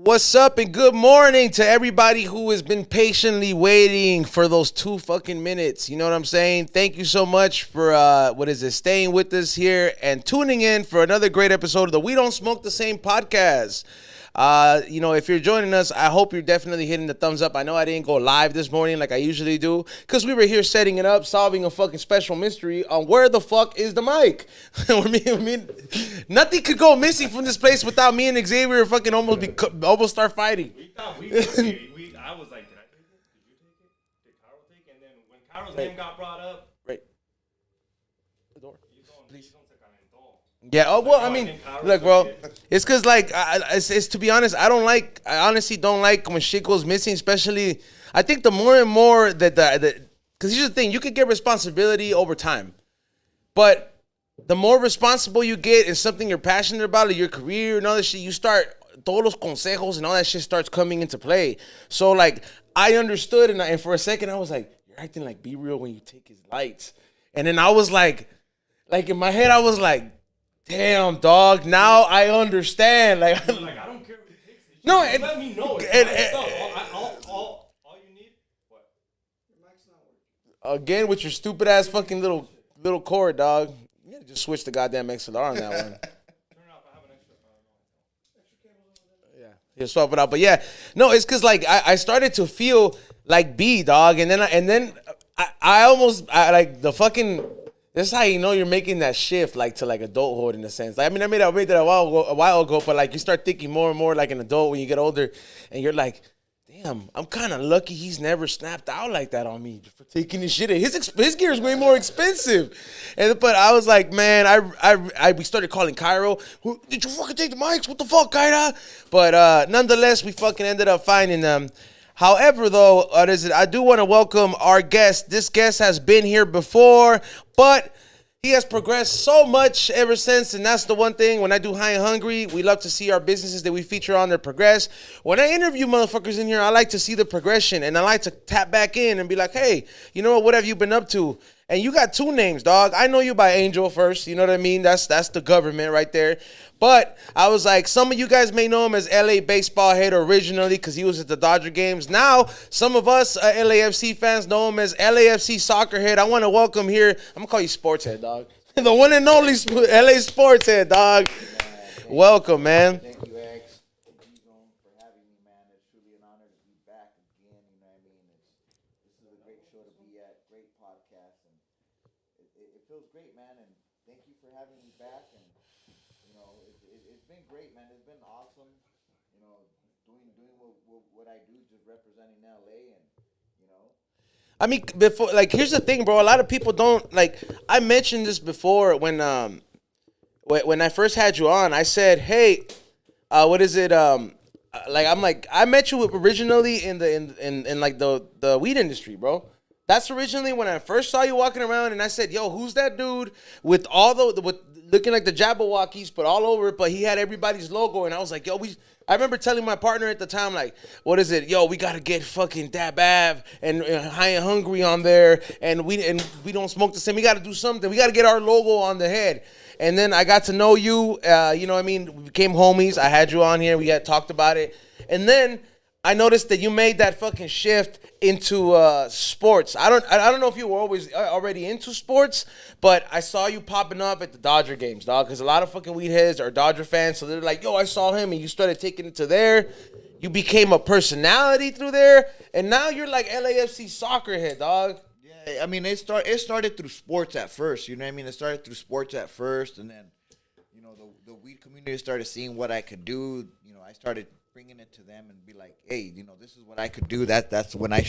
What's up and good morning to everybody who has been patiently waiting for those 2 fucking minutes. You know what I'm saying? Thank you so much for, staying with us here and tuning in for another great episode of the We Don't Smoke the Same podcast. If you're joining us, I hope you're definitely hitting the thumbs up. I know I didn't go live this morning like I usually do because we were here setting it up, solving a fucking special mystery on where the fuck is the mic. Nothing could go missing from this place without me and Xavier fucking almost start fighting. I was like, did I take it? Did you take it? Did Carol take it? And then when Carol's name got brought up, The door. Please. Yeah. Oh well. I mean, look, bro. It's because it's to be honest. I honestly don't like when shit goes missing. Especially, I think the more and more that because here's the thing: you could get responsibility over time, but the more responsible you get in something you're passionate about, like your career and all that shit, you start todos los consejos and all that shit starts coming into play. So like, I understood, and for a second I was like, "You're acting like Be Real when you take his lights," and then I was like in my head I was like, damn, dog. Now I understand. Like I don't care if he takes it. No, let me know. All you need. What? Your mic's not working. Again with your stupid ass fucking little cord, dog. You gotta just switch the goddamn XLR on that one. Turn it off. I have an extra cable over there. Yeah, swap it out. But yeah, no, it's because like I started to feel like B, dog, and then I almost like the fucking. This is how you know you're making that shift, like to like adulthood in a sense. Like, I made that a while ago, but like you start thinking more and more like an adult when you get older, and you're like, damn, I'm kind of lucky he's never snapped out like that on me for taking his shit. His gear is way more expensive, but I was like, man, we started calling Cairo. Did you fucking take the mics? What the fuck, Kaira? But nonetheless, we fucking ended up finding them. However, though, I do want to welcome our guest. This guest has been here before, but he has progressed so much ever since, and that's the one thing. When I do High and Hungry, we love to see our businesses that we feature on that progress. When I interview motherfuckers in here, I like to see the progression, and I like to tap back in and be like, hey, you know what have you been up to? And you got 2 names, dog. I know you by Angel first, you know what I mean? That's the government right there. But I was like, some of you guys may know him as LA BaseballHead originally because he was at the Dodger games. Now, some of us LAFC fans know him as LAFC Soccer Head. I want to welcome here, I'm going to call you Sports Head, dog. The one and only LA Sports Head, dog. Welcome, man. Thank you, X, for having me, man. It's truly an honor to be back again. You know what I mean? This is a great show to be at, great podcast, and it feels great, man. And thank you for having me back. And you know, it's been great, man. It's been awesome. You know, doing what I do, just representing LA, and you know. I mean, before, like, here's the thing, bro. A lot of people don't like. I mentioned this before when I first had you on. I said, hey, what is it? I met you originally in the weed industry, bro. That's originally when I first saw you walking around, and I said, yo, who's that dude with all with looking like the Jabberwockies, but all over it, but he had everybody's logo, and I was like, yo, I remember telling my partner at the time, like, what is it? Yo, we got to get fucking Dab Av and High and Hungry on there, and we don't smoke the same. We got to do something. We got to get our logo on the head. And then I got to know you, you know what I mean? We became homies. I had you on here. We had talked about it. And then I noticed that you made that fucking shift into sports. I don't know if you were always already into sports, but I saw you popping up at the Dodger games, dog, because a lot of fucking weed heads are Dodger fans, so they're like, yo, I saw him, and you started taking it to there. You became a personality through there, and now you're like LAFC Soccer Head, dog. Yeah, I mean, it started through sports at first. You know what I mean? It started through sports at first, and then, you know, the weed community started seeing what I could do. You know, I started bringing it to them and be like, hey, you know, this is what I could do. That's when I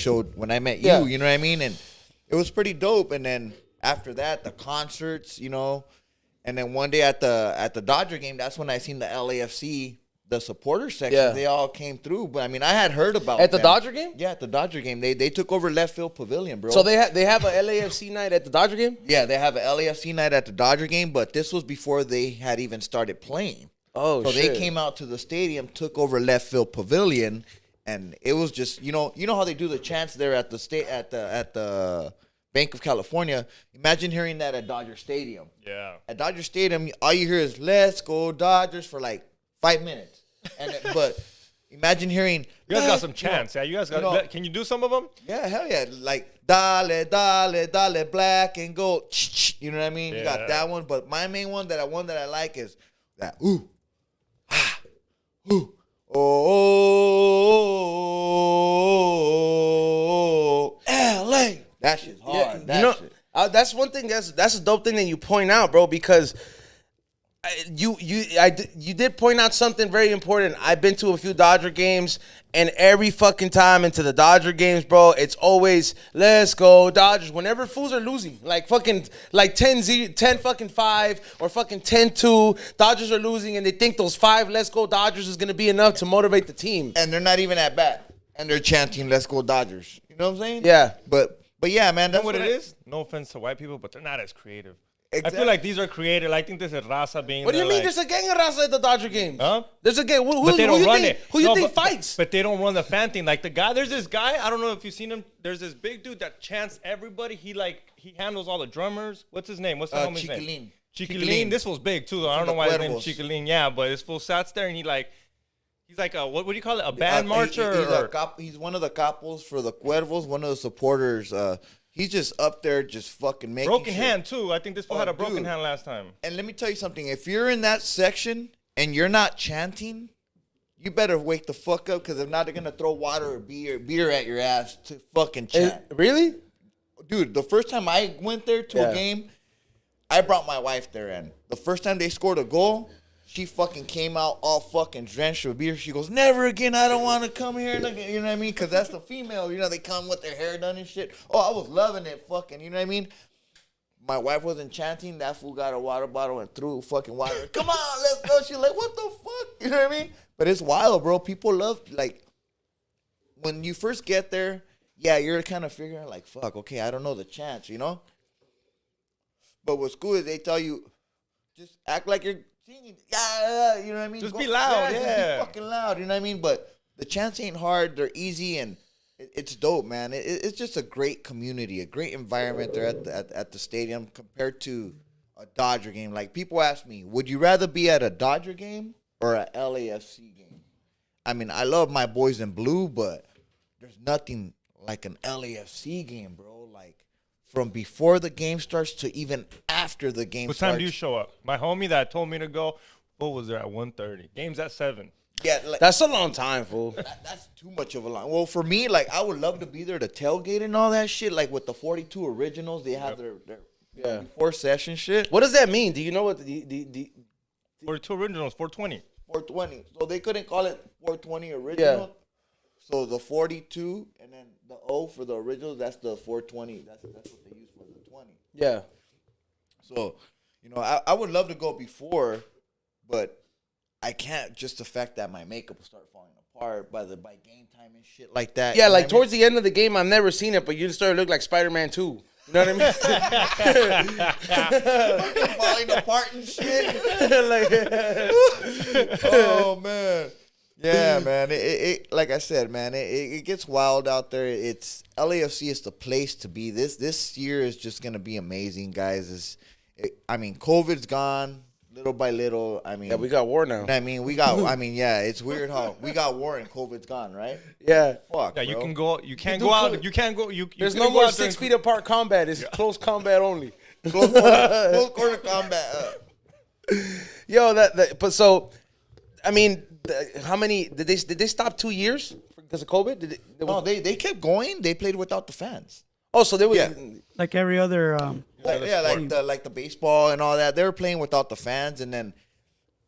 met you, you know what I mean? And it was pretty dope. And then after that, the concerts, you know, and then one day at the Dodger game, that's when I seen the LAFC, the supporter section. Yeah. They all came through. But I mean, I had heard about at the Dodger game? Yeah, at the Dodger game. They took over left field pavilion, bro. So they have a LAFC night at the Dodger game? Yeah, they have a LAFC night at the Dodger game, but this was before they had even started playing. Oh, so shit. They came out to the stadium, took over left field pavilion, and it was just, you know how they do the chants there at the Bank of California. Imagine hearing that at Dodger Stadium. Yeah. At Dodger Stadium, all you hear is "Let's go Dodgers" for like 5 minutes, but imagine hearing. You guys got some chants, yeah. You guys got. Can you do some of them? Yeah, hell yeah. Like dale, dale, dale, black and gold. You know what I mean? Yeah. You got that one, but my main one that I like is that ooh, ah, ooh, oh, LA. That shit's hard. Yeah, that's one thing. That's a dope thing that you point out, bro, because. You did point out something very important. I've been to a few Dodger games, and every fucking time into the Dodger games, bro, it's always let's go Dodgers. Whenever fools are losing, like fucking like 10 fucking 5 or fucking 10-2, Dodgers are losing, and they think those 5 let's go Dodgers is gonna be enough to motivate the team. And they're not even at bat, and they're chanting "Let's go Dodgers." You know what I'm saying? Yeah. But yeah, man, that's You know what it is. No offense to white people, but they're not as creative. Exactly. I feel like these are creative. I think this is Raza being. What do you mean? Like, There's a gang of Raza at the Dodger games. Huh? There's a gang. But they don't run it. Who you No, think fights? But they don't run the fan thing. Like the guy, there's this guy. I don't know if you've seen him. There's this big dude that chants everybody. He handles all the drummers. What's his name? What's the homie's name? Chiquilin. This was big too, though. I don't know why his name is Chiquilin. Yeah, but this fool sats there and he's like a what do you call it? A band marcher? He's one of the capos for the Cuervos. One of the supporters. He's just up there, just fucking making broken shit. hand too. I think this fool had a broken hand last time. And let me tell you something. If you're in that section and you're not chanting, you better wake the fuck up, because if not, they're gonna throw water or beer at your ass to fucking chant. Really? Dude, the first time I went there to a game, I brought my wife there, and the first time they scored a goal, she fucking came out all fucking drenched with beer. She goes, never again, I don't want to come here. You know what I mean? Because that's the female. You know, they come with their hair done and shit. Oh, I was loving it fucking, you know what I mean? My wife wasn't chanting. That fool got a water bottle and threw fucking water. Come on, let's go. She's like, what the fuck? You know what I mean? But it's wild, bro. People love, like, when you first get there, yeah, you're kind of figuring, like, fuck, okay, I don't know the chants, you know? But what's cool is they tell you, just act like you're singing. Yeah, you know what I mean? Just be loud, Just be fucking loud, you know what I mean? But the chants ain't hard. They're easy, and it's dope, man. It's just a great community, a great environment there at the stadium compared to a Dodger game. Like, people ask me, would you rather be at a Dodger game or a LAFC game? I mean, I love my boys in blue, but there's nothing like an LAFC game, bro. Like, from before the game starts to even after the game starts. What time do you show up? My homie that told me to go, what was there at 1:30? Game's at 7. Yeah, like, that's a long time, fool. That's too much of a line. Well, for me, like, I would love to be there to tailgate and all that shit. Like, with the 42 originals, they have their before session shit. What does that mean? Do you know what the 42 originals, 420. 420. So they couldn't call it 420 original. Yeah. So the 42 and then the O for the original, that's the 420. That's what they use for the 20. Yeah. So, you know, I would love to go before, but I can't, just the fact that my makeup will start falling apart by game time and shit like that. Yeah, like towards the end of the game, I've never seen it, but you started to look like Spider-Man 2. You know what I mean? Falling apart and shit. Oh, man. Yeah, man. It like I said, man, it gets wild out there. It's LAFC is the place to be. This year is just gonna be amazing, guys. I mean, COVID's gone little by little. I mean, yeah, we got war now. I mean, yeah, it's weird how we got war and COVID's gone, right? Yeah. Fuck. Yeah, bro. You can go. You can't go out. You can't go. There's no more 6 feet apart combat. It's close combat only. Close quarter combat. Yo, but so, I mean. How many did they stop 2 years because of COVID? They kept going. They played without the fans. Oh, so they were like every other. Like the baseball and all that. They were playing without the fans, and then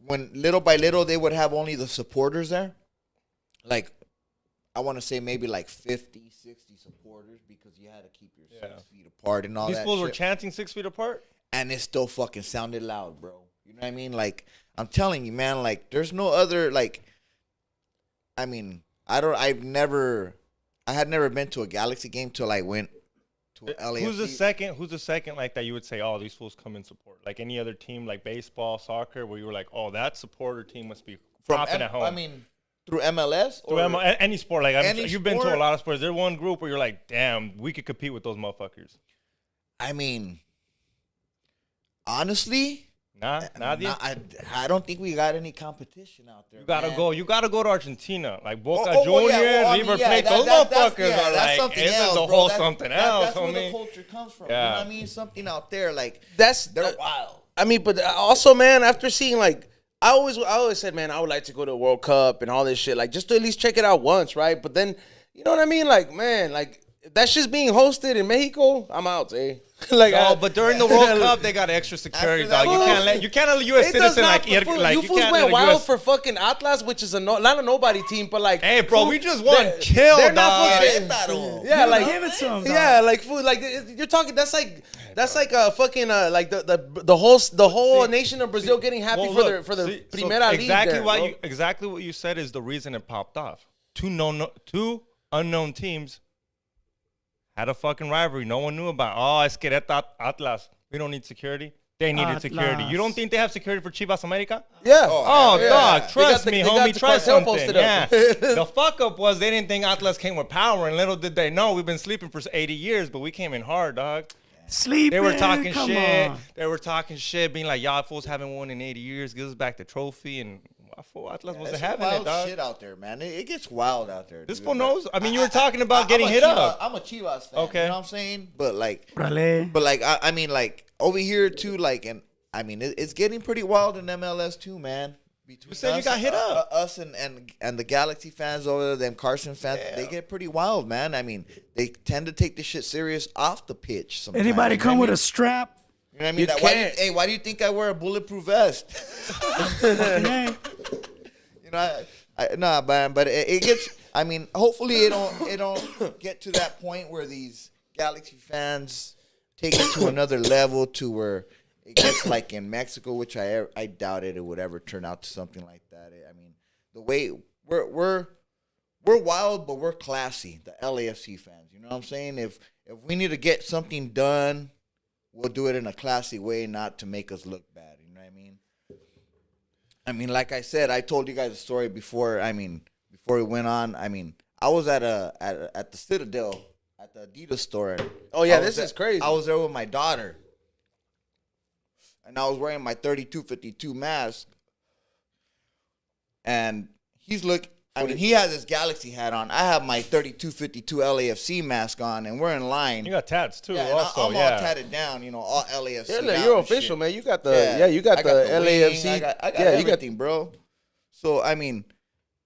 when little by little they would have only the supporters there. Like, I want to say maybe like 50, 60 supporters, because you had to keep your 6 feet apart and all that. These fools were chanting 6 feet apart, and it still fucking sounded loud, bro. You know what I mean? Like, I'm telling you, man, like, there's no other, like, I mean, I had never been to a Galaxy game till I went to LAFC. Who's the second, like, that you would say, oh, these fools come in support? Like, any other team, like baseball, soccer, where you were like, oh, that supporter team must be popping at home. I mean, through MLS? Through any sport. Like, you've been to a lot of sports. There's one group where you're like, damn, we could compete with those motherfuckers. I mean, honestly, Nah, nadie. I don't think we got any competition out there. You gotta go. You gotta go to Argentina, like Boca Oh, Juniors, yeah, River Plate. Those motherfuckers are like, something this else, is the bro. whole something else, That's where the homie. culture comes from. Yeah. You know what I mean? Something out there, like They're wild. I mean, but also, man, after seeing like, I always said, man, I would like to go to the World Cup and all this shit, like just to at least check it out once, right? But then, you know what I mean? Like, man, like that's just being hosted in Mexico. I'm out, eh? Like, But during the World Cup, they got extra security, dog. You can't let a U.S. citizen you fools went wild for fucking Atlas, which is not a nobody team, but like, hey, bro, we just won. Chill, they're dog. Yeah, like give it some. yeah, like food, like you're talking. That's like a fucking like the whole nation of Brazil getting happy for the Primera League. Exactly what you said is the reason it popped off. Two unknown teams had a fucking rivalry. No one knew about. Oh, Escorted Atlas. We don't need security. They needed security. You don't think they have security for Chivas America? Yeah. Oh, yeah. dog. Trust me, homie. Try something. Yeah. Up. The fuck up was they didn't think Atlas came with power, and little did they know we've been sleeping for 80 years, but we came in hard, dog. Sleeping. They were talking come shit. on. They were talking shit, being like, y'all fools haven't won in 80 years. Give us back the trophy. And Atlas wasn't having it, dog. Shit out there, man. It gets wild out there. This fool knows. I mean, you were talking about getting hit up. I'm a Chivas fan. Okay. You know what I'm saying? But like, Rale. I mean, like over here too, like, and I mean, it's getting pretty wild in MLS too, man. Between you said you got hit up. Us and the Galaxy fans over there, them Carson fans, they get pretty wild, man. I mean, they tend to take this shit serious off the pitch. Sometimes, Anybody come with a strap? You know what I mean? Why do you think I wear a bulletproof vest? Okay. You know, nah, man, but it gets. I mean, hopefully it don't get to that point where these Galaxy fans take it to another level to where it gets like in Mexico, which I doubted it would ever turn out to something like that. I mean, the way we're wild, but we're classy. The LAFC fans, you know what I'm saying? If we need to get something done, we'll do it in a classy way, not to make us look bad. You know what I mean? I mean, like I said, I told you guys a story before. I mean, before we went on. I mean, I was at the Citadel at the Adidas store. Oh yeah, this is crazy. I was there with my daughter, and I was wearing my 3252 mask, and he's looking. I mean, he has his Galaxy hat on. I have my 3252 LAFC mask on, and we're in line. You got tats too, yeah, also. I'm all tatted down, you know, all LAFC. Yeah, you're official, man. You got the you got the LAFC. I got everything, bro. So I mean,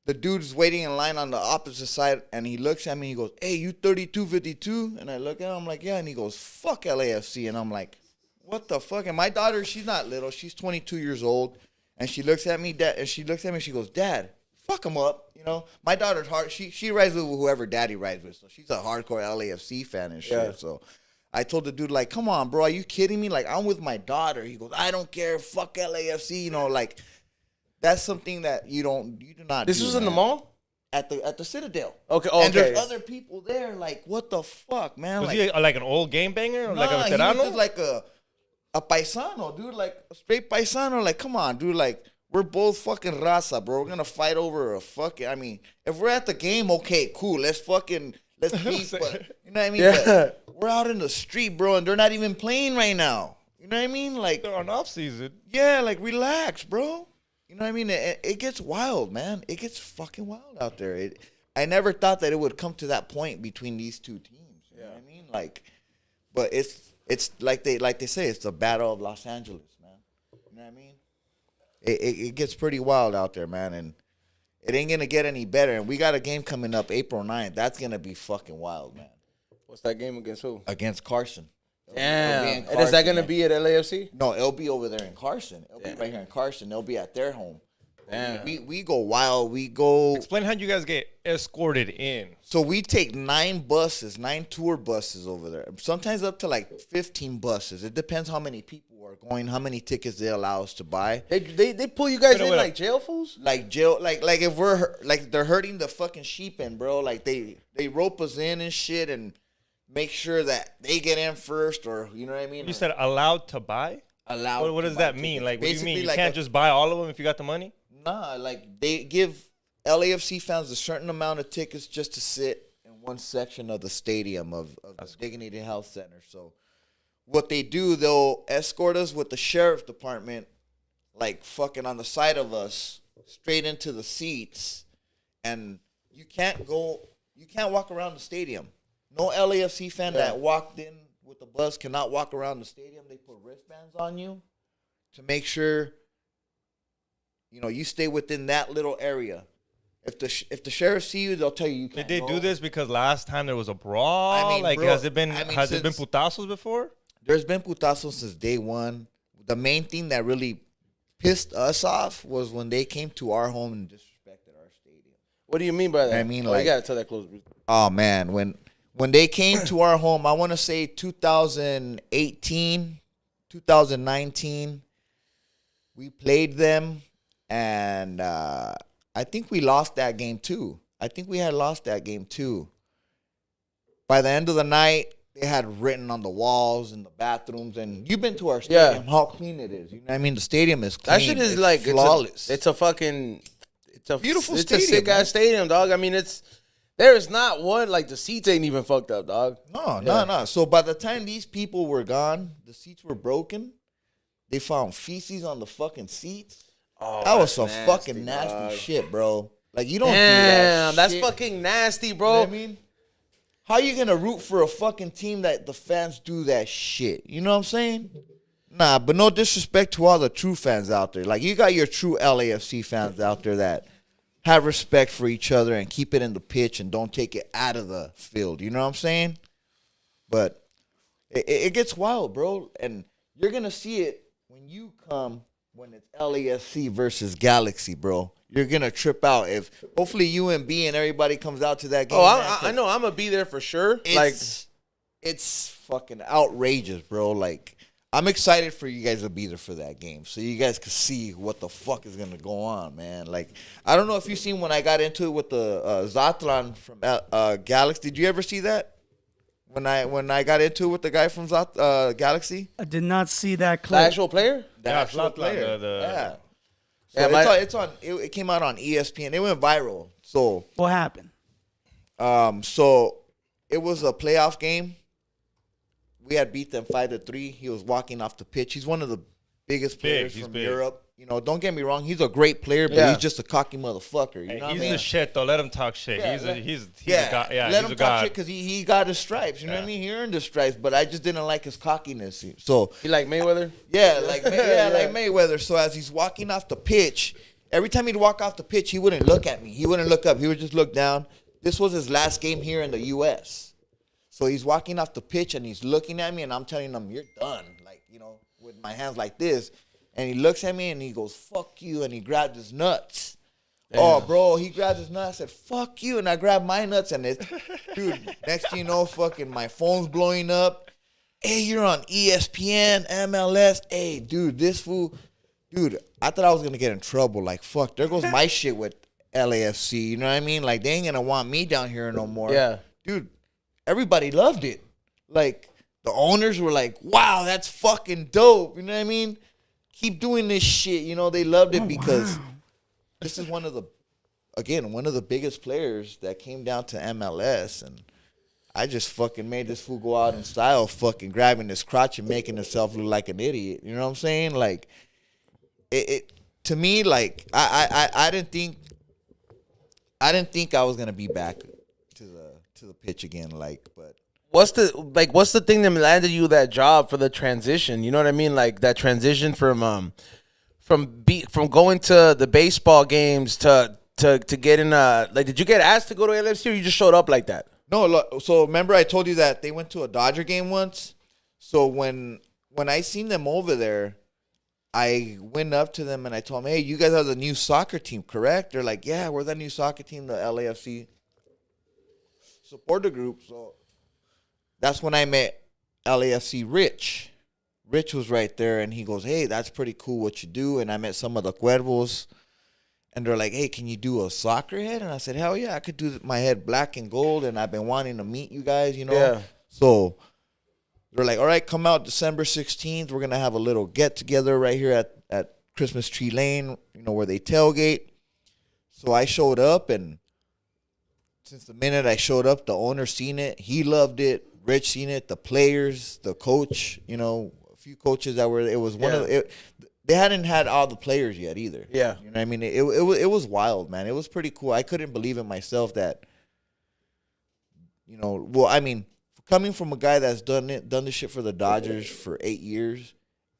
the dude's waiting in line on the opposite side, and he looks at me. He goes, "Hey, you 3252?" And I look at him, I'm like, "Yeah." And he goes, "Fuck LAFC," and I'm like, "What the fuck?" And my daughter, she's not little. She's 22 years old, and she looks at me, Dad, and she looks at me. She goes, "Dad, fuck him up." You know, my daughter's hard. She rides with whoever daddy rides with. So she's a hardcore LAFC fan and shit. Yeah. So I told the dude, like, come on, bro. Are you kidding me? Like, I'm with my daughter. He goes, I don't care. Fuck LAFC. You know, like, that's something that you do not This was in the mall? At the Citadel. Okay. And there's other people there. Like, what the fuck, man? Was he like an old game banger? Or like a veterano? He was just like a paisano, dude. Like, a straight paisano. Like, come on, dude. Like, we're both fucking raza, bro. We're gonna fight over a fucking. I mean, if we're at the game, okay, cool. Let's beef. But you know what I mean? Yeah. But we're out in the street, bro, and they're not even playing right now. You know what I mean? Like, they're on off season. Yeah, like, relax, bro. You know what I mean? It gets wild, man. It gets fucking wild out there. I never thought that it would come to that point between these two teams. You know what I mean? Like, but it's like they say, it's the Battle of Los Angeles, man. You know what I mean? It gets pretty wild out there, man, and it ain't going to get any better. And we got a game coming up April 9th. That's going to be fucking wild, man. What's that game against who? Against Carson. Damn. And is that going to be at LAFC? No, it'll be over there in Carson. It'll be right here in Carson. They'll be at their home. Damn. We go wild. We go. Explain how you guys get escorted in. So we take 9 tour buses over there. Sometimes up to like 15 buses. It depends how many people are going, how many tickets they allow us to buy. They pull you guys in like jail fools? Like jail, like if we're like they're herding the fucking sheep in, bro. Like they rope us in and shit and make sure that they get in first, or you know what I mean. You said allowed to buy. Allowed. What does that mean? Like, what do you mean? You like can't just buy all of them if you got the money? Nah, like they give LAFC fans a certain amount of tickets just to sit in one section of the stadium of the Dignity Health Center. So what they do, they'll escort us with the sheriff's department like fucking on the side of us, straight into the seats, and you can't walk around the stadium. No LAFC fan that walked in with the bus cannot walk around the stadium. They put wristbands on you to make sure, you stay within that little area. If the sheriff see you, they'll tell you can't. Did they do this because last time there was a brawl? Bro, has it been putazos before? There's been putazos since day one. The main thing that really pissed us off was when they came to our home and disrespected our stadium. What do you mean by that? I mean, you gotta tell that close. Oh man, when they came to our home, I want to say 2018, 2019, we played them, and I think we lost that game too. I think we had lost that game too. By the end of the night, they had written on the walls in the bathrooms, and you've been to our stadium, how clean it is. You know what I mean? The stadium is clean. That shit is like flawless. It's a beautiful stadium. It's a sick ass stadium, dog. I mean, there is not one, like, the seats ain't even fucked up, dog. No. So by the time these people were gone, the seats were broken. They found feces on the fucking seats. Oh, that was some fucking nasty shit, bro. Like, you don't do that that's shit. Fucking nasty, bro. You know what I mean? How you gonna root for a fucking team that the fans do that shit? You know what I'm saying? Nah, but no disrespect to all the true fans out there. Like, you got your true LAFC fans out there that have respect for each other and keep it in the pitch and don't take it out of the field. You know what I'm saying? But it gets wild, bro. And you're going to see it when you come, when it's LAFC versus Galaxy, bro. You're going to trip out. If hopefully UMB and everybody comes out to that game. Oh, I know. I'm going to be there for sure. It's fucking outrageous, bro. Like, I'm excited for you guys to be there for that game so you guys can see what the fuck is going to go on, man. Like, I don't know if you've seen when I got into it with the Zatran from Galaxy. Did you ever see that? When I got into it with the guy from Galaxy? I did not see that clip. The actual player? The actual player. Yeah. So it's on. It came out on ESPN. It went viral. So what happened? So it was a playoff game. We had beat them 5-3. He was walking off the pitch. He's one of the biggest players from Europe. You know, don't get me wrong. He's a great player, but he's just a cocky motherfucker. You know what I mean? He's the shit, though. Let him talk shit. He's a guy. Yeah, let him talk shit because he got his stripes. You know what I mean? He earned his stripes, but I just didn't like his cockiness. So he like Mayweather? Yeah, like Mayweather. So as he's walking off the pitch, every time he'd walk off the pitch, he wouldn't look at me. He wouldn't look up. He would just look down. This was his last game here in the U.S., so he's walking off the pitch and he's looking at me and I'm telling him, you're done. Like, you know, with my hands like this. And he looks at me and he goes, fuck you. And he grabbed his nuts. Damn. Oh, bro, he grabbed his nuts. I said, fuck you. And I grabbed my nuts and dude, next thing you know, fucking my phone's blowing up. Hey, you're on ESPN, MLS. Hey, dude, this fool. Dude, I thought I was going to get in trouble. Like, fuck, there goes my shit with LAFC. You know what I mean? Like, they ain't going to want me down here no more. Yeah. Dude. Everybody loved it. Like, the owners were like, wow, that's fucking dope. You know what I mean? Keep doing this shit. You know, they loved it because this is one of the biggest players that came down to MLS. And I just fucking made this fool go out in style, fucking grabbing his crotch and making himself look like an idiot. You know what I'm saying? Like, it to me, like, I didn't think I was going to be back to the pitch again, but what's the thing that landed you that job for the transition? You know what I mean? Like that transition from going to the baseball games to get in like, did you get asked to go to LFC or you just showed up like that? No, look, so remember I told you that they went to a Dodger game once. So when I seen them over there, I went up to them and I told them, hey, you guys are the new soccer team, correct? They're like, yeah, we're the new soccer team, the LAFC supporter group. So that's when I met LAFC Rich. Rich was right there, and he goes, hey, that's pretty cool what you do. And I met some of the Cuervos, and they're like, hey, can you do a soccer head? And I said, hell yeah, I could do my head black and gold, and I've been wanting to meet you guys, you know? Yeah. So they're like, all right, come out December 16th. We're going to have a little get-together right here at Christmas Tree Lane, you know, where they tailgate. So I showed up, and since the minute I showed up, the owner seen it. He loved it. Rich seen it. The players, the coach, you know, a few coaches that were, it was one of the, they hadn't had all the players yet either. Yeah. You know what I mean? It was wild, man. It was pretty cool. I couldn't believe it myself that, you know, well, I mean, coming from a guy that's done this shit for the Dodgers for 8 years,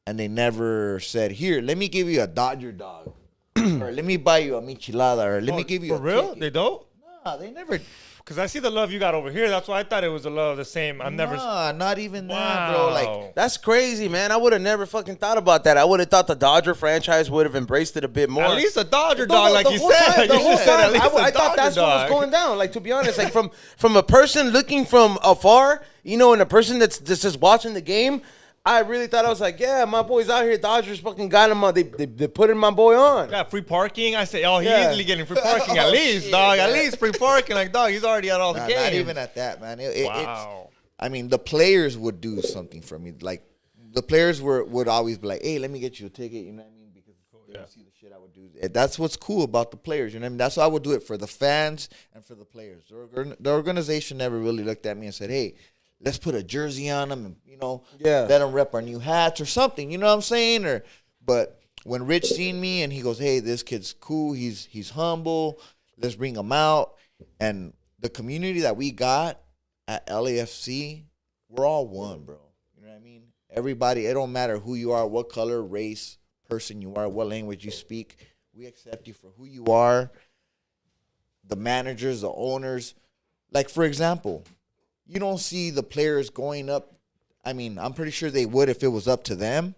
and they never said, here, let me give you a Dodger dog. Or let me buy you a michelada. Or let me give you for real? ticket. They don't? Nah, they never. Because I see the love you got over here. That's why I thought it was the love the same. Nah, not even that, bro. Like, that's crazy, man. I would have never fucking thought about that. I would have thought the Dodger franchise would have embraced it a bit more. At least a Dodger dog, like you said. The whole time, I thought that's what was going down. Like, to be honest, like from a person looking from afar, you know, and a person that's just watching the game, I really thought, I was like, yeah, my boy's out here. Dodgers fucking got him. They putting my boy on. Yeah, free parking. I say, he's easily getting free parking at least, shit, dog. man. At least free parking. Like, dog, he's already at all the games. not even at that, man. Wow. I mean, the players would do something for me. Like, the players would always be like, hey, let me get you a ticket. You know what I mean? Because they don't see the shit I would do. That's what's cool about the players. You know what I mean? That's why I would do it for the fans and for the players. The organization never really looked at me and said, hey, let's put a jersey on them and, you know, let them rep our new hats or something. You know what I'm saying? But when Rich seen me and he goes, hey, this kid's cool. He's humble. Let's bring him out. And the community that we got at LAFC, we're all one, bro. You know what I mean? Everybody, it don't matter who you are, what color, race, person you are, what language you speak. We accept you for who you are. The managers, the owners. Like, for example, you don't see the players going up. I mean, I'm pretty sure they would if it was up to them.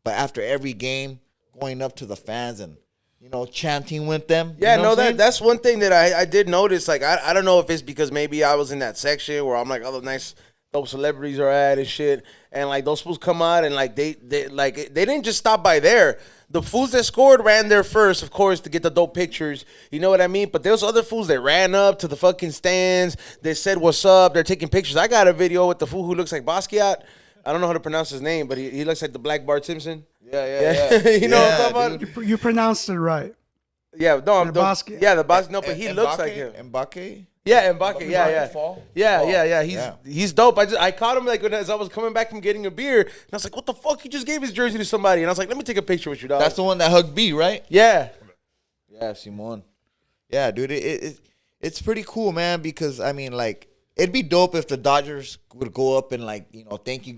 But after every game, going up to the fans and, you know, chanting with them. Yeah, you know that's one thing that I did notice. Like, I don't know if it's because maybe I was in that section where I'm like, all the nice dope celebrities are at and shit. And, like, those fools come out and, like, they didn't just stop by there. The fools that scored ran there first, of course, to get the dope pictures. You know what I mean? But there's other fools that ran up to the fucking stands. They said, what's up? They're taking pictures. I got a video with the fool who looks like Basquiat. I don't know how to pronounce his name, but he looks like the Black Bart Simpson. Yeah. You know what I'm talking about? You pronounced it right. Yeah, no, The Basquiat. Yeah, the Basquiat. No, but he looks like him. Mbake? Yeah, Mbake. Yeah. He's dope. I caught him like as I was coming back from getting a beer, and I was like, "What the fuck? He just gave his jersey to somebody." And I was like, "Let me take a picture with you, dog." That's the one that hugged B, right? Yeah. Yeah, Simon. Yeah, dude, it's pretty cool, man, because, I mean, like, it'd be dope if the Dodgers would go up and, like, you know, thanks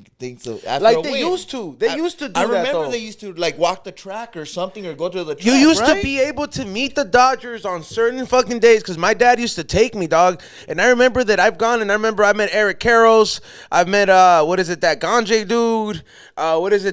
after Like a they win. used to. They used to do that, I remember though. they used to, like, walk the track or something or go to the track, You used to right? be able to meet the Dodgers on certain fucking days because my dad used to take me, dog. And I remember that I've gone and I remember I met Eric Karros. I've met, that Ganjay dude.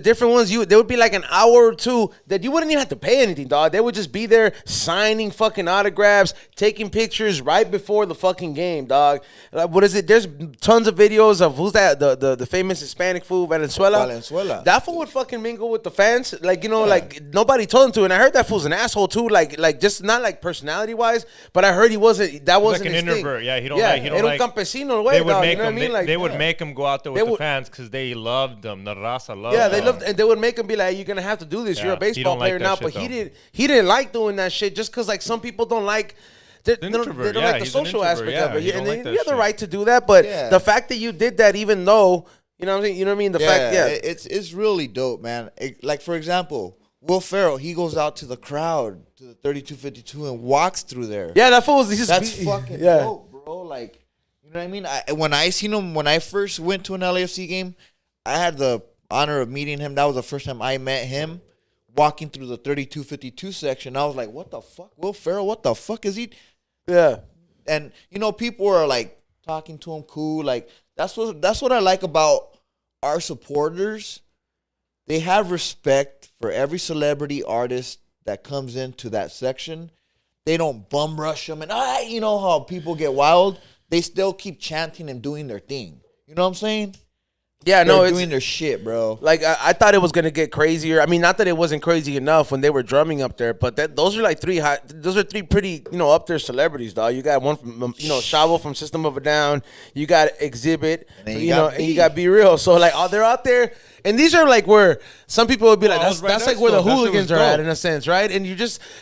Different ones. There would be like an hour or two that you wouldn't even have to pay anything, dog. They would just be there signing fucking autographs, taking pictures right before the fucking game, dog. There's tons of videos of who's that? The famous Hispanic fool, Valenzuela. That fool would fucking mingle with the fans. Like, you know, like nobody told him to. And I heard that fool's an asshole too. Like just not like personality wise, but I heard he wasn't. That wasn't like an his introvert. thing. Yeah, he don't like campesino, way, they would dog, make you know what I him. mean? Like, they would make him go out there with would- the fans because they loved them. The raza loved. Yeah, them. they loved, and they would make him be like, "You're gonna have to do this. You're a Yeah, he baseball don't like player that now." shit, But though. he didn't like doing that shit just because like some people don't like. They don't introvert, like the he's an social introvert, aspect of it. he don't And like that you have the shit. right to do that, but Yeah. the fact that you did that, even though you know what I'm saying, you know what I mean. It's really dope, man. Like, for example, Will Ferrell, he goes out to the crowd to the 3252 and walks through there. Yeah, that fool was That's fucking dope, bro. Like, you know what I mean? When I seen him, when I first went to an LAFC game, I had the honor of meeting him. That was the first time I met him walking through the 3252 section. I was like, what the fuck? Will Ferrell, what the fuck is he? Yeah. And, you know, people are like talking to him cool. Like, that's what I like about our supporters. They have respect for every celebrity artist that comes into that section. They don't bum rush them. And, you know how people get wild? They still keep chanting and doing their thing. You know what I'm saying? Yeah, They're no, doing their shit, bro. Like I thought it was gonna get crazier. I mean, not that it wasn't crazy enough when they were drumming up there, but those are like those are three pretty, you know, up there celebrities, dog. You got one from, you know, Chavo from System of a Down. You got Exhibit, And then you know, and you got Be Real. So like, they're out there, And these are like where some people would be like, that's right like where the next to him. That shit hooligans was are at dope. in a sense, right? And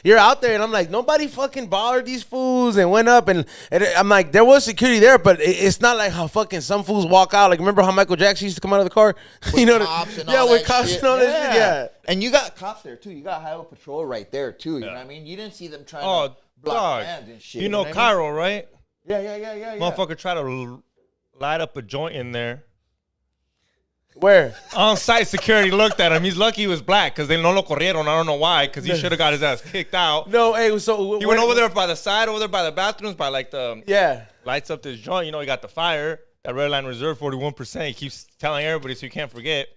you're out there, and I'm like, nobody fucking bothered these fools and went up, and I'm like, there was security there, but it's not like how fucking some fools walk out. Like, remember how Michael Jackson used to come out of the car? With cops and all with that cops shit. and all that shit, yeah. And you got cops there too. You got highway patrol right there too. You know what I mean? You didn't see them trying to block dog. fans and shit. You know what I mean? Cairo, right? Yeah. Motherfucker try to light up a joint in there. Where? On-site security looked at him. He's lucky he was black because they no lo corrieron. I don't know why, because he should have got his ass kicked out. No, hey, so He went over there by the side, over there by the bathrooms, by like the Yeah. lights up this joint. You know, he got the fire. That red line reserve, 41%. He keeps telling everybody so you can't forget.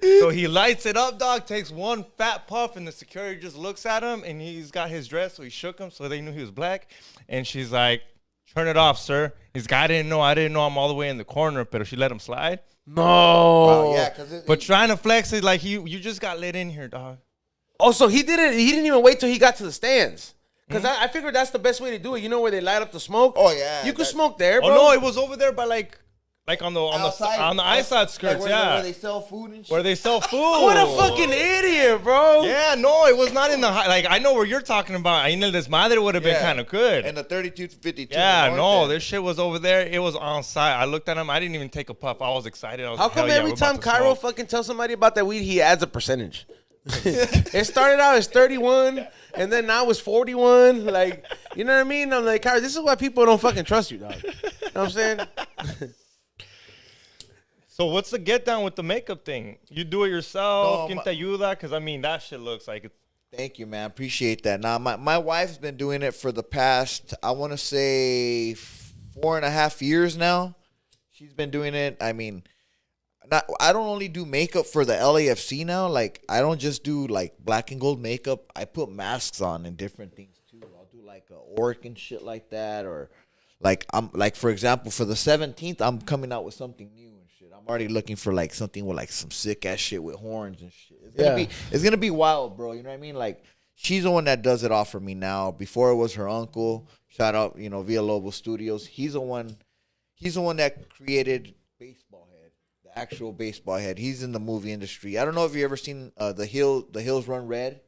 So he lights it up, dog, takes one fat puff, and the security just looks at him, and he's got his dress, so he shook him, so they knew he was black. And she's like, turn it off, sir. He's like, I didn't know I'm all the way in the corner, but she let him slide. No. Oh, yeah, because But trying to flex it like you just got let in here, dog. Oh, so he didn't even wait till he got to the stands. Because I figured that's the best way to do it. You know where they light up the smoke? Oh, yeah. You could smoke there, bro. Oh no, it was over there by like on the ice outskirts, like yeah. where they sell food and shit. Where they sell food. What a fucking idiot, bro. Yeah, no, it was not in the like. I know where you're talking about. I know this madre would have been kind of good. And the 3252. Yeah, no, this shit was over there. It was on site. I looked at him. I didn't even take a puff. I was excited. I was How like, come hell yeah, every we're about time to Cairo smoke. fucking tells somebody about that weed, he adds a percentage? It started out as 31, and then now it's 41. Like, you know what I mean? I'm like, Cairo, this is why people don't fucking trust you, dog. You know what I'm saying? So what's the get down with the makeup thing? You do it yourself? No, ¿Quién te ayuda? Because I mean, that shit looks like it's. Thank you, man. Appreciate that. Now, my wife's been doing it for the past, I want to say, 4.5 years now. She's been doing it. I mean, I don't only do makeup for the LAFC now. Like, I don't just do, like, black and gold makeup. I put masks on and different things, too. I'll do, like, a orc and shit like that. Or, like, for example, for the 17th, I'm coming out with something new. I'm already looking for like something with like some sick ass shit with horns and shit. It's gonna be wild, bro. You know what I mean? Like, she's the one that does it all for me now. Before it was her uncle. Shout out, Villalobos Studios. He's the one that created BaseballHead, the actual BaseballHead. He's in the movie industry. I don't know if you ever seen the Hills Run Red.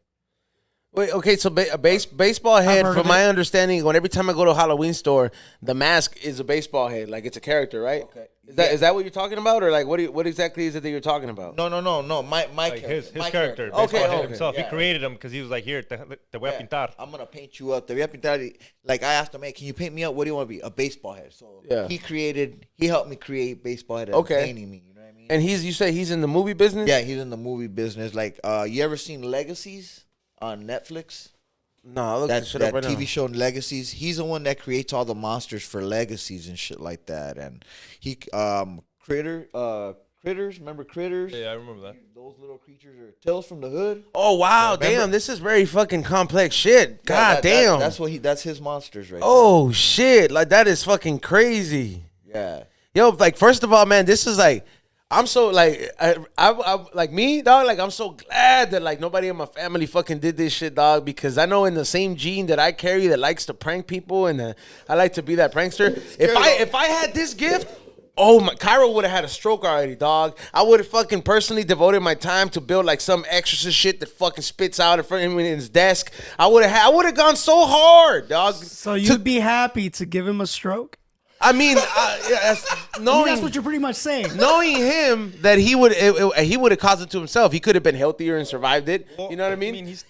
Wait, okay, so baseball head, from my understanding, every time I go to a Halloween store, the mask is a baseball head, like it's a character, right? Okay. Is that what you're talking about, or like what exactly is it that you're talking about? No. My Like character. his character. Okay, Baseball okay. himself. Yeah. He created him because he was like, here, te voy a pintar. I'm gonna paint you up. Te voy a pintar. Like, I asked him, hey, can you paint me up? What do you want to be? A baseball head. So Yeah. he helped me create baseball head. Okay. Painting me. You know what I mean? And you say he's in the movie business? Yeah, he's in the movie business. Like, you ever seen Legacies on Netflix? No, I looked That this shit up right TV now. show Legacies. He's the one that creates all the monsters for Legacies and shit like that. And he critters. Remember Critters? Yeah, I remember that. Those little creatures are Tales from the Hood. Oh wow, Remember? damn! This is very fucking complex shit. God damn. That's his monsters right Oh shit! Like that is fucking crazy. there. Yo, like first of all, man, this is like, I'm so like, I like me, dog. Like I'm so glad that like nobody in my family fucking did this shit, dog. Because I know in the same gene that I carry that likes to prank people, and I like to be that prankster. If I had this gift, oh my, Cairo would have had a stroke already, dog. I would have fucking personally devoted my time to build like some exorcist shit that fucking spits out in front of him in his desk. I would have gone so hard, dog. So you'd be happy to give him a stroke? I mean, That's what you're pretty much saying. knowing him that he would have caused it to himself. He could have been healthier and survived it. You know what I mean? It's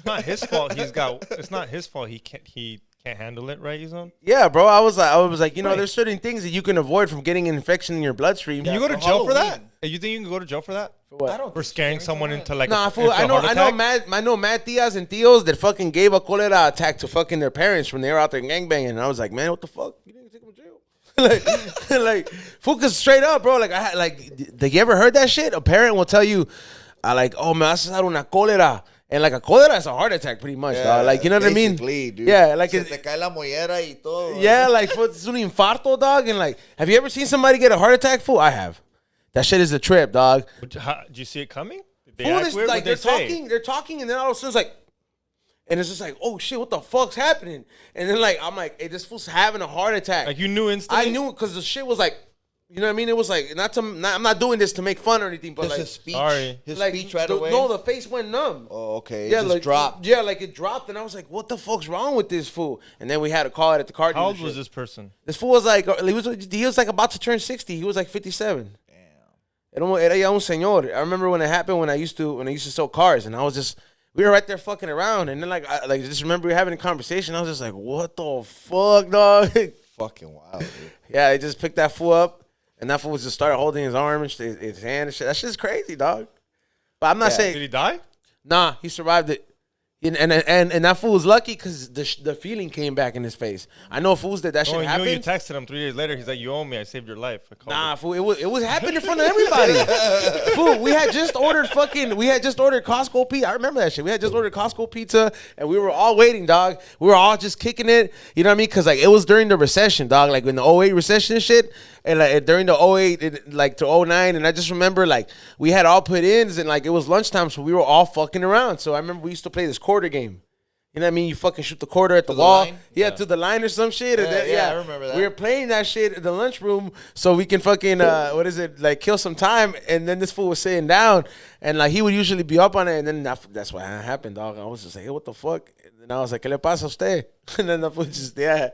not his fault. It's not his fault. He can't handle it, right, Yuzon? Yeah, bro. I was like, there's certain things that you can avoid from getting an infection in your bloodstream. Can you go to jail for that? Hey, you think you can go to jail for that? For what? I don't For scaring someone into like Nah, a, fool. into a I heart attack? know Matt Diaz and Tios that fucking gave a cholera attack to fucking their parents when they were out there gangbanging. And I was like, man, what the fuck? You didn't take them to jail. like, fool, cause straight up, bro. Like, you ever heard that shit? A parent will tell you, oh, me vas a dar una cólera. And like a cólera is a heart attack, pretty much, dog. Like, you know what I mean? Dude. Yeah, like Se te cae la mollera y todo. yeah, like it's un infarto, dog. And like, have you ever seen somebody get a heart attack? Fool, I have. That shit is a trip, dog. Did you see it coming? Did they Fool, act is, weird? like What'd they say? they're talking, and then all of a sudden it's like, and it's just like, oh shit, what the fuck's happening? And then like, I'm like, hey, this fool's having a heart attack. Like you knew instantly? I knew it because the shit was like, You know what I mean? It was like I'm not doing this to make fun or anything, but Just like his speech. Sorry. His like, speech right the, away. No, the face went numb. Oh, okay. Yeah, It just like dropped. Yeah, like it dropped, and I was like, "What the fuck's wrong with this fool?" And then we had to call it at the car dealership. How old was this person? This fool was like, he was like about to turn 60. He was like 57. Era ya un señor. I remember when it happened when I used to sell cars, and we were right there fucking around, and then I just remember we were having a conversation. I was just like, "What the fuck, dog?" Fucking wild, dude. Yeah, they just picked that fool up, and that fool was just started holding his arm and his hand and shit. That shit's crazy, dog. But I'm not saying. Did he die? Nah, he survived it. And that fool was lucky because the feeling came back in his face. I know fools that shit happened. You texted him 3 days later. He's like, "You owe me. I saved your life." Nah, fool, it was happening in front of everybody. Fool, we had just ordered Costco pizza. I remember that shit. We had just ordered Costco pizza, and we were all waiting, dog. We were all just kicking it. You know what I mean? Because like it was during the recession, dog. Like in the 08 recession and shit, and like during the 08 like to 09, and I just remember like we had all put ins, and like it was lunchtime, so we were all fucking around. So I remember we used to play this quarter game. You know what I mean? You fucking shoot the quarter at the wall. Line? Yeah, to the line or some shit. Yeah, I remember that. We were playing that shit in the lunchroom so we can fucking, like kill some time. And then this fool was sitting down, and like he would usually be up on it. And then that's what happened, dog. I was just like, hey, what the fuck? And I was like, ¿qué le pasa a usted? And then the fool just, yeah.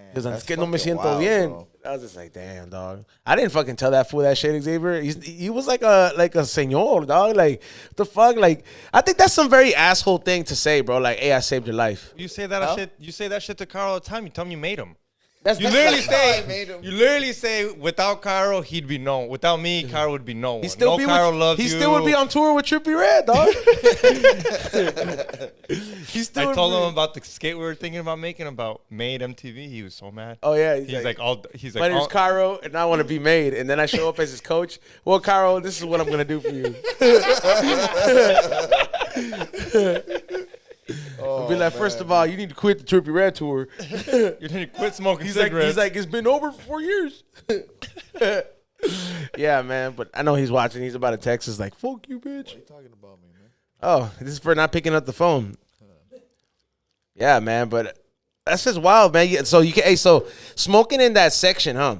Because I'm que no me siento wild, bien. bro. I was just like, damn, dog. I didn't fucking tell that fool that shit, Xavier. He was like a señor, dog. Like, what the fuck? Like, I think that's some very asshole thing to say, bro. Like, hey, I saved your life. You say that shit. You say that shit to Carl all the time. You tell him you made him. That's You literally say without Carl he'd be known. Without me, Carl would be no one. Carl loves you. He still would be on tour with Trippie Redd, dog. I told him about the skit we were thinking about making about Made MTV. He was so mad. Oh yeah, he's like my name's Cairo, and I want to be made. And then I show up as his coach. Well, Cairo, this is what I'm gonna do for you. I'll be like, first of all, you need to quit the Trippie Redd tour. You need to quit smoking cigarettes. He's like, it's been over for 4 years. Yeah, man. But I know he's watching. He's about to text us like, fuck you, bitch. What are you talking about me, man? Oh, this is for not picking up the phone. Yeah, man. But that's just wild, man. So you can, so smoking in that section, huh?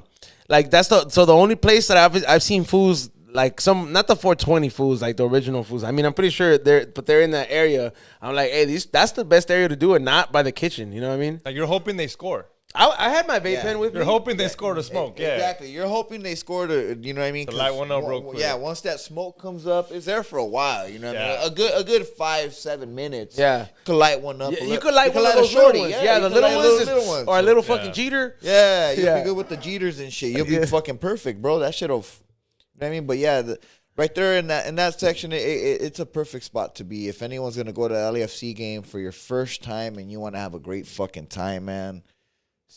Like that's the only place that I've seen fools. Like some, not the 420 fools, like the original fools. I mean, I'm pretty sure they're in that area. I'm like, hey, that's the best area to do it, not by the kitchen. You know what I mean? Like you're hoping they score. I had my vape pen with me. You're hoping they score to smoke. Yeah, exactly. You're hoping they score to, you know what I mean? To light one up real quick. Yeah, once that smoke comes up, it's there for a while. You know what Yeah. I mean? A good 5-7 minutes. Yeah. Could light one up. Yeah, you could light one of those little ones. Yeah, the little ones. Or a little fucking Jeter. Yeah, you'll be good with the Jeters and shit. You'll be fucking perfect, bro. That shit'll, you know what I mean? But yeah, right there in that section, it's a perfect spot to be. If anyone's gonna go to an LAFC game for your first time and you want to have a great fucking time, man,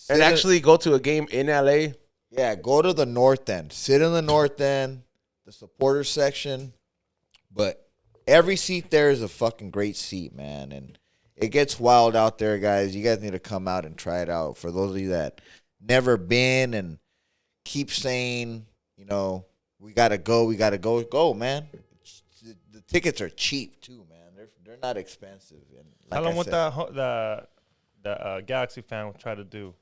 and actually go to a game in LA. Yeah, go to the north end. Sit in the north end, the supporter section. But every seat there is a fucking great seat, man. And it gets wild out there, guys. You guys need to come out and try it out. For those of you that never been and keep saying, you know, we gotta go, man. The tickets are cheap too, man. They're not expensive. And Tell them what the Galaxy fan tried to do.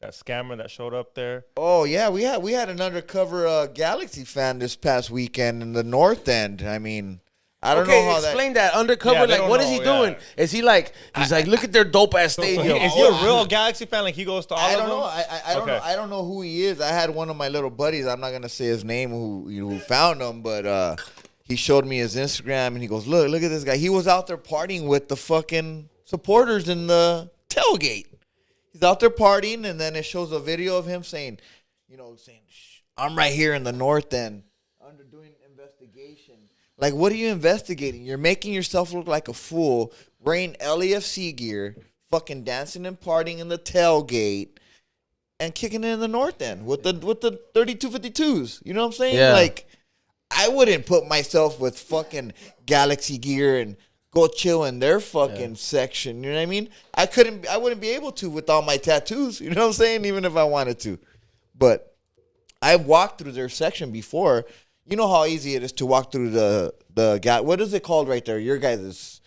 That scammer that showed up there. Oh yeah, we had an undercover Galaxy fan this past weekend in the North End. I mean, I don't know how explain that undercover. Yeah, like, what is he doing? Is he like? He's like, look at their dope ass stadium. Is he a real Galaxy fan? Like he goes to all I of don't them? know. I don't know. I don't know who he is. I had one of my little buddies. I'm not gonna say his name. Who found him, but he showed me his Instagram and he goes, look at this guy. He was out there partying with the fucking supporters in the tailgate. He's out there partying, and then it shows a video of him saying, I'm right here in the North End under doing investigation. Like, what are you investigating? You're making yourself look like a fool, wearing LAFC gear, fucking dancing and partying in the tailgate, and kicking it in the North End with the 3252s. You know what I'm saying? Yeah. Like, I wouldn't put myself with fucking Galaxy gear and go chill in their fucking section. You know what I mean? I wouldn't be able to with all my tattoos. You know what I'm saying? Even if I wanted to. But I've walked through their section before. You know how easy it is to walk through the guy. What is it called right there? Your guys'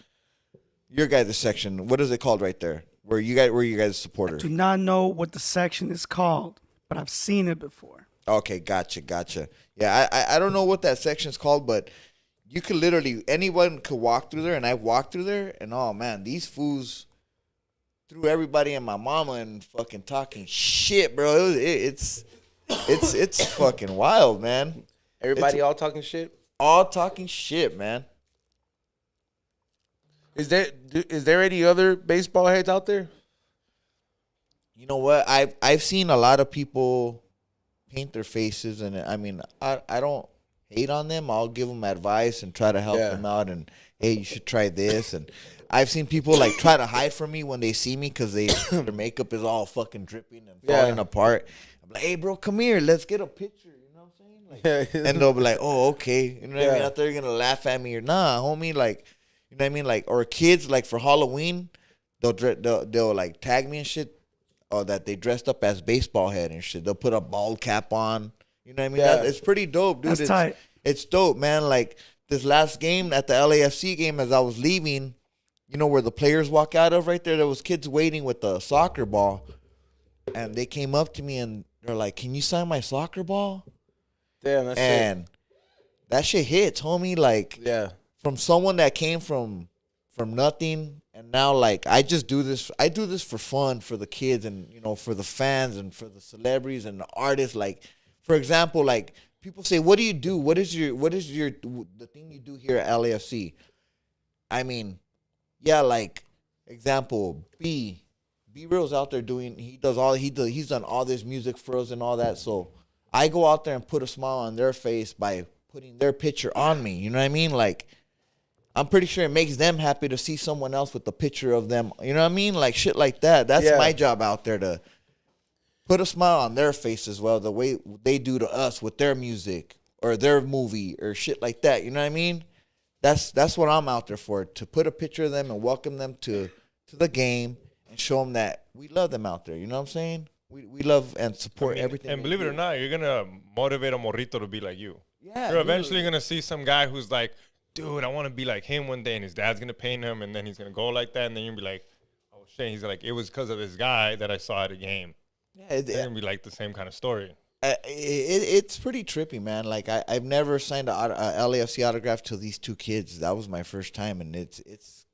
section. What is it called right there? Where you guys supporters? I do not know what the section is called, but I've seen it before. Okay, gotcha. Yeah, I don't know what that section's called, but you could literally, anyone could walk through there, and I've walked through there, and oh man, these fools threw everybody and my mama and fucking talking shit, bro. It's fucking wild, man. Everybody all talking shit? All talking shit, man. Is there any other baseball heads out there? You know what? I've seen a lot of people paint their faces, and I mean, I don't hate on them. I'll give them advice and try to help them out, and hey, you should try this. And I've seen people like try to hide from me when they see me because their makeup is all fucking dripping and falling apart. I'm like, hey, bro, come here, let's get a picture. You know what I'm saying? Like, and they'll be like, oh, okay. You know what I mean? I thought they're gonna laugh at me or nah, homie. Like, you know what I mean? Like, or kids like for Halloween, they'll like tag me and shit. Or that they dressed up as baseball head and shit. They'll put a bald cap on. You know what I mean? Yeah. It's pretty dope, dude. That's tight. It's dope, man. Like this last game at the LAFC game, as I was leaving, you know where the players walk out of right there? There was kids waiting with the soccer ball. And they came up to me and they're like, can you sign my soccer ball? Damn, that's and that shit hits, homie. Like, from someone that came from nothing. And now, like, I do this for fun, for the kids and, you know, for the fans and for the celebrities and the artists. Like, for example, like, people say, what do you do? What is the thing you do here at LAFC? I mean, yeah, like, example, B-Real's out there he's done all this music for us and all that. So I go out there and put a smile on their face by putting their picture on me. You know what I mean? Like, I'm pretty sure it makes them happy to see someone else with the picture of them. You know what I mean? Like shit like that. That's my job out there, to put a smile on their face as well, the way they do to us with their music or their movie or shit like that. You know what I mean? That's what I'm out there for, to put a picture of them and welcome them to the game and show them that we love them out there. You know what I'm saying? We love and support everything. And believe it or not, you're going to motivate a morrito to be like you. Yeah. You're eventually going to see some guy who's like, dude, I want to be like him one day, and his dad's going to paint him, and then he's going to go like that, and then you'll be like, oh, shit. He's like, it was because of this guy that I saw at a game. Yeah, it's going to be like the same kind of story. It's pretty trippy, man. Like, I've never signed a LAFC autograph to these two kids. That was my first time, and it's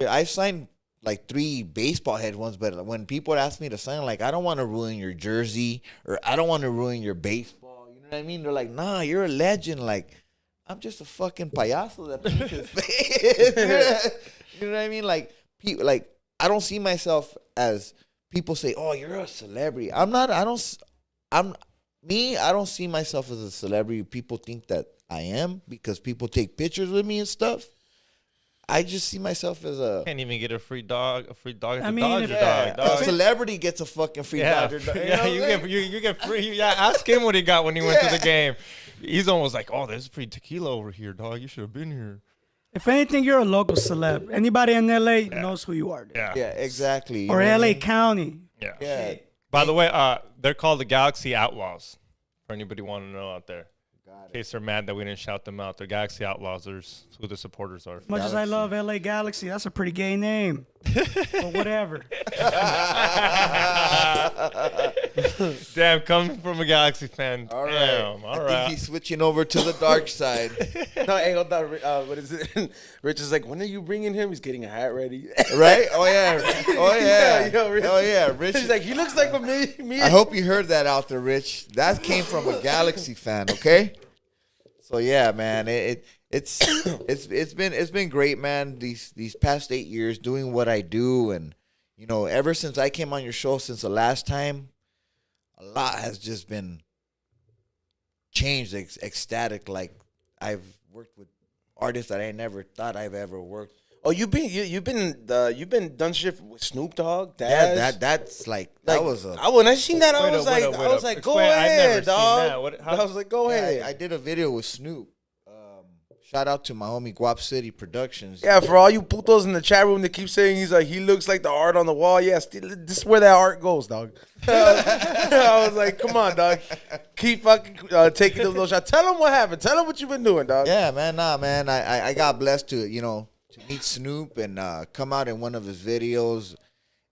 I've signed like 3 baseball head ones, but when people ask me to sign, like, I don't want to ruin your jersey, or I don't want to ruin your baseball. You know what I mean? They're like, nah, you're a legend. Like, I'm just a fucking payaso that paints his face. You know what I mean? Like, I don't see myself as people say, oh, you're a celebrity. I'm not. I don't see myself as a celebrity. People think that I am because people take pictures with me and stuff. I just see myself as a... Can't even get a free dog. A free dog. I mean, dog. A celebrity gets a fucking free dog. You get free. Yeah, ask him what he got when he went to the game. He's almost like, oh, there's free tequila over here, dog. You should have been here. If anything, you're a local celeb. Anybody in LA knows who you are. Dude. Yeah, exactly. Or LA County. Yeah. By the way, they're called the Galaxy Outlaws. For anybody want to know out there. In case they're mad that we didn't shout them out. They're Galaxy Outlaws. There's who the supporters are. As much as I love LA Galaxy, that's a pretty gay name. But whatever. Damn, coming from a Galaxy fan. All right. Damn, all right. I think he's switching over to the dark side. No, hey, hold on. What is it? Rich is like, when are you bringing him? He's getting a hat ready. Right? Oh, yeah. Oh, yeah. Rich. Oh, yeah. Rich. He's like, he looks like me. I hope you heard that out there, Rich. That came from a Galaxy fan, okay? So yeah, man, it's been great, man. These past 8 years doing what I do, and you know, ever since I came on your show, since the last time, a lot has just been changed, ecstatic. Like, I've worked with artists that I never thought I've ever worked. Oh, you've been done shit with Snoop Dogg. Yeah, that's like that was a. When I seen that, I was like, go ahead, dog. I was like, go ahead. I did a video with Snoop. Shout out to my homie Guap City Productions. Yeah, for all you putos in the chat room that keep saying he looks like the art on the wall. Yeah, this is where that art goes, dog. I was like, come on, dog. Keep fucking taking those little shots. Tell them what happened. Tell them what you've been doing, dog. Yeah, man. Nah, man. I got blessed to meet Snoop and come out in one of his videos.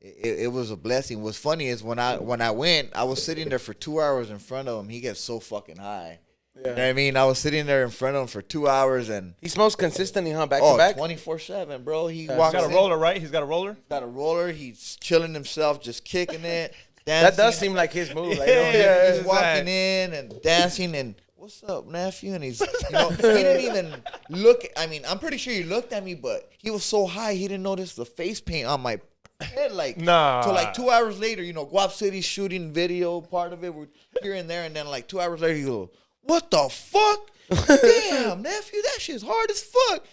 it was a blessing. What's funny is when I went, I was sitting there for 2 hours in front of him. He gets so fucking high. Yeah. You know what I mean? I was sitting there in front of him for 2 hours, and he smokes consistently, huh? Back to back? 24/7, bro. He walks. He's got a roller, right? He's got a roller. He's got a roller. He's chilling himself, just kicking it. Dancing. That does seem like his move. Like, he's walking in and dancing and what's up, nephew? And he's, he didn't even look. I mean, I'm pretty sure he looked at me, but he was so high he didn't notice the face paint on my head. Like, nah. So like 2 hours later, Guap City's shooting video, part of it, we're here and there, and then like 2 hours later, he goes, "What the fuck? Damn, nephew, that shit's hard as fuck."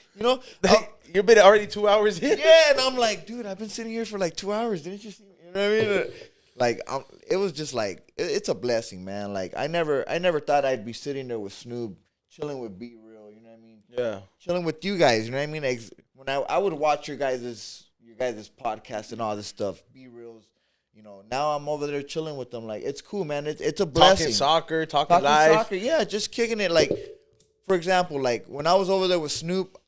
You've been already 2 hours in. Yeah, and I'm like, dude, I've been sitting here for like 2 hours. Didn't you see me? You know what I mean? Like, it was just like, it's a blessing, man. Like, I never thought I'd be sitting there with Snoop, chilling with B Real, you know what I mean? Yeah. Chilling with you guys, you know what I mean? When I would watch your guys' podcast and all this stuff, B Reals, now I'm over there chilling with them. Like, it's cool, man. It's a blessing. Talking soccer, talking life. Soccer, yeah, just kicking it. Like, for example, like, when I was over there with Snoop,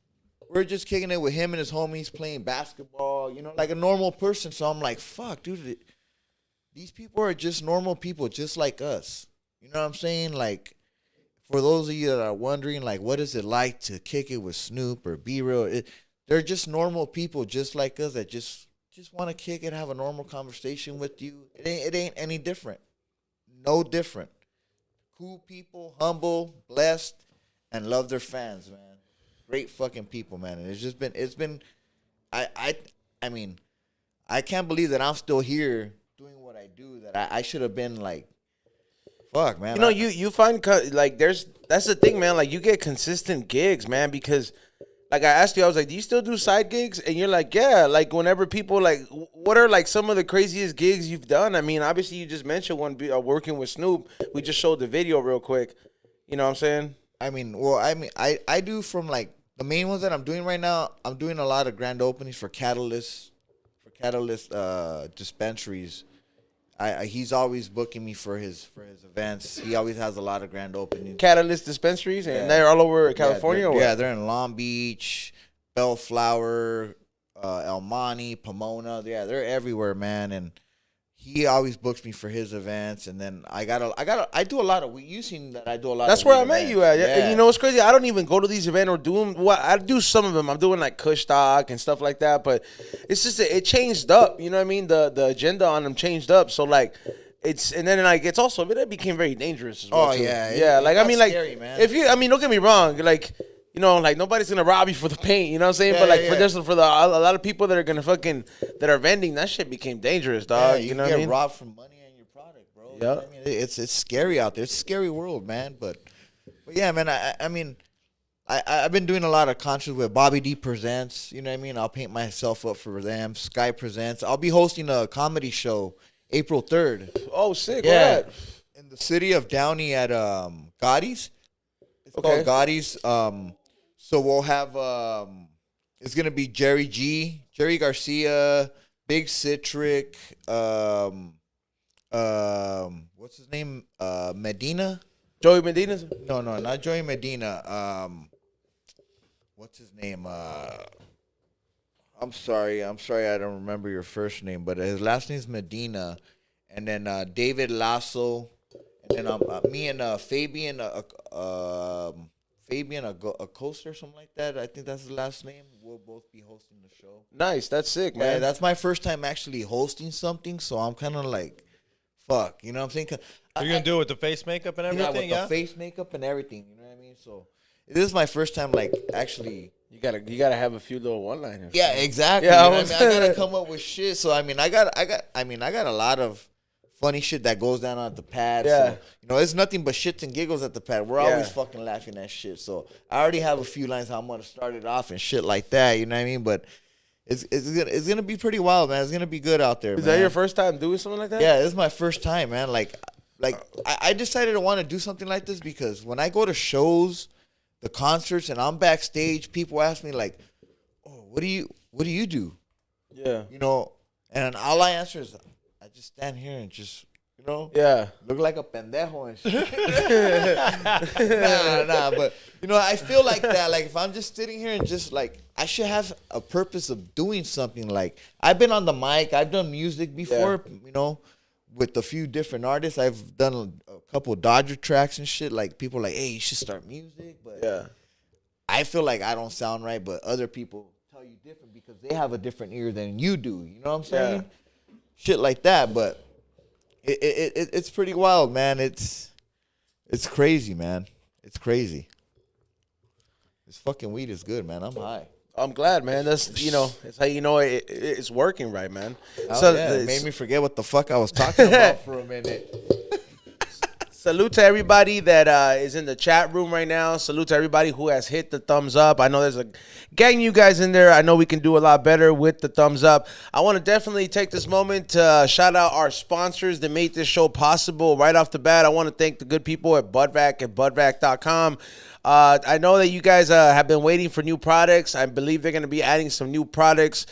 we're just kicking it with him and his homies playing basketball, like a normal person. So I'm like, fuck, dude, these people are just normal people, just like us. You know what I'm saying? Like, for those of you that are wondering, like, what is it like to kick it with Snoop or B-Real? They're just normal people, just like us, that just want to kick it, have a normal conversation with you. It ain't any different. No different. Cool people, humble, blessed, and love their fans, man. Great fucking people, man. And it's been, I mean, I can't believe that I'm still here doing what I do, that I should have been like, fuck, man. You find, like, that's the thing, man. Like, you get consistent gigs, man, because, like, I asked you, I was like, do you still do side gigs? And you're like, yeah. Like, whenever people, like, what are, like, some of the craziest gigs you've done? I mean, obviously, you just mentioned one working with Snoop. We just showed the video real quick. You know what I'm saying? I do from, like, the main ones that I'm doing right now, I'm doing a lot of grand openings for Catalyst dispensaries. He's always booking me for his events. He always has a lot of grand openings. Catalyst dispensaries, and they're all over California. They're in Long Beach, Bellflower, El Monte, Pomona. Yeah, they're everywhere, man. And he always books me for his events. And then I do a lot of. You seen that I do a lot. That's of where I events. met you at. Yeah. And you know what's crazy? I don't even go to these events or do them. Well, I do some of them. I'm doing like Kush Talk and stuff like that. But it's just it changed up. You know what I mean? The agenda on them changed up. So like, and then like it's also it became very dangerous as well. Oh too. yeah. Like I mean, like scary, man. don't get me wrong. Like, like nobody's gonna rob you for the paint. You know what I'm saying? But like for a lot of people that are gonna that are vending, that shit became dangerous, dog. Yeah, you know what I mean? Get robbed for money and your product, bro. Yeah. You know what I mean? It's scary out there. It's a scary world, man. But yeah, man. I've been doing a lot of concerts with Bobby D Presents. You know what I mean? I'll paint myself up for them. Sky Presents. I'll be hosting a comedy show April 3rd. Oh, sick. Yeah. In the city of Downey at Gotti's. It's called Gotti's. So we'll have it's gonna be Jerry G, Jerry Garcia, Big Citric, what's his name? Medina? Joey Medina? No, not Joey Medina. What's his name? I'm sorry, I don't remember your first name, but his last name's Medina. And then David Lasso, and then me and Fabian Acosta or something like that. I think that's his last name. We'll both be hosting the show. Nice, that's sick, man. Yeah, that's my first time actually hosting something, so I'm kind of like, fuck, you know what I'm saying? You're gonna do it with the face makeup and everything, yeah? With the face makeup and everything, you know what I mean? So this is my first time, like, actually. You gotta have a few little one-liners. Yeah, exactly. Yeah, you know I gotta come up with shit. So I got a lot of funny shit that goes down at the pad. Yeah. So, it's nothing but shits and giggles at the pad. We're always fucking laughing at shit. So I already have a few lines how I'm gonna start it off and shit like that. You know what I mean? But it's gonna be pretty wild, man. It's gonna be good out there. Is that your first time doing something like that? Yeah, this is my first time, man. Like I decided to want to do something like this because when I go to shows, the concerts, and I'm backstage, people ask me like, "Oh, what do you do?" Yeah. And all I answer is, I just stand here and just You know? Yeah. Look like a pendejo and shit. Nah. But, you know, I feel like that. Like, if I'm just sitting here and just, like, I should have a purpose of doing something. Like, I've been on the mic. I've done music before, you know, with a few different artists. I've done a couple of Dodger tracks and shit. Like, people are like, hey, you should start music. But I feel like I don't sound right, but other people tell you different because they have a different ear than you do. You know what I'm saying? Shit like that. But it's pretty wild, man. It's crazy, man. It's crazy. This fucking weed is good, man. I'm high. I'm glad, man. That's, you know, it's how you know it's working right, man. Oh, so it made me forget what the fuck I was talking about for a minute. Salute to everybody that is in the chat room right now. Salute to everybody who has hit the thumbs up. I know there's a gang of you guys in there. I know we can do a lot better with the thumbs up. I want to definitely take this moment to shout out our sponsors that made this show possible. Right off the bat, I want to thank the good people at Budvac at budvac.com. I know that you guys have been waiting for new products. I believe they're going to be adding some new products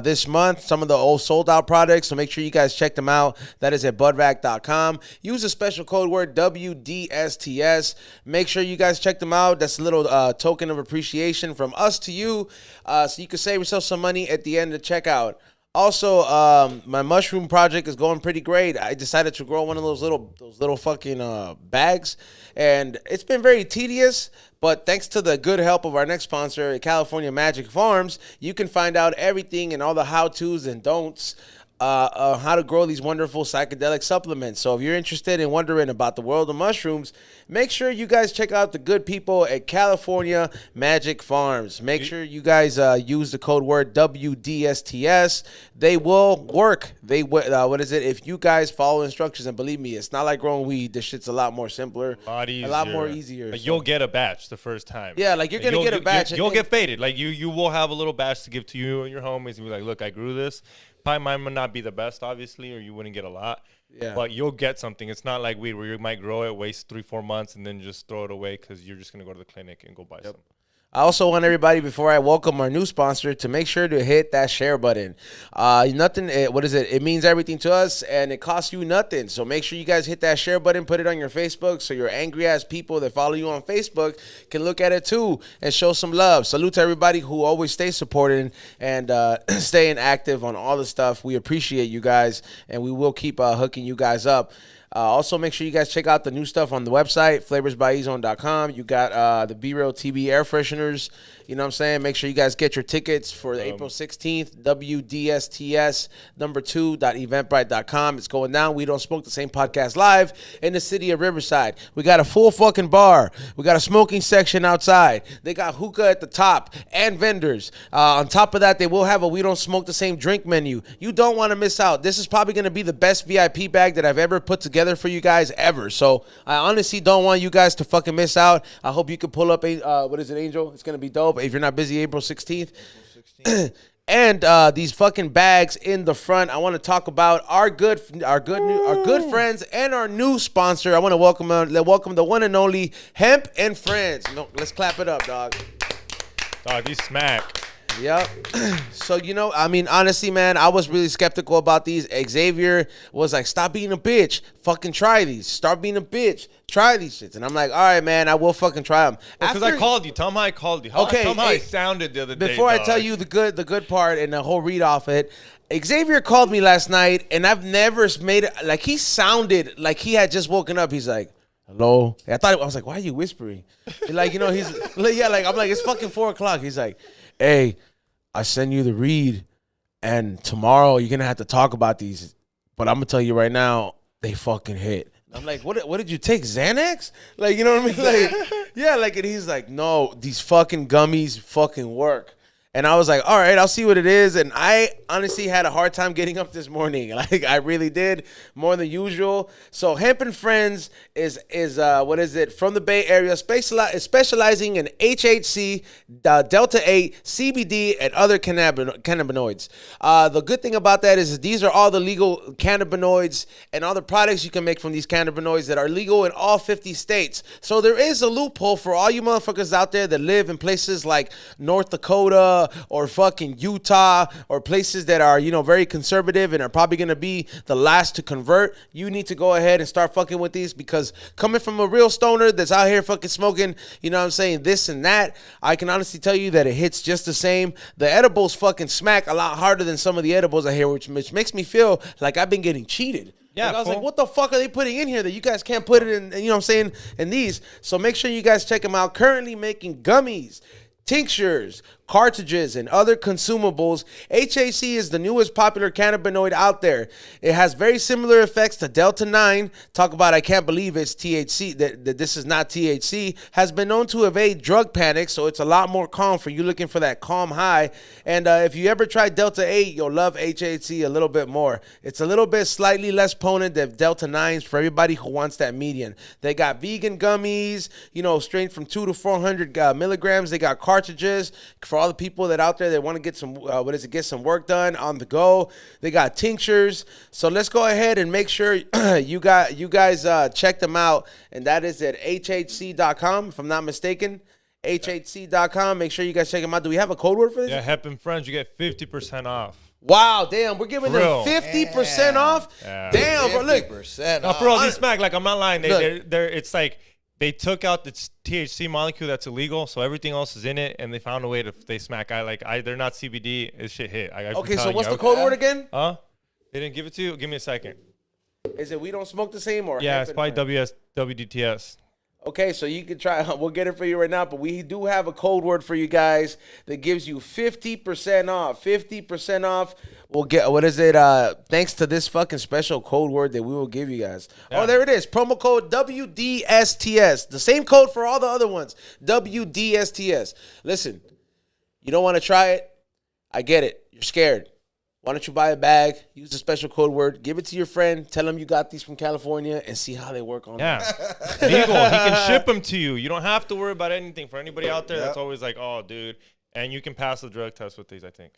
this month, some of the old sold out products. So make sure you guys check them out. That is at budvac.com. Use a special code word WDSTS. Make sure you guys check them out. That's a little token of appreciation from us to you, so you can save yourself some money at the end of the checkout. Also, my mushroom project is going pretty great. I decided to grow one of those little fucking bags, and it's been very tedious. But thanks to the good help of our next sponsor, California Magic Farms, you can find out everything and all the how-tos and don'ts how to grow these wonderful psychedelic supplements. So if you're interested in wondering about the world of mushrooms, make sure you guys check out the good people at California Magic Farms. Make sure you guys use the code word WDSTS. They will work. If you guys follow instructions, and believe me, it's not like growing weed. This shit's a lot more simpler, a lot more easier. Like, you'll get a batch the first time. Yeah, like you're gonna get a batch. You'll get faded. Like you will have a little batch to give to you and your homies, and be like, look, I grew this. Probably mine might not be the best, obviously, or you wouldn't get a lot. Yeah. But you'll get something. It's not like weed where you might grow it, waste 3-4 months, and then just throw it away because you're just going to go to the clinic and go buy some. I also want everybody, before I welcome our new sponsor, to make sure to hit that share button. It means everything to us, and it costs you nothing. So make sure you guys hit that share button, put it on your Facebook, so your angry-ass people that follow you on Facebook can look at it too and show some love. Salute to everybody who always stays supporting and staying active on all the stuff. We appreciate you guys, and we will keep hooking you guys up. Also, make sure you guys check out the new stuff on the website, flavorsbyezone.com. You got the B-Real TB air fresheners. You know what I'm saying? Make sure you guys get your tickets for April 16th, WDSTS #2.eventbrite.com. It's going down. We Don't Smoke the Same podcast live in the city of Riverside. We got a full fucking bar. We got a smoking section outside. They got hookah at the top and vendors. On top of that, they will have a We Don't Smoke the Same drink menu. You don't want to miss out. This is probably going to be the best VIP bag that I've ever put together for you guys ever. So I honestly don't want you guys to fucking miss out. I hope you can pull up Angel? It's going to be dope. If you're not busy, April 16th. And these fucking bags in the front. I want to talk about our good friends and our new sponsor. I want to welcome the one and only Hemp and Friends. Let's clap it up, dog. Dog, you smack. Yep. So, honestly, man, I was really skeptical about these. Xavier was like, stop being a bitch. Fucking try these. Start being a bitch. Try these shits. And I'm like, all right, man, I will fucking try them. Because I called you. Tell me how I called you. Tell me how I sounded the other day, before I tell you the good part and the whole read off it, Xavier called me last night, and I've never made it, like, he sounded like he had just woken up. He's like, hello? I was like, why are you whispering? Like, he's, yeah, like, I'm like, it's fucking 4 o'clock. He's like, hey, I send you the read, and tomorrow you're going to have to talk about these. But I'm going to tell you right now, they fucking hit. I'm like, what did you take, Xanax? Like, you know what I mean? Like, yeah, like, and he's like, no, these fucking gummies fucking work. And I was like, all right, I'll see what it is. And I honestly had a hard time getting up this morning. Like, I really did, more than usual. So Hemp and Friends is from the Bay Area, specializing in HHC, Delta-8, CBD, and other cannabinoids. The good thing about that is these are all the legal cannabinoids and all the products you can make from these cannabinoids that are legal in all 50 states. So there is a loophole for all you motherfuckers out there that live in places like North Dakota, Florida or fucking Utah or places that are, very conservative and are probably going to be the last to convert, you need to go ahead and start fucking with these, because coming from a real stoner that's out here fucking smoking, this and that, I can honestly tell you that it hits just the same. The edibles fucking smack a lot harder than some of the edibles I hear, which makes me feel like I've been getting cheated. Yeah, I was like, what the fuck are they putting in here that you guys can't put it in, in these? So make sure you guys check them out. Currently making gummies, tinctures, cartridges, and other consumables. HAC is the newest popular cannabinoid out there. It has very similar effects to Delta 9. Talk about I can't believe it's THC, that this is not THC. Has been known to evade drug panic, so it's a lot more calm for you looking for that calm high. And if you ever tried Delta 8, you'll love HAC a little bit more. It's a little bit slightly less potent than Delta 9s for everybody who wants that median. They got vegan gummies, straight from 200 to 400 milligrams. They got cartridges for all the people that out there that want to get some get some work done on the go. They got tinctures. So let's go ahead and make sure you guys check them out, and that is at hhc.com if I'm not mistaken. hhc.com. Make sure you guys check them out. Do we have a code word for this? Yeah, Hep and Friends, you get 50% off. Wow, damn, we're giving them 50% off. Yeah. Damn, bro, look. No, for all these smack, like I'm not lying. It's like they took out the THC molecule that's illegal, so everything else is in it, and they found a way to they're not CBD. This shit hit. Okay, so what's the code word again? Huh? They didn't give it to you? Give me a second. Is it we don't smoke the same or? Yeah, it's probably WDTS. Okay, so you can try. We'll get it for you right now, but we do have a code word for you guys that gives you 50% off. 50% off. We'll get, what is it? Thanks to this fucking special code word that we will give you guys. Yeah. Oh, there it is. Promo code WDSTS. The same code for all the other ones. WDSTS. Listen, you don't want to try it. I get it. You're scared. Why don't you buy a bag, use the special code word, give it to your friend, tell him you got these from California, and see how they work on them. Legal. He can ship them to you. You don't have to worry about anything. For anybody out there that's always like, oh, dude. And you can pass the drug test with these, I think.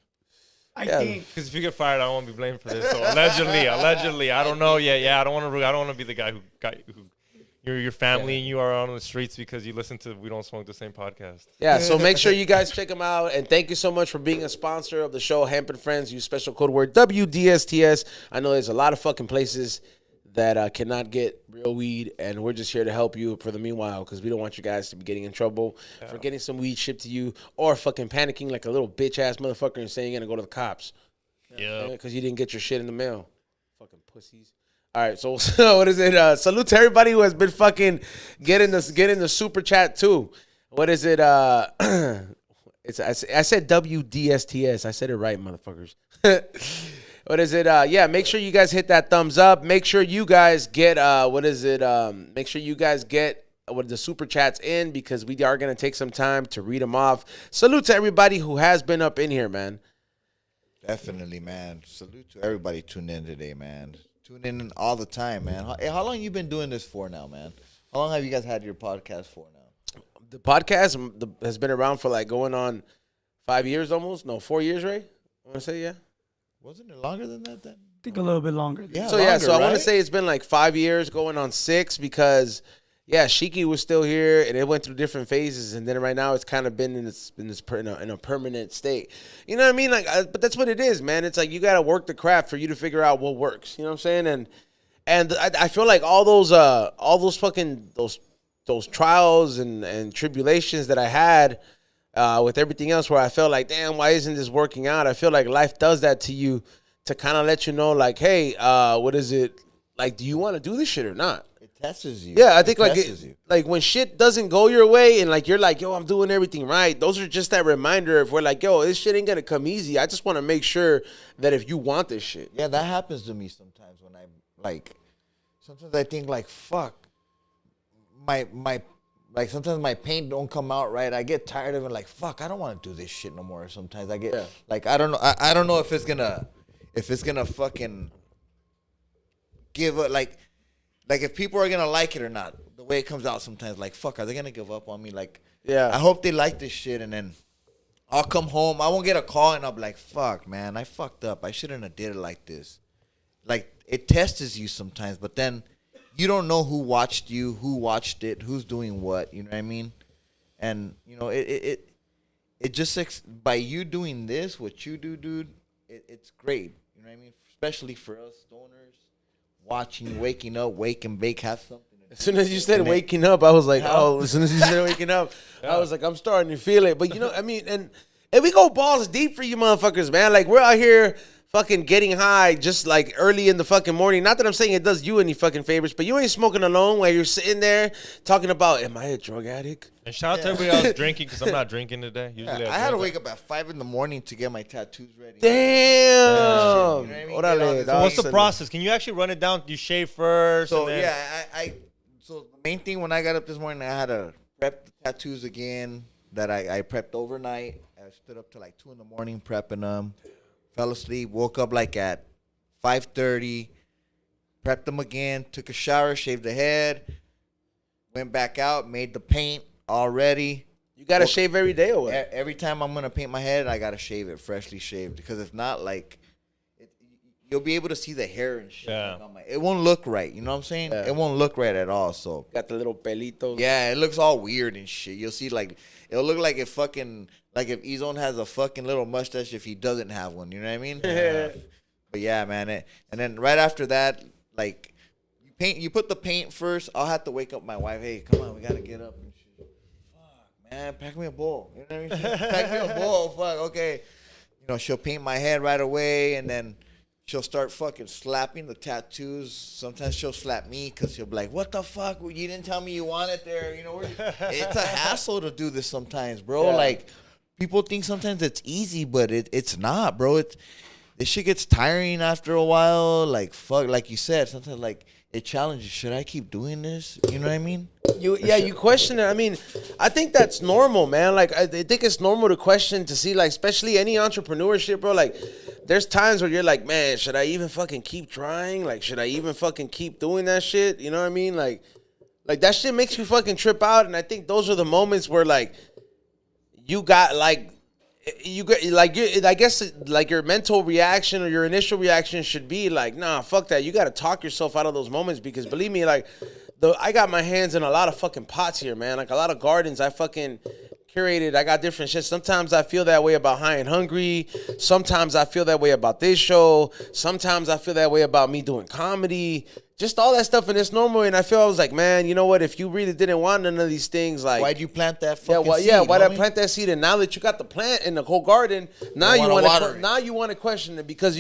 I think. Because if you get fired, I don't want to be blamed for this. So allegedly, I don't know yet. Yeah, I don't want to be the guy who your family and you are on the streets because you listen to We Don't Smoke the Same podcast. Yeah, so make sure you guys check them out. And thank you so much for being a sponsor of the show, Hemp and Friends. Use special code word WDSTS. I know there's a lot of fucking places that cannot get real weed, and we're just here to help you for the meanwhile, because we don't want you guys to be getting in trouble for getting some weed shipped to you or fucking panicking like a little bitch-ass motherfucker and saying you're going to go to the cops. Yeah. Because you didn't get your shit in the mail. Fucking pussies. All right, so what is it? Salute to everybody who has been fucking getting the super chat too. What is it? I said WDSTS. I said it right, motherfuckers. What is it? Yeah, make sure you guys hit that thumbs up. Make sure you guys get make sure you guys get the super chats in, because we are gonna take some time to read them off. Salute to everybody who has been up in here, man. Definitely, man. Salute to everybody tuning in today, man. Tune in all the time, man. Hey, how long you been doing this for now, man? How long have you guys had your podcast for now? The podcast has been around for like going on 5 years almost. No, 4 years, right? I want to say, yeah. Wasn't it longer than that then? I think a little bit longer. Yeah, so longer, so I want to say it's been like 5 years going on 6, because Shiki was still here and it went through different phases, and then right now it's kind of been in a permanent state. You know what I mean? Like, but that's what it is, man. It's like you got to work the craft for you to figure out what works. You know what I'm saying? And I feel like all those fucking those trials and tribulations that I had with everything else, where I felt like, damn, why isn't this working out? I feel like life does that to you to kind of let you know, like, hey, what is it? Like, do you want to do this shit or not? Tests you. Yeah, I think like when shit doesn't go your way and like you're like, yo, I'm doing everything right. Those are just that reminder of where like, yo, this shit ain't gonna come easy. I just want to make sure that if you want this shit. Yeah, that happens to me sometimes when I'm like, sometimes I think like, fuck, my like sometimes my paint don't come out right. I get tired of it. Like, fuck, I don't want to do this shit no more. Sometimes I get like, I don't know. I don't know if it's gonna fucking give up like if people are gonna like it or not, the way it comes out sometimes, like, fuck, are they gonna give up on me? Like, I hope they like this shit, and then I'll come home, I won't get a call, and I'll be like, fuck, man, I fucked up. I shouldn't have did it like this. Like, it tests you sometimes, but then you don't know who watched you, who watched it, who's doing what, you know what I mean? And, you know, it it just by you doing this, what you do, dude, it's great. You know what I mean? Especially for us stoners, watching you waking up, wake and bake, have something. As soon as you said waking up, I was like, oh, as soon as you said waking up, I was like, I'm starting to feel it. But, you know, I mean, and we go balls deep for you motherfuckers, man. Like, we're out here fucking getting high just like early in the fucking morning. Not that I'm saying it does you any fucking favors, but you ain't smoking alone while you're sitting there talking about, am I a drug addict? And shout out to everybody else drinking, because I'm not drinking today. Usually I had to wake up at 5 in the morning to get my tattoos ready. Damn. You know what I mean? So what's the process? Can you actually run it down? You shave first? So, and then... So the main thing when I got up this morning, I had to prep the tattoos again that I prepped overnight. I stood up till like 2 in the morning prepping them. Fell asleep, woke up like at 5:30, prepped them again, took a shower, shaved the head, went back out, made the paint already. You got to shave every day or what? Every time I'm going to paint my head, I got to shave it, freshly shaved. Because if not, like, you'll be able to see the hair and shit. Yeah. Like it won't look right. You know what I'm saying? Yeah. It won't look right at all. So Got the little pelitos. yeah, it looks all weird and shit. You'll see like it'll look like if Ezone has a fucking little mustache if he doesn't have one. You know what I mean? But yeah, man. And then right after that, like you put the paint first. I'll have to wake up my wife. Hey, come on, we gotta get up and shit. Fuck, man, pack me a bowl. You know what I mean? Pack me a bowl. Fuck, okay. You know, she'll paint my head right away, and then she'll start fucking slapping the tattoos. Sometimes she'll slap me because she'll be like, what the fuck? You didn't tell me you want it there. You know, it's a hassle to do this sometimes, bro. Yeah. Like, people think sometimes it's easy, but it's not, bro. This shit gets tiring after a while. Like, fuck, like you said, sometimes, like, it challenges. Should I keep doing this? You know what I mean? You question it. I mean, I think that's normal, man. Like, I think it's normal to question, to see, like, especially any entrepreneurship, bro. Like, there's times where you're like, man, should I even fucking keep trying? Like, should I even fucking keep doing that shit? You know what I mean? Like that shit makes you fucking trip out. And I think those are the moments where, like, you got, like, I guess, like, your mental reaction or your initial reaction should be like, nah, fuck that. You got to talk yourself out of those moments, because believe me, like, I got my hands in a lot of fucking pots here, man. Like, a lot of gardens I fucking curated. I got different shit. Sometimes I feel that way about High and Hungry. Sometimes I feel that way about this show. Sometimes I feel that way about me doing comedy. Just all that stuff, and it's normal. And I was like, man, you know what? If you really didn't want none of these things, like, Why'd you plant that fucking seed? Why'd I plant that seed? And now that you got the plant in the whole garden, now you want to question it, because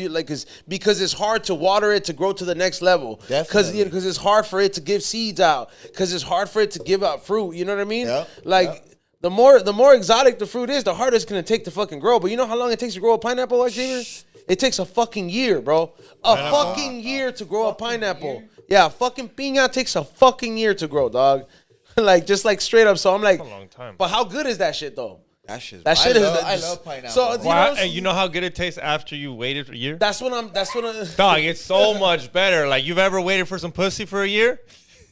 because it's hard to water it to grow to the next level. Definitely. Because it's hard for it to give seeds out. Because it's hard for it to give out fruit. You know what I mean? Yep. Like. The more exotic the fruit is, the harder it's gonna take to fucking grow. But you know how long it takes to grow a pineapple, Xavier? It takes a fucking year, bro. Fucking year to grow a pineapple. Year? Yeah, fucking piña takes a fucking year to grow, dog. Like, just like straight up. So I'm like, that's a long time. But how good is that shit though? That shit I love pineapple. So you know how good it tastes after you waited a year? That's what I'm Dog, it's so much better. Like, you've ever waited for some pussy for a year?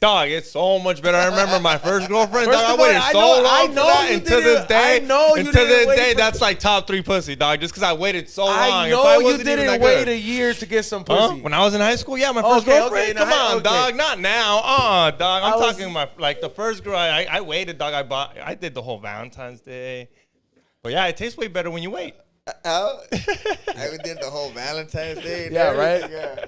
Dog, it's so much better. I remember my first girlfriend. Dog, I waited so long for that. And to this day, that's like top 3 pussy, dog. Just because I waited so long. I know you didn't wait a year to get some pussy. When I was in high school, yeah, my first girlfriend. Come on, dog. Not now. Dog. I'm talking like the first girl. I waited, dog. I did the whole Valentine's Day. But yeah, it tastes way better when you wait. I did the whole Valentine's Day. Yeah, right? Yeah.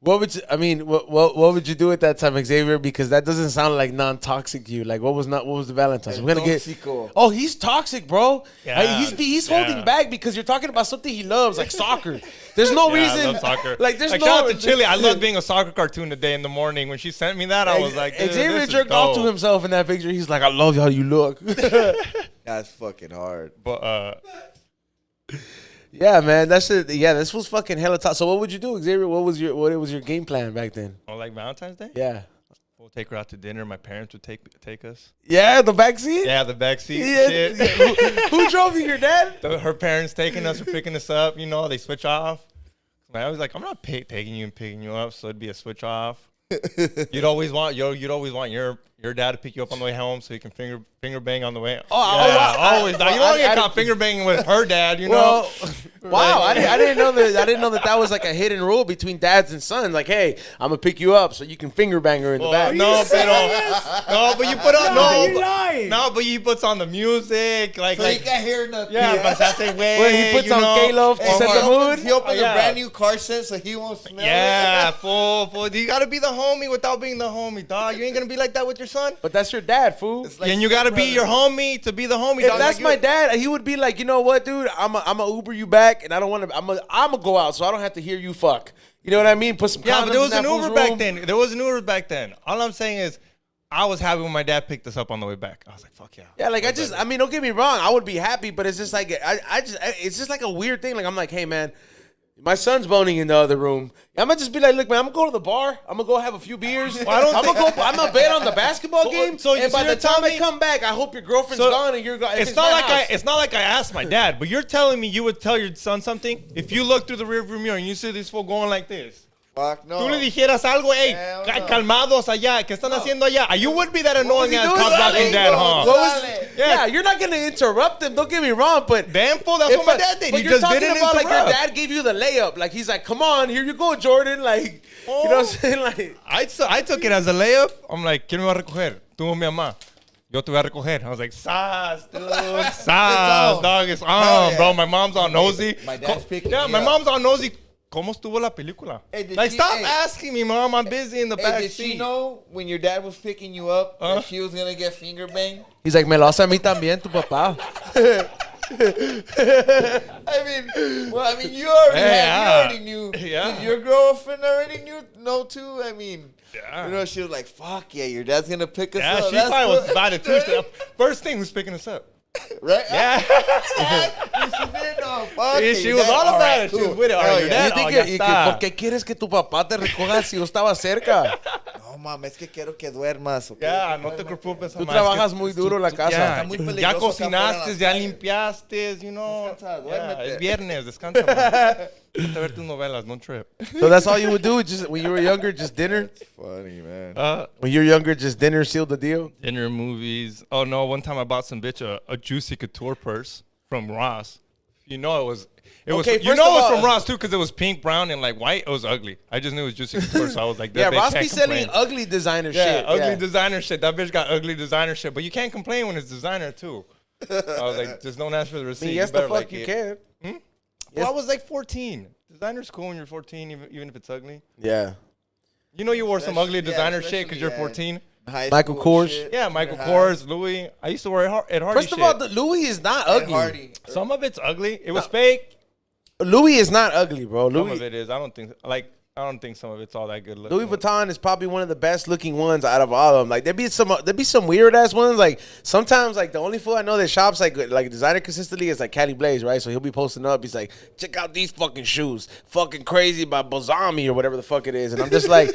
What would you do at that time, Xavier? Because that doesn't sound like non-toxic you. Like, what was the Valentine's? We're gonna get. Oh, he's toxic, bro. Yeah, he's holding back because you're talking about something he loves, like soccer. There's no reason. I love soccer. Like, there's shout out to Chili. I love being a soccer cartoon today in the morning. When she sent me that, I was like, Xavier jerked off to himself in that picture. He's like, I love how you look. That's fucking hard. But yeah, man, that's it. Yeah, this was fucking hella tough. So what would you do, Xavier? What was your game plan back then? Oh, like Valentine's Day? Yeah. We'll take her out to dinner. My parents would take us. Yeah, the back seat? Yeah, the back seat. Yeah. Shit. Who drove you? Your dad? Her parents taking us or picking us up. You know, they switch off. I was like, I'm not taking you and picking you up, so it'd be a switch off. You'd always want your dad to pick you up on the way home so you can finger bang on the way. Always. You don't get caught finger banging with her dad, you know. Wow, I didn't know that. I didn't know that was like a hidden rule between dads and sons. Like, hey, I'm gonna pick you up so you can finger bang her in the back. No, but you put on but he puts on the music like you can't hear nothing. Yeah, but that's the way. When he puts on K-Love to set the mood. He opens a brand new car set so he won't smell it. Yeah, fool. You gotta be the homie without being the homie, dog. You ain't gonna be like that with your son. But that's your dad, fool. Like and you gotta be your homie to be the homie. If dog. that's my dad, he would be like, you know what, dude? I'm a Uber you back, and I don't want to. I'm gonna go out, so I don't have to hear you fuck. You know what I mean? Put some. But there was an Uber back then. There was an Uber back then. All I'm saying is, I was happy when my dad picked us up on the way back. I was like, fuck yeah. Yeah, like I mean, don't get me wrong. I would be happy, but it's just like it's just like a weird thing. Like I'm like, hey man, my son's boning in the other room. I'm gonna just be like, look, man, I'm gonna go to the bar. I'm gonna go have a few beers. I'm gonna bet on the basketball game. And by the time I come back, I hope your girlfriend's gone and you're gone. It's not like I asked my dad, but you're telling me you would tell your son something if you look through the rearview mirror and you see this fool going like this. Fuck no. Tú le dijeras algo, hey, calmados allá, ¿qué están haciendo allá? You would be that annoying ass cock blocking dad, huh? Yeah, you're not gonna interrupt him. Don't get me wrong, but damn fool, that's what my dad did. But you're talking about like your dad gave you the layup. Like he's like, come on, here you go, Jordan. Like, you know what I'm saying? Like, I took it as a layup. I'm like, ¿quién me va a recoger? Tú o mi mamá. Yo te voy a recoger. I was like, sas, dude, sas, dog, it's on, bro. My mom's all nosy. My dad's picking me my up. mom's all nosy. ¿Cómo estuvo la película? Hey, stop asking me, Mom. I'm busy in the back Did seat. she know when your dad was picking you up that she was going to get finger banged? he's like, me lo hace a mí también, tu papá. I mean, you already knew. Yeah. Did your girlfriend already know too? I mean, you know, she was like, fuck yeah, your dad's going to pick us up. Yeah, she probably was about it too. First thing, who's picking us up? Right? Yeah. She was all about it. She was with it. Your dad, ¿Por qué quieres que tu papá te recoja si yo estaba cerca? No, mames, es que quiero que duermas. Okay? Ya, no te preocupes. Tú trabajas muy duro la casa. Ya cocinaste, ya limpiaste, you know. Descansa, duérmete. Es viernes, descansa. Vete a ver tus novelas, no trip. So that's all you would do? Just when you were younger, just dinner? Funny, man. When you're younger, just dinner sealed the deal? Dinner, movies. Oh, no, one time I bought some bitch a Juicy Couture purse from Ross. You know it was from Ross too because it was pink, brown, and like white. It was ugly. I just knew it was Juicy Couture, so I was like, yeah, Ross be selling ugly designer shit. Ugly designer shit. That bitch got ugly designer shit, but you can't complain when it's designer too. I was like, just don't ask for the receipt. Yes, the fuck you can. Well, I was like 14. Designer's cool when you're 14, even if it's ugly. Yeah. You know you wore some ugly designer shit because you're 14. Michael Kors. Shit. Yeah, Michael Kors, Louis. I used to wear Ed Hardy First of all, the Louis is not ugly. Some of it's ugly. It was fake. Louis is not ugly, bro. Some of it is. I don't think some of it's all that good looking. Louis Vuitton is probably one of the best looking ones out of all of them. Like there'd be some weird ass ones. Like sometimes, like the only fool I know that shops like designer consistently is like Cali Blaze, right? So he'll be posting up. He's like, check out these fucking shoes, fucking crazy by Bozami or whatever the fuck it is. And I'm just like,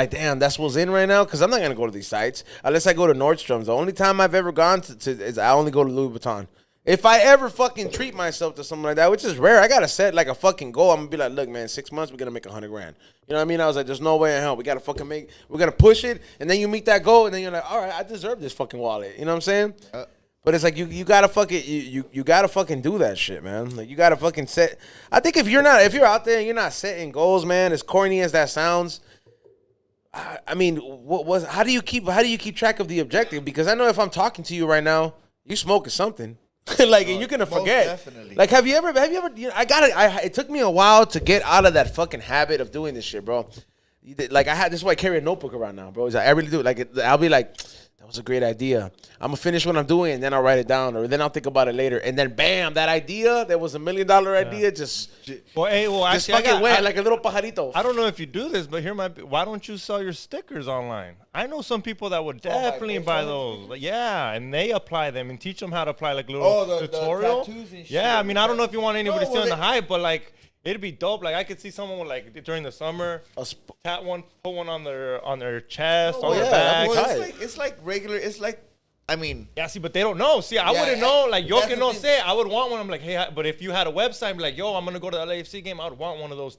damn, that's what's in right now. Because I'm not gonna go to these sites unless I go to Nordstrom's. The only time I've ever gone to is I only go to Louis Vuitton. If I ever fucking treat myself to something like that, which is rare, I gotta set like a fucking goal. I'm gonna be like, look, man, 6 months, we're gonna make $100 grand. You know what I mean? I was like, there's no way in hell. We gotta fucking we're gonna push it, and then you meet that goal, and then you're like, all right, I deserve this fucking wallet. You know what I'm saying? But it's like you gotta fucking you gotta fucking do that shit, man. Like you gotta fucking set. I think if you're out there and you're not setting goals, man, as corny as that sounds. I mean, how do you keep track of the objective? Because I know if I'm talking to you right now, you smoking something. Like, and you're gonna forget. Definitely. Like, have you ever? You know, it took me a while to get out of that fucking habit of doing this shit, bro. Like, this is why I carry a notebook around now, bro. I really do. Like, I'll be like, that was a great idea. I'm gonna finish what I'm doing, and then I'll write it down, or then I'll think about it later, and then bam, that idea that was $1 million idea just fucking went like a little pajarito. I don't know if you do this, but why don't you sell your stickers online? I know some people that would definitely buy those. Like, yeah, and they apply them and teach them how to apply like little tutorial. The tattoos and shit. Yeah, I mean, I don't know if you want anybody stealing the hype, but like. It'd be dope. Like I could see someone with like during the summer, put one on their chest, on their back. It's like regular. It's like, I mean. Yeah, see, but they don't know. See, I wouldn't know. Like yo que no sé. I would want one. I'm like, hey, but if you had a website, be like, yo, I'm gonna go to the LAFC game. I would want one of those.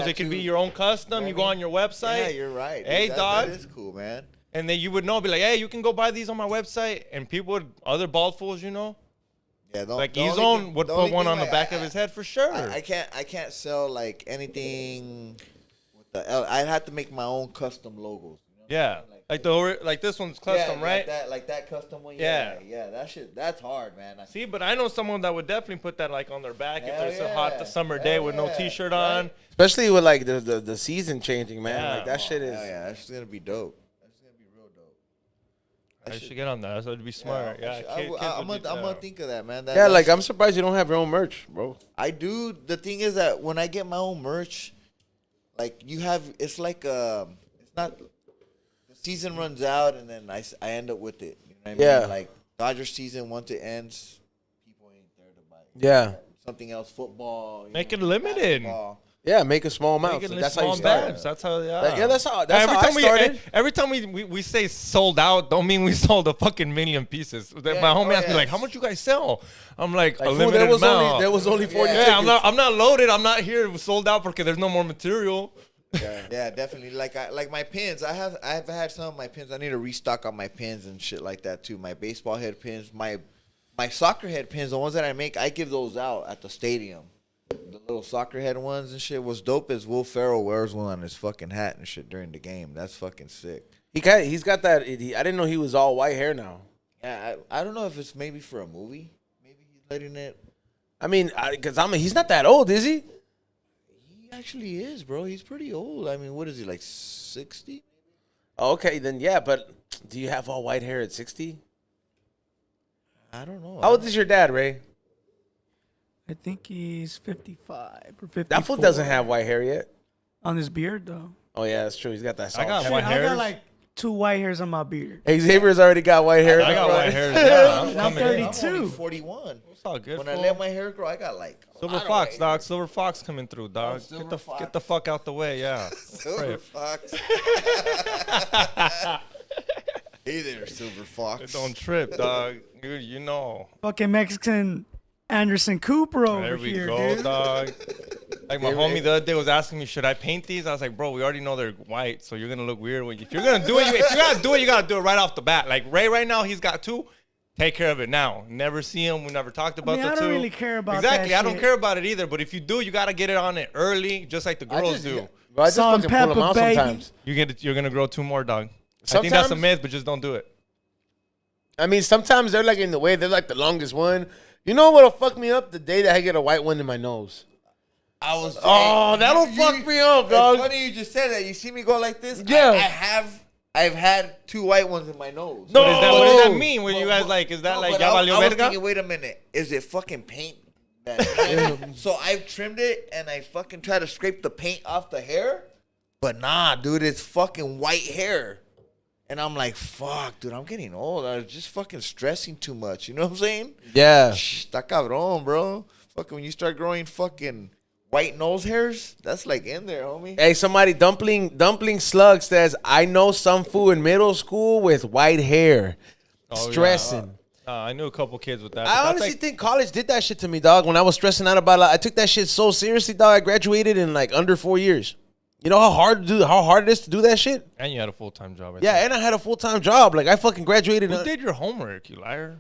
It can be your own custom. You go on your website. Yeah, you're right. Hey, dog. That is cool, man. And then you would know, be like, hey, you can go buy these on my website. And people other bald fools, you know. Yeah, like Ezone would put one on the back of his head for sure. I can't sell like anything with the L. I'd have to make my own custom logos. You know like this one's custom, right? Like that custom one. Yeah. That's hard, man. See, but I know someone that would definitely put that like on their back if it's a hot summer day with no t-shirt on. Especially with like the season changing, man. Like that shit is. Yeah, that's gonna be dope. That's gonna be real dope. I should get on that. That would be smart. Yeah, I'm gonna think of that, man. Like I'm surprised you don't have your own merch, bro. I do. The thing is that when I get my own merch, like it's like it's not. Season runs out and then I end up with it. You know what I mean? Like Dodger season, once it ends, people ain't there to buy it. Yeah. Something else, football. Make it limited. Basketball. Yeah, make a small amount. So that's how you start. That's how. That's how I started. Every time we say sold out, don't mean we sold a fucking million pieces. My homie asked me like, "How much you guys sell?" I'm like a limited amount. There was only 40 tickets. I'm not loaded. I'm not here sold out because there's no more material. Yeah, definitely. Like my pins. I've had some of my pins. I need to restock on my pins and shit like that too. My baseball head pins, my soccer head pins, the ones that I make, I give those out at the stadium. The little soccer head ones and shit. What's dope is Will Ferrell wears one on his fucking hat and shit during the game. That's fucking sick. He's got that. I didn't know he was all white hair now. Yeah, I don't know if it's maybe for a movie. Maybe he's letting it. I mean, because he's not that old, is he? He actually is, bro. He's pretty old. I mean, what is he, like 60? Okay, then yeah, but do you have all white hair at 60? I don't know. How old is your dad, Ray? I think he's 55 or 54. That fool doesn't have white hair yet. On his beard, though. Oh, yeah, that's true. He's got that. I got white hairs. I got like 2 white hairs on my beard. Xavier's already got white hair. I got white hairs. Yeah, I'm 32. I'm only 41. It's all good. When I let my hair grow, I got like Silver Fox, dog. Silver Fox coming through, dog. Get the fuck out the way, yeah. Silver Fox. Hey there, Silver Fox. Don't trip, dog. You know. Fucking Mexican Anderson Cooper over here, There we go, dude. dog. Like my homie the other day was asking me, should I paint these? I was like, bro, we already know they're white, so you're gonna look weird if you're gonna do it. If you gotta do it, you gotta do it right off the bat. Like Ray, right now, he's got 2. Take care of it now. Never see him. We never talked about the 2. I don't really care about exactly. that I don't shit. care about it either. But if you do, you gotta get it on it early, just like the girls do. Bro, I just Salt fucking and pull them out pepper, baby. sometimes. You're gonna grow 2 more, dog. I Sometimes, think that's a myth, but just don't do it. I mean, sometimes they're like in the way. They're like the longest one. You know what'll fuck me up? The day that I get a white one in my nose. That'll fuck me up, dog. It's funny you just said that. You see me go like this? Yeah. I've had 2 white ones in my nose. No. What does that mean? When you guys like, is that like ya valió I was verga? thinking, wait a minute. Is it fucking paint? So I've trimmed it and I fucking try to scrape the paint off the hair. But nah, dude, it's fucking white hair. And I'm like, fuck, dude, I'm getting old. I was just fucking stressing too much. You know what I'm saying? Yeah. Está cabrón, bro. Fucking when you start growing fucking white nose hairs, that's like in there, homie. Hey, somebody, Dumpling Slug says, I know some fool in middle school with white hair. Stressing. Yeah. I knew a couple kids with that. I honestly think college did that shit to me, dog. When I was stressing out about it, I took that shit so seriously, dog. I graduated in like under 4 years. You know how hard it is to do that shit? And you had a full-time job. And I had a full-time job. Like I fucking graduated. Who did your homework, you liar?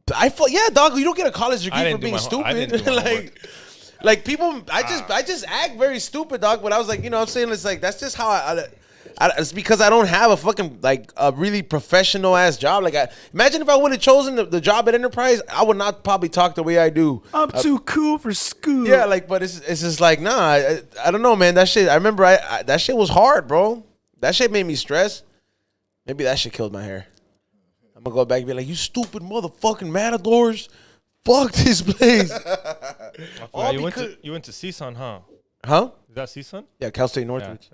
Yeah, dog. You don't get a college degree for being stupid. I didn't do my homework. like people, I just act very stupid, dog. But I was like, you know what I'm saying? It's like, that's just how it's because I don't have a fucking, like, a really professional ass job. Like, imagine if I would have chosen the job at Enterprise, I would not probably talk the way I do. I'm too cool for school. Yeah, like, but it's just like, nah, I don't know, man. That shit, I remember that shit was hard, bro. That shit made me stress. Maybe that shit killed my hair. I'm gonna go back and be like, you stupid motherfucking matadors. Fuck this place. You went to CSUN, huh? Huh? Is that CSUN? Yeah, Cal State Northridge.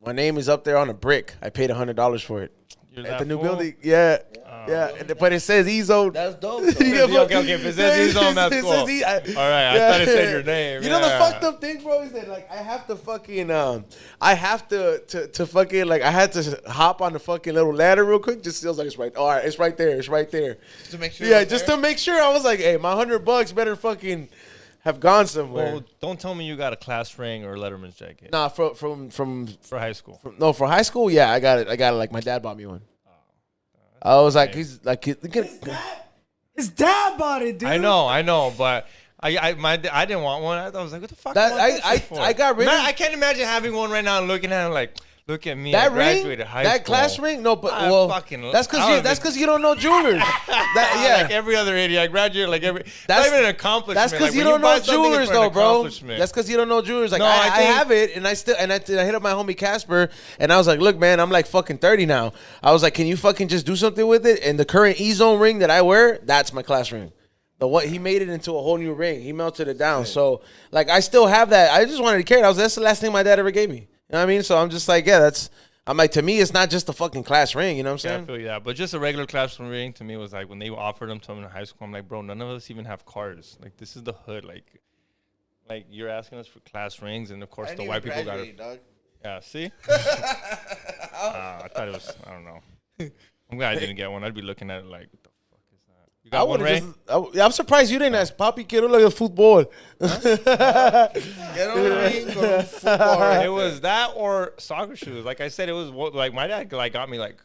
My name is up there on a brick. I paid $100 for it. At the new building. Yeah. But it says E-Zone. That's dope. Okay. If it says E-Zone, that's cool. All right. I thought it said your name. You know the fucked up thing, bro, is that like I have to fucking I have to fucking like I had to hop on the fucking little ladder real quick. Just feels like it's right. All right, it's right there. It's right there. Just to make sure. Yeah, just to make sure. I was like, hey, my $100 better fucking have gone somewhere. Well, don't tell me you got a class ring or a Letterman's jacket. Nah, from for high school. For high school, yeah, I got it. Like my dad bought me one. I was like, he's like, look at His dad bought it, dude. I know, but I didn't want one. I was like, what the fuck? I got rid of. I can't imagine having one right now and looking at it like, look at me. That I ring, graduated high school. that class ring. No, but that's because you don't know jewelers. Like every other idiot, I graduated like every. That's not even an accomplishment. That's because like, you don't know jewelers, though, bro. That's because you don't know jewelers. Like I have it, and I hit up my homie Casper, and I was like, look, man, I'm like fucking 30 now. I was like, can you fucking just do something with it? And the current E-Zone ring that I wear, that's my class ring. He made it into a whole new ring. He melted it down. So like I still have that. I just wanted to carry it. That's the last thing my dad ever gave me. You know what I mean? So I'm just like, I'm like, to me, it's not just a fucking class ring. You know what I'm saying? Yeah, I feel you that. But just a regular class ring to me was like when they offered them to me in high school, I'm like, bro, none of us even have cars. Like, this is the hood. Like you're asking us for class rings, and of course the white people got it. Dog. Yeah, see? I thought it was, I don't know. I'm glad I didn't get one. I'd be looking at it like, what the fuck is that? You got one, Ray? I'm surprised you didn't ask, Papi, quiero lo de fútbol. It was that or soccer shoes. Like I said, it was like my dad like got me like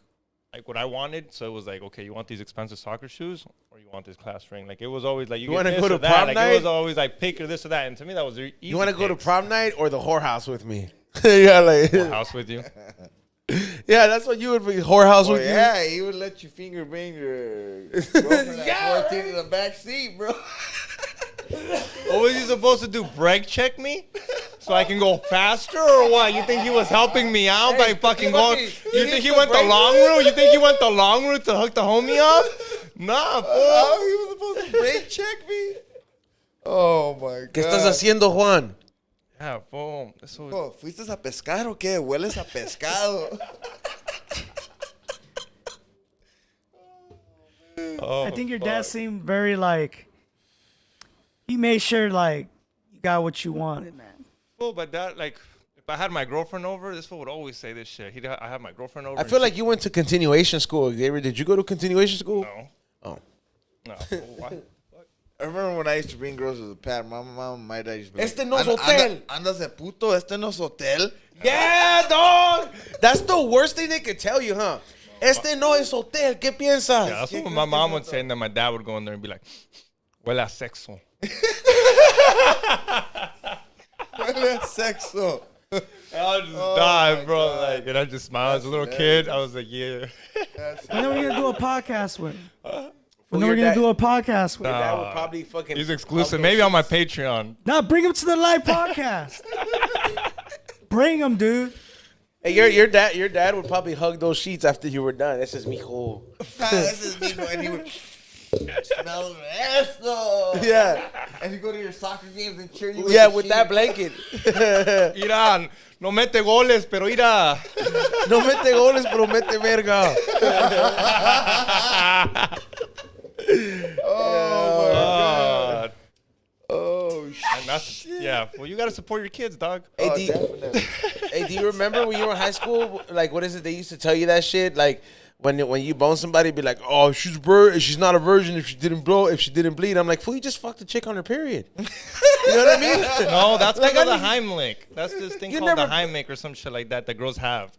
what I wanted. So it was like, okay, you want these expensive soccer shoes or you want this class ring? Like it was always like you want to go to prom night. Like, it was always like pick or this or that. And to me, that was easy. You want to go to prom night or the whorehouse with me? Yeah, like whorehouse with you. Yeah, that's what you would be. Whorehouse with you. Yeah, he would let you finger bang your girlfriend at 14 in the back seat, bro. What was he supposed to do? Brake check me? So I can go faster or what? You think he was helping me out by fucking going? You think he went the long route? You think he went the long route to hook the homie up? Nah, fool. He was supposed to brake check me? Oh, my God. ¿Qué estás haciendo, Juan? Yeah, fool. ¿Fuiste a pescar o qué? Hueles a pescado. I think your dad seemed very like, he made sure like you got what you wanted, man. Well, but that like, if I had my girlfriend over, this fool would always say this shit. I have my girlfriend over. I feel like you went to continuation school. Did you go to continuation school? No. Oh. No. Why? I remember when I used to bring girls to the pad. My dad used to be like, Este no es hotel. Andas de puto, este no es hotel. Yeah, dog. That's the worst thing they could tell you, huh? Este no es hotel. ¿Qué piensas? Yeah, that's what my mom would say, and then my dad would go in there and be like, huele a sexo. Huele a sexo. I was just dying, bro. God. Like, and I just smiled as a little kid. I was like, yeah. When are we gonna do a podcast with? When are we gonna do a podcast with? That would probably fucking. He's exclusive. Maybe on my Patreon. Nah, bring him to the live podcast. Bring him, dude. Hey, your dad would probably hug those sheets after you were done. This is mijo. This is mijo, and he would smell esto. Yeah. And you go to your soccer games and cheer you. Yeah, with that blanket. Irán, no mete goles, pero ira. No mete goles, pero mete verga. Oh my God. Oh shit. Yeah. Well, you gotta support your kids, dog. Hey, do you remember when you were in high school? Like, what is it they used to tell you that shit? Like, when you bone somebody, be like, oh, she's not a virgin if she didn't bleed. I'm like, fool, you just fucked a chick on her period. You know what I mean? No, that's like the Heimlich. That's this thing called the Heimlich or some shit like that girls have.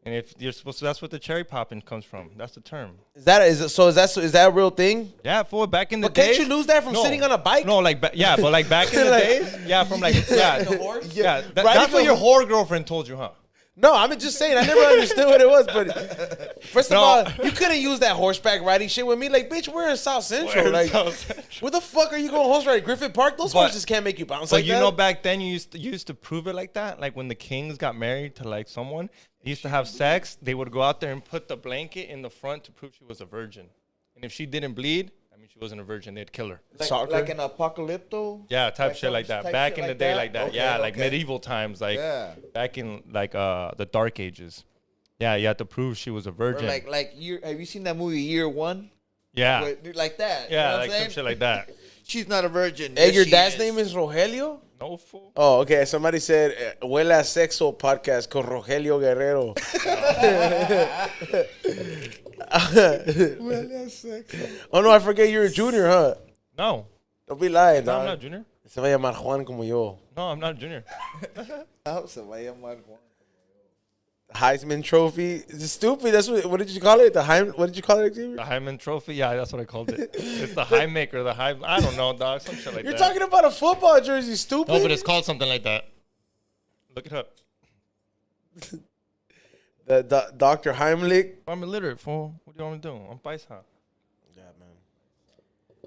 And if you're supposed to, that's what the cherry popping comes from. That's the term. Is that a real thing? Yeah, for back in the days. But can't you lose that from sitting on a bike? No, like but like back in the days. Yeah, from like the horse. Yeah, that's what your whore girlfriend told you, huh? No, I'm just saying. I never understood what it was. But first of all, you couldn't use that horseback riding shit with me. Like, bitch, we're in South Central. Where the fuck are you going horse riding? Griffith Park? Those horses can't make you bounce like that. But you know, back then you used to prove it like that. Like when the kings got married to like someone, they used to have sex. They would go out there and put the blanket in the front to prove she was a virgin. And if she didn't bleed, I mean, she wasn't a virgin. They'd kill her. Like an apocalypto? Yeah, type shit like that. Back in the day, like that. Okay, yeah, like medieval times, like back in like the Dark Ages. Yeah, you had to prove she was a virgin. Or like have you seen that movie Year One? Yeah. Like that. Yeah, you know like some shit like that. She's not a virgin. Hey, your dad's name is Rogelio? No fool. Oh, okay. Somebody said, Huele a Sexo podcast con Rogelio Guerrero. Oh, no, I forget you're a junior, huh? No. Don't be lying, No, dog. I'm not junior. Se va a llamar Juan como yo. No, I'm not junior. Se va a llamar Juan. Heisman Trophy. It's stupid. That's what did you call it? What did you call it, Xavier? The Hyman Trophy? Yeah, that's what I called it. It's the High Maker, the High. I don't know, dog. Some shit like You're that. talking about a football jersey, stupid. No, but it's called something like that. Look it up. The Dr. Heimlich. I'm illiterate, fool. What do you want me to do? I'm paisa. Yeah, man.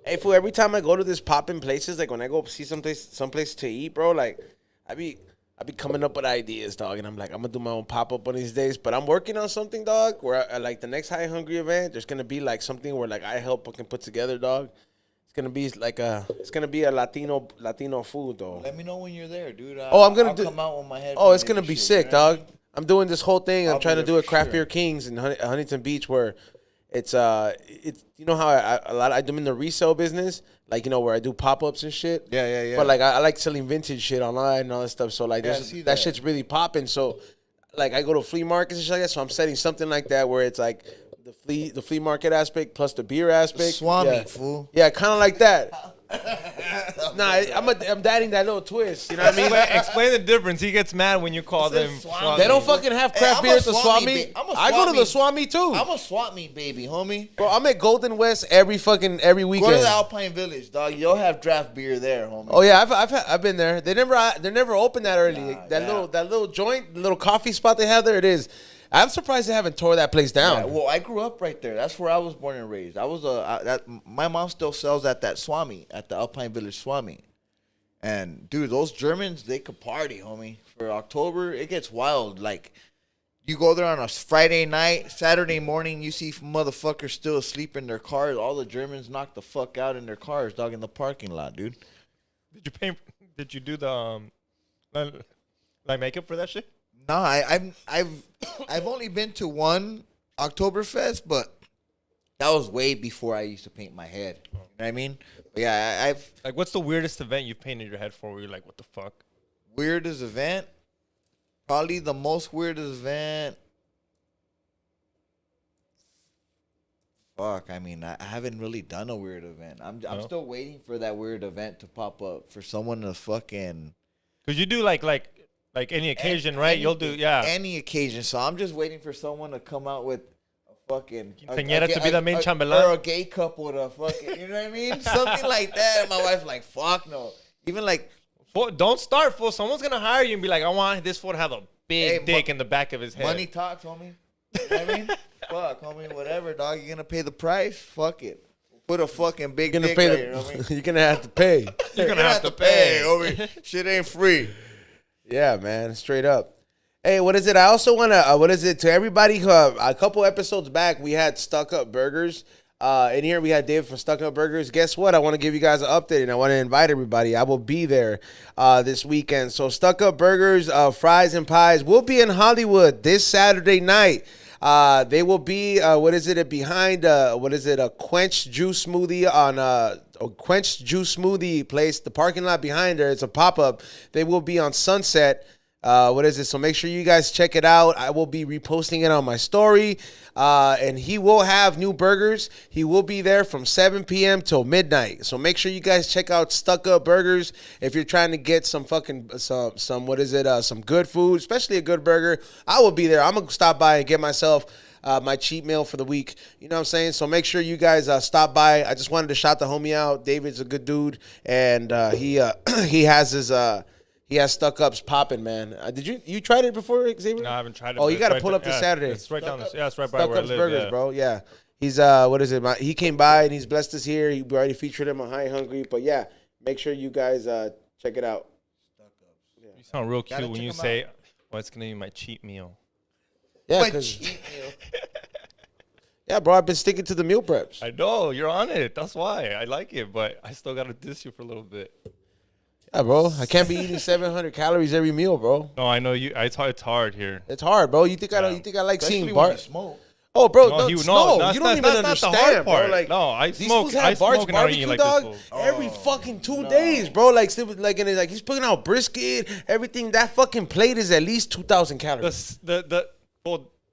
Hey, fool, every time I go to this poppin' places, like when I go see someplace to eat, bro, like I be coming up with ideas, dog, and I'm like, I'm gonna do my own pop-up one of these days. But I'm working on something, dog, where like the next High Hungry event, there's gonna be like something where like I help fucking put together, dog. It's gonna be a Latino food, though. Let me know when you're there, dude. I'm gonna come out with my head. Oh, it's gonna be sick, dog. I'm doing this whole thing. I'm trying to do it a Craft Beer Kings in Huntington Beach, where it's you know how I'm in the resale business, like, you know, where I do pop-ups and shit. Yeah. But like I like selling vintage shit online and all that stuff. So like that shit's really popping. So like I go to flea markets and shit like that. So I'm setting something like that where it's like the flea market aspect plus the beer aspect. Swami, fool. Yeah, kind of like that. Nah, I'm adding that little twist. You know what I mean? Explain the difference. He gets mad when you call them Swami. They don't fucking have craft beer at the swap meet. I go to the swap meet too. I'm a swap meet, baby, homie. Bro, I'm at Golden West every weekend. Go to the Alpine Village, dog. You'll have draft beer there, homie. Oh yeah, I've been there. They never opened that early. That little joint, little coffee spot they have there. It is. I'm surprised they haven't tore that place down. Yeah, well, I grew up right there. That's where I was born and raised. My mom still sells at that Swami, at the Alpine Village Swami. And dude, those Germans, they could party, homie. For October, it gets wild. Like, you go there on a Friday night, Saturday morning, you see motherfuckers still asleep in their cars. All the Germans knock the fuck out in their cars, dog, in the parking lot, dude. Did you do the like makeup for that shit? No, I've only been to one Oktoberfest, but that was way before I used to paint my head. You know what I mean? But yeah, I've like, what's the weirdest event you've painted your head for? Where you're like, what the fuck? Weirdest event? Probably the most weirdest event. Fuck, I mean, I haven't really done a weird event. I'm still waiting for that weird event to pop up for someone to fucking. Cause you do like any occasion, right? You'll do any occasion. So I'm just waiting for someone to come out with a fucking quinceañera to be the main chambelán, or a gay couple to fucking, you know what I mean? Something like that. And my wife's like, fuck no. Even like, don't start, fool. Someone's gonna hire you and be like, I want this fool to have a big dick in the back of his head. Money talks, homie. You know what I mean? Fuck, homie, whatever, dog. You gonna pay the price? Fuck it. Put a fucking big dick right here, homie. You're gonna have to pay. You're gonna have to pay, homie. Shit ain't free. Yeah, man, straight up. Hey, what is it? I also want to, to everybody who, a couple episodes back, we had Stuck Up Burgers. In here, we had David from Stuck Up Burgers. Guess what? I want to give you guys an update, and I want to invite everybody. I will be there this weekend. So Stuck Up Burgers, fries and pies will be in Hollywood this Saturday night. They will be, behind, a Quench Juice Smoothie on a Quench Juice Smoothie place, the parking lot behind there. It's a pop-up. They will be on Sunset. So make sure you guys check it out. I will be reposting it on my story. And he will have new burgers. He will be there from 7 p.m. till midnight. So make sure you guys check out Stuck Up Burgers if you're trying to get some good food, especially a good burger. I will be there. I'm going to stop by and get myself my cheat meal for the week. You know what I'm saying? So make sure you guys stop by. I just wanted to shout the homie out. David's a good dude, and he has Stuck Ups popping, man. Did you tried it before, Xavier? No, I haven't tried it. Oh, you got to pull up this Saturday. It's right down it's right by Stuck where I Ups live. Burgers, bro. Yeah. He's he came by and he's blessed us here. We already featured him on High Hungry, but yeah, make sure you guys check it out. Yeah. You sound real cute when you say, "Well, it's gonna be my cheat meal." Yeah, yeah, bro. I've been sticking to the meal preps. I know you're on it. That's why I like it, but I still gotta diss you for a little bit. Yeah, bro. I can't be eating 700 calories every meal, bro. No, I know you. It's hard here. It's hard, bro. You think I like especially seeing Bart smoke? Oh, bro, no, you that's don't even not understand, the hard bro. part. Like, no, I these smoke. fools have Bart's barbecue, like dog, every fucking 2 days, bro. Like, and it's like he's putting out brisket, everything. That fucking plate is at least 2,000 calories. The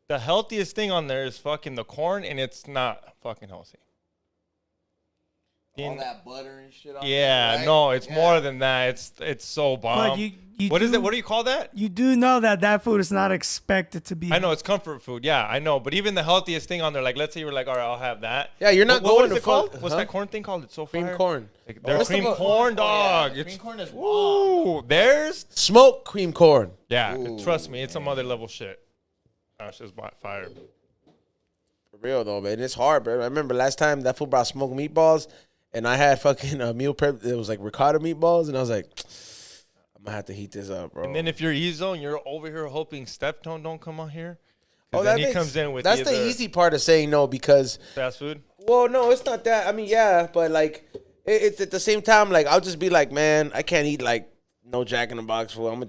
healthiest thing on there is fucking the corn, and it's not fucking healthy. All that butter and shit on yeah, there, right? No, it's more than that. It's so bomb. But you What is it? What do you call that? You do know that food is not expected to be. I know it's comfort food. Yeah, I know. But even the healthiest thing on there, like let's say you were like, all right, I'll have that. Yeah, you're not what going is to it called? What's that corn thing called? It's so fire. Cream corn. Like, there's cream corn, dog. Yeah, cream corn is ooh, there's smoked cream corn. Yeah, trust me, it's some other level shit. Gosh, it's fire. For real though, man, it's hard, bro. I remember last time that fool brought smoked meatballs, and I had fucking a meal prep. It was like ricotta meatballs, and I was like, I'm gonna have to heat this up, bro. And then if you're E-zone, you're over here hoping Steptone don't come on here. Oh, then he comes in with that's the easy part of saying no because fast food. Well, no, it's not that. I mean, yeah, but like it's at the same time, like I'll just be like, man, I can't eat like no Jack in the Box food. I'm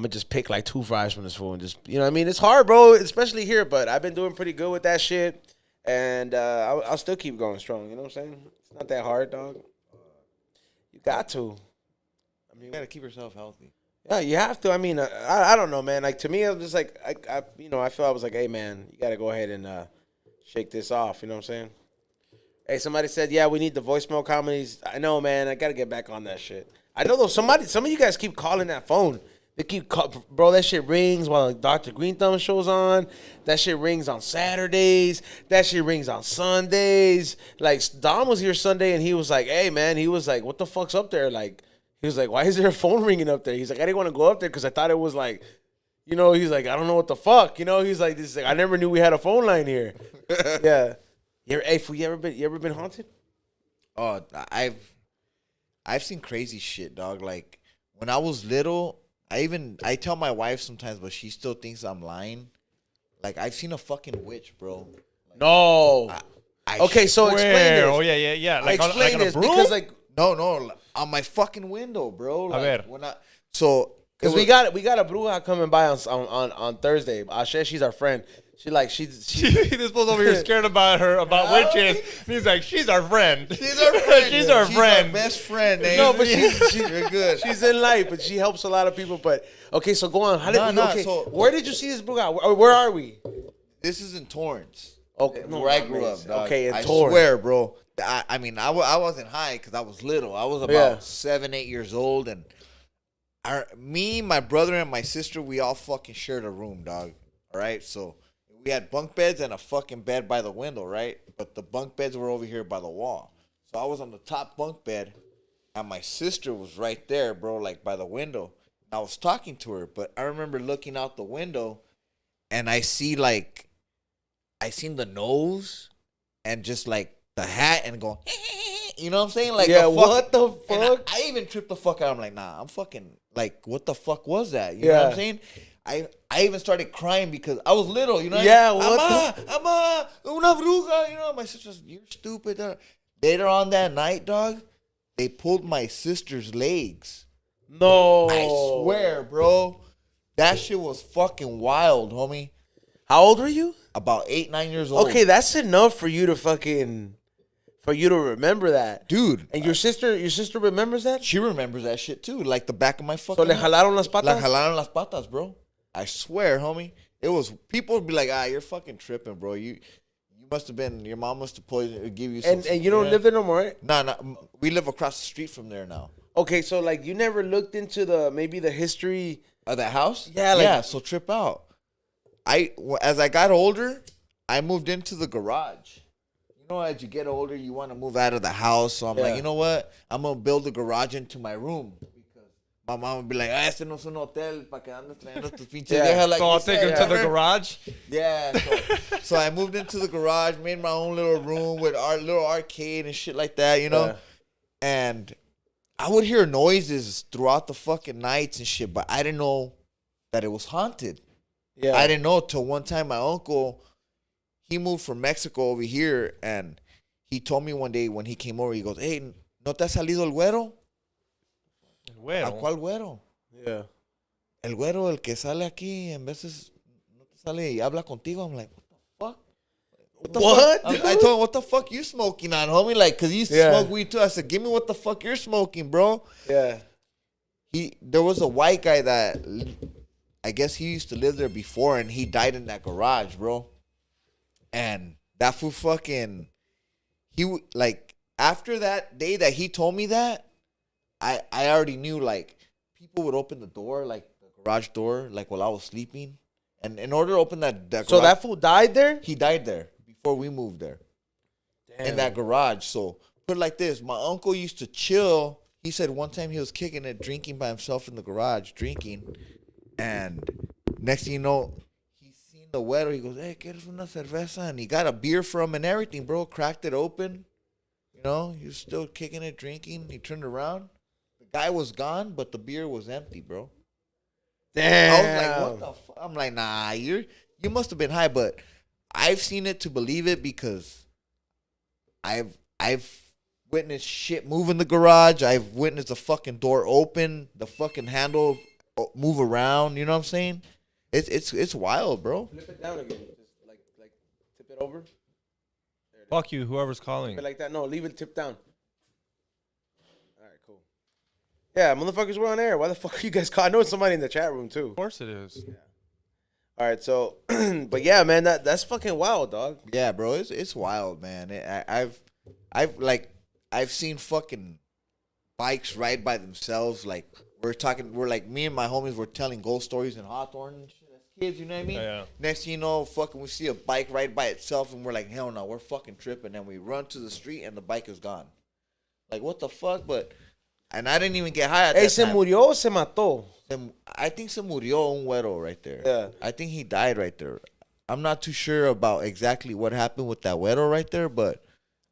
gonna just pick like 2 fries from this food and just, you know what I mean? It's hard, bro, especially here, but I've been doing pretty good with that shit, and I'll still keep going strong. You know what I'm saying? It's not that hard, dog. You got to. I mean, You gotta keep yourself healthy. yeah, you have to. I mean, I don't know, man. Like to me, I'm just like I feel I was like, hey, man, you got to go ahead and shake this off. You know what I'm saying? Hey, somebody said, yeah, we need the voicemail comedies. I know, man. I got to get back on that shit. I know though. Some of you guys keep calling that phone. They keep bro. That shit rings while Dr. Green Thumb show's on. That shit rings on Saturdays. That shit rings on Sundays. Like Dom was here Sunday and he was like, hey, man. He was like, what the fuck's up there? Like. He was like, why is there a phone ringing up there? He's like, I didn't want to go up there because I thought it was like, you know, he's like, I don't know what the fuck. You know, he's like, I never knew we had a phone line here. Yeah. Hey, you ever been haunted? Oh, I've seen crazy shit, dog. Like when I was little, I tell my wife sometimes, but she still thinks I'm lying. Like I've seen a fucking witch, bro. Like, no. Okay, so explain this. Oh yeah. Like, explain on a this broom? because like no, on my fucking window, bro. Like, because we got a bruja coming by on Thursday. Ashe, she's our friend. This fool's over here scared about witches. He's like, she's our friend. She's our friend. She's our friend. Best friend. No, but you're good. She's in life, but she helps a lot of people. But okay, so go on. So where did you see this bruja? Where are we? This is in Torrance. Okay, where I grew up. Dog. Okay, in I Torrance. swear, bro. I mean, I wasn't high because I was little. I was about 7, 8 years old, and me, my brother, and my sister, we all fucking shared a room, dog. All right, so we had bunk beds and a fucking bed by the window, right? But the bunk beds were over here by the wall. So I was on the top bunk bed, and my sister was right there, bro, like by the window. And I was talking to her, but I remember looking out the window, and I seen the nose, and just like the hat, and going, you know what I'm saying? Like, yeah, what the fuck? I even tripped the fuck out. I'm like, nah, I'm fucking, like, what the fuck was that? You know what I'm saying? I even started crying because I was little, you know? Yeah, Ama, una bruja, you know? My sister's, you're stupid. Later on that night, dog, they pulled my sister's legs. No. I swear, bro. That shit was fucking wild, homie. How old were you? About 8, 9 years old. Okay, that's enough for you to remember that. Dude. And your sister remembers that? She remembers that shit too, like the back of my fucking So le head. jalaron las patas? Le jalaron las patas, bro. I swear, homie. It was, people would be like, you're fucking tripping, bro. You must have been, your mom must have poisoned, give you some. And you don't live there no more, right? Nah, we live across the street from there now. Okay, so like you never looked into maybe the history of that house? Yeah, so trip out. As I got older, I moved into the garage. You know, as you get older, you want to move out of the house. So I'm like, you know what? I'm going to build a garage into my room. Because my mom would be like, este no es un hotel para que andes trayendo tus pinches viejas. Like, so I'll take him to the garage? Yeah. So I moved into the garage, made my own little room with our little arcade and shit like that, you know? Yeah. And I would hear noises throughout the fucking nights and shit, but I didn't know that it was haunted. Yeah. I didn't know till one time my uncle, he moved from Mexico over here, and he told me one day when he came over, he goes, hey, ¿no te ha salido el güero? ¿El güero? ¿A cuál güero? Yeah. El güero, el que sale aquí, en veces no te sale y habla contigo. I'm like, what the fuck? What? I told him, what the fuck you smoking on, homie? Like, because he used to smoke weed too. I said, give me what the fuck you're smoking, bro. Yeah. There was a white guy that, I guess he used to live there before, and he died in that garage, bro. And that fool fucking, like, after that day that he told me that, I already knew, like, people would open the door, like the garage door, like while I was sleeping. And in order to open that garage, so that fool died there? he died there before we moved there. Damn. In that garage. So put it like this. My uncle used to chill. He said one time he was kicking it, drinking by himself in the garage, drinking. And next thing you know, he seen the weather. He goes, hey, ¿quieres una cerveza? And he got a beer from him and everything, bro. Cracked it open. You know, he was still kicking it, drinking. He turned around. The guy was gone, but the beer was empty, bro. Damn. I was like, what the fuck? I'm like, nah, you must have been high. But I've seen it to believe it because I've witnessed shit move in the garage. I've witnessed the fucking door open, the fucking handle move around. You know what I'm saying? It's wild, bro. Flip it down again. Just like tip it over. Fuck you, whoever's calling. Flip it like that. No, leave it tipped down. All right, cool. Yeah, motherfuckers, we're on air. Why the fuck are you guys calling? I know it's somebody in the chat room too. Of course it is. Yeah. All right, so, but yeah, man, that's fucking wild, dog. Yeah, bro, it's wild, man. I've seen fucking bikes ride by themselves. Like we're like me and my homies were telling ghost stories in Hawthorne and shit as kids. You know what I mean? Yeah. Next thing you know, fucking we see a bike ride by itself and we're like, hell no, we're fucking tripping. And we run to the street and the bike is gone. Like what the fuck? And I didn't even get high at that time. Se murió o se mató? I think se murió un güero right there. Yeah. I think he died right there. I'm not too sure about exactly what happened with that güero right there, but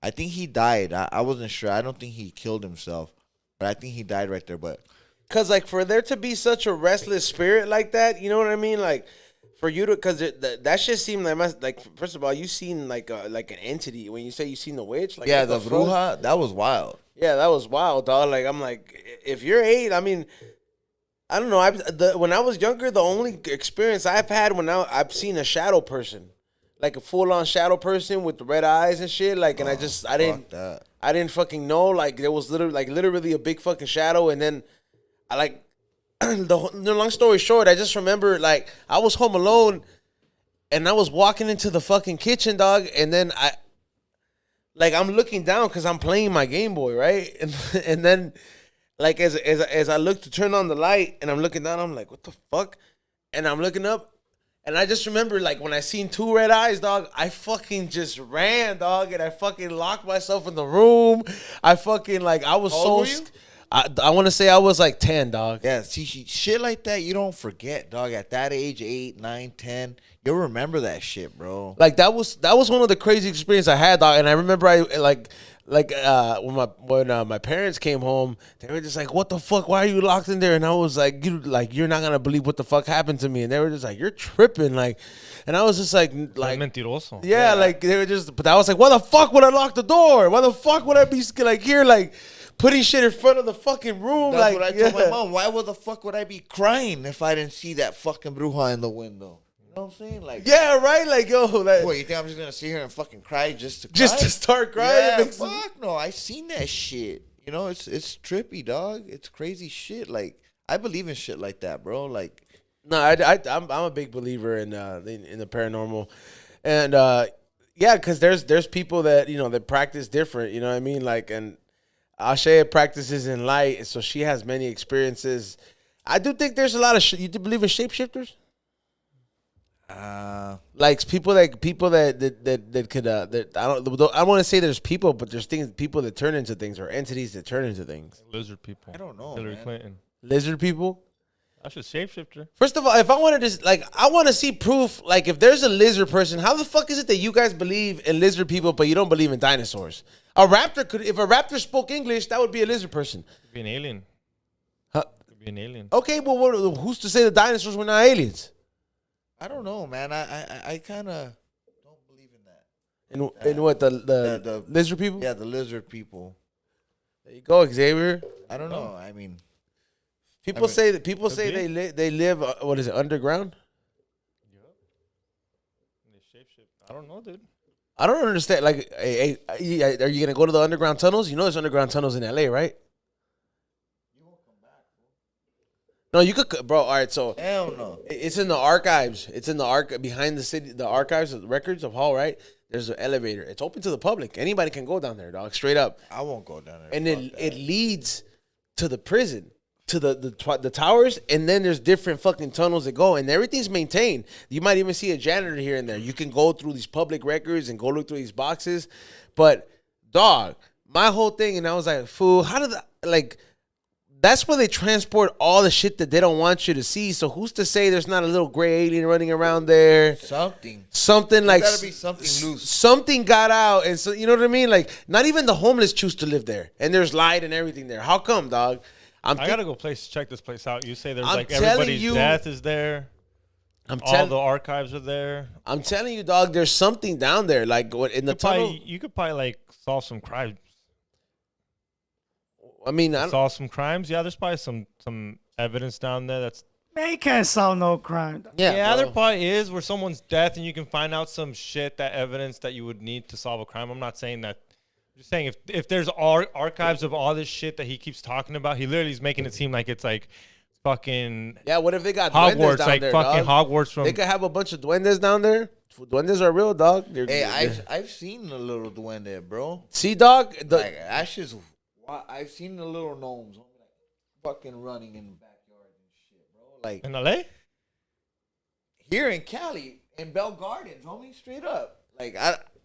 I think he died. I wasn't sure. I don't think he killed himself, but I think he died right there. But Cause like for there to be such a restless spirit like that, you know what I mean? Like for you to, cause that shit seemed like first of all, you seen like an entity when you say you seen the witch. Like yeah, the bruja, that was wild. Yeah, that was wild, dog. Like I'm like, if you're 8, I mean, I don't know. When I was younger, the only experience I've had I've seen a shadow person, like a full on shadow person with the red eyes and shit. Like, and I didn't fucking know. Like there was literally a big fucking shadow, and then I like the long story short, I just remember like I was home alone, and I was walking into the fucking kitchen, dog, and then I'm looking down because I'm playing my Game Boy, right, and then. Like as I look to turn on the light and I'm looking down, I'm like, what the fuck? And I'm looking up, and I just remember like when I seen 2 red eyes, dog, I fucking just ran, dog, and I fucking locked myself in the room. I fucking I was How old were you? I want to say I was like 10, dog. Yeah, see, shit like that you don't forget, dog. At that age, 8, 9, 10, you'll remember that shit, bro. Like that was one of the crazy experiences I had, dog. And I remember when my parents came home, they were just like, "What the fuck? Why are you locked in there?" And I was like, "You're not gonna believe what the fuck happened to me." And they were just like, "You're tripping," like, and I was just like mentiroso. Yeah, like they were just. But I was like, "Why the fuck would I lock the door? Why the fuck would I be like here, like putting shit in front of the fucking room?" That's like what I told my mom. Why the fuck would I be crying if I didn't see that fucking bruja in the window? You know what I'm saying? Like, yeah, right. Like, yo, like, what, you think I'm just gonna sit here and fucking cry just to cry? Just to start crying? Yeah, fuck no. I seen that shit. You know, it's trippy, dog. It's crazy shit. Like, I believe in shit like that, bro. Like, no, I'm a big believer in the paranormal, and yeah, because there's people that that practice different. You know what I mean? Like, and Ashea practices in light, so she has many experiences. I do think there's a lot of you do believe in shapeshifters? Like people that could I don't want to say there's people, but there's people that turn into things or entities that turn into things. Lizard people. I don't know. Hillary Clinton. Lizard people. That's a shapeshifter. First of all, if I wanted to I want to see proof. Like if there's a lizard person, how the fuck is it that you guys believe in lizard people but you don't believe in dinosaurs? If a raptor spoke English, that would be a lizard person. Could be an alien. Huh? Could be an alien. Okay, well, who's to say the dinosaurs were not aliens? I don't know, man. I kind of don't believe in that. In what the lizard people? Yeah, the lizard people. There you go, Xavier. I don't know. I mean, people say they live. What is it? Underground? Yeah. They shapeshift. I don't know, dude. I don't understand. Like, hey, are you gonna go to the underground tunnels? You know, there's underground tunnels in LA, right? No, you could, bro. All right, so hell no. It's in the archives. It's in the behind the city, the archives of the records of Hall, right? There's an elevator. It's open to the public. Anybody can go down there, dog. Straight up. I won't go down there. And it leads to the prison. to the towers, and then there's different fucking tunnels that go, and everything's maintained. You might even see a janitor here and there. You can go through these public records and go look through these boxes. But dog, my whole thing, and I was like, fool, how did that's where they transport all the shit that they don't want you to see. So who's to say there's not a little gray alien running around there? Something like gotta be something loose. Something got out, and so you know what I mean. Like not even the homeless choose to live there, and there's light and everything there. How come, dog? I gotta go check this place out. You say there's I'm like everybody's death is there. All the archives are there. I'm telling you, dog. There's something down there. Like what in the tunnel? You could probably like solve some crimes. I mean, solve some crimes. Yeah, there's probably some evidence down there that's. Man, you can't solve no crime. Yeah, there probably is where someone's death and you can find out some shit, that evidence that you would need to solve a crime. I'm not saying that. I'm just saying if there's archives of all this shit that he keeps talking about, he literally is making it seem like it's like fucking. Yeah, what if they got Hogwarts, duendes down like there, fucking dog? Hogwarts from. They could have a bunch of duendes down there. Duendes are real, dog. I've seen a little duende, bro. See, dog. That's just. I've seen the little gnomes, like fucking running in the backyard and shit, bro. Like in LA. Here in Cali, in Bell Gardens, homie, straight up. Like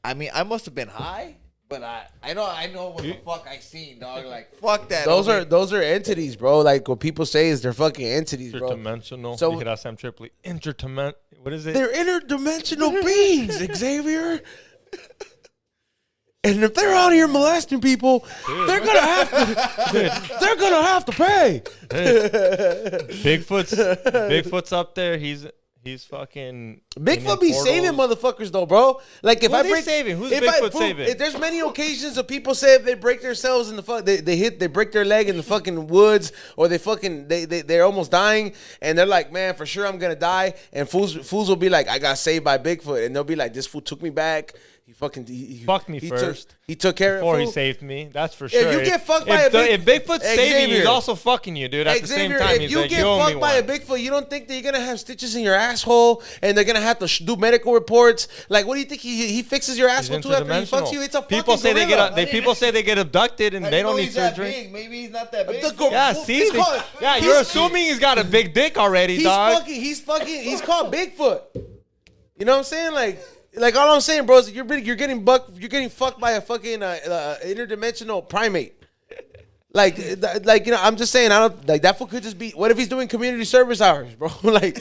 I mean, I must have been high, but I know what the fuck I seen, dog. Like fuck that. Those are entities, bro. Like what people say is they're fucking entities, bro. Interdimensional. So Sam Tripoli. What is it? They're interdimensional beings, Xavier. And if they're out here molesting people, they're gonna have to. They're gonna have to pay. Bigfoot's up there. He's fucking. Bigfoot be saving motherfuckers though, bro. Like if Who I are they break, saving? Who's Bigfoot saving? If there's many occasions of people say if they break themselves in the fuck, they break their leg in the fucking woods, or they're almost dying, and they're like, man, for sure I'm gonna die, and fools will be like, I got saved by Bigfoot, and they'll be like, this fool took me back. He fucked me first. He took care before of he saved me. That's for sure. If you get fucked by if Bigfoot's saving you, he's also fucking you, dude. At the same time, if you get fucked by a Bigfoot, you don't think that you're gonna have stitches in your asshole and they're gonna have to do medical reports? Like, what do you think he fixes your asshole too after he fucks you? It's a people fucking gorilla. People say they get abducted and they don't need surgery. Maybe he's not that big. You're assuming he's got a big dick already, dog. He's called Bigfoot. You know what I'm saying? Like all I'm saying, bro, is you're getting fucked by a fucking interdimensional primate. Like you know, I'm just saying, I don't like that fool could just be. What if he's doing community service hours, bro? like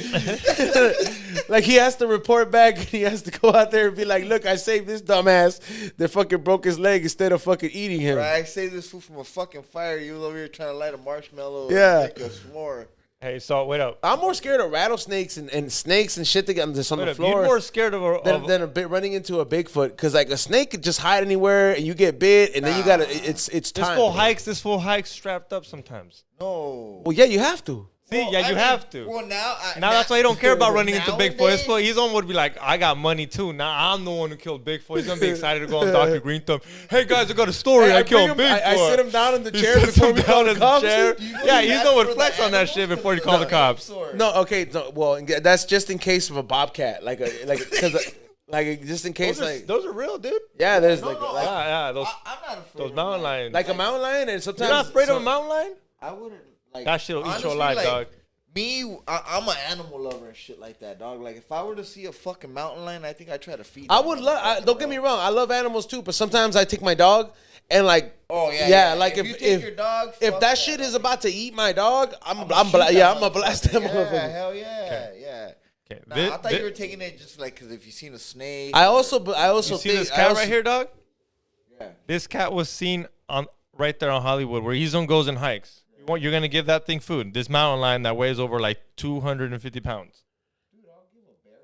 he has to report back and he has to go out there and be like, look, I saved this dumbass that fucking broke his leg instead of fucking eating him. Right, I saved this fool from a fucking fire. You was over here trying to light a marshmallow. Yeah. And make a s'more. Hey, so wait up. I'm more scared of rattlesnakes and snakes and shit that get on the floor. You're more scared than a bit running into a Bigfoot, because like a snake could just hide anywhere and you get bit and then you gotta it's time. This full hikes strapped up sometimes. No. Well, yeah, you have to. See, you have to. Well, now that's why he don't care about running into Bigfoot. He's on would be like, I got money too. Now I'm the one who killed Bigfoot. He's gonna be excited to go on Dr. Green Thumb. Hey guys, I got a story. I killed Bigfoot. I sit him down in the chair before we call the cops. Yeah, he's the one would flex on that shit before he called the cops. No, okay, well, that's just in case of a bobcat, just in case, those are real, dude. Yeah, there's those. I'm not afraid. Those mountain lions. Like a mountain lion, and sometimes you're not afraid of a mountain lion. I wouldn't. Like, that shit'll eat your life, like, dog. I'm an animal lover and shit like that, dog. Like, if I were to see a fucking mountain lion, I think I'd try to feed it. I would love. Don't get me wrong. I love animals too, but sometimes I take my dog and like. Oh yeah. Like if you take your dog, if that shit is about to eat my dog, I'm gonna blast them. Yeah, hell yeah, yeah. Okay. Nah, I thought you were taking it just like because if you seen a snake. I also you see this cat right here, dog. Yeah. This cat was seen right there on Hollywood where Ezone goes and hikes. You're going to give that thing food. This mountain lion that weighs over like 250 pounds. Dude, I'll give a bear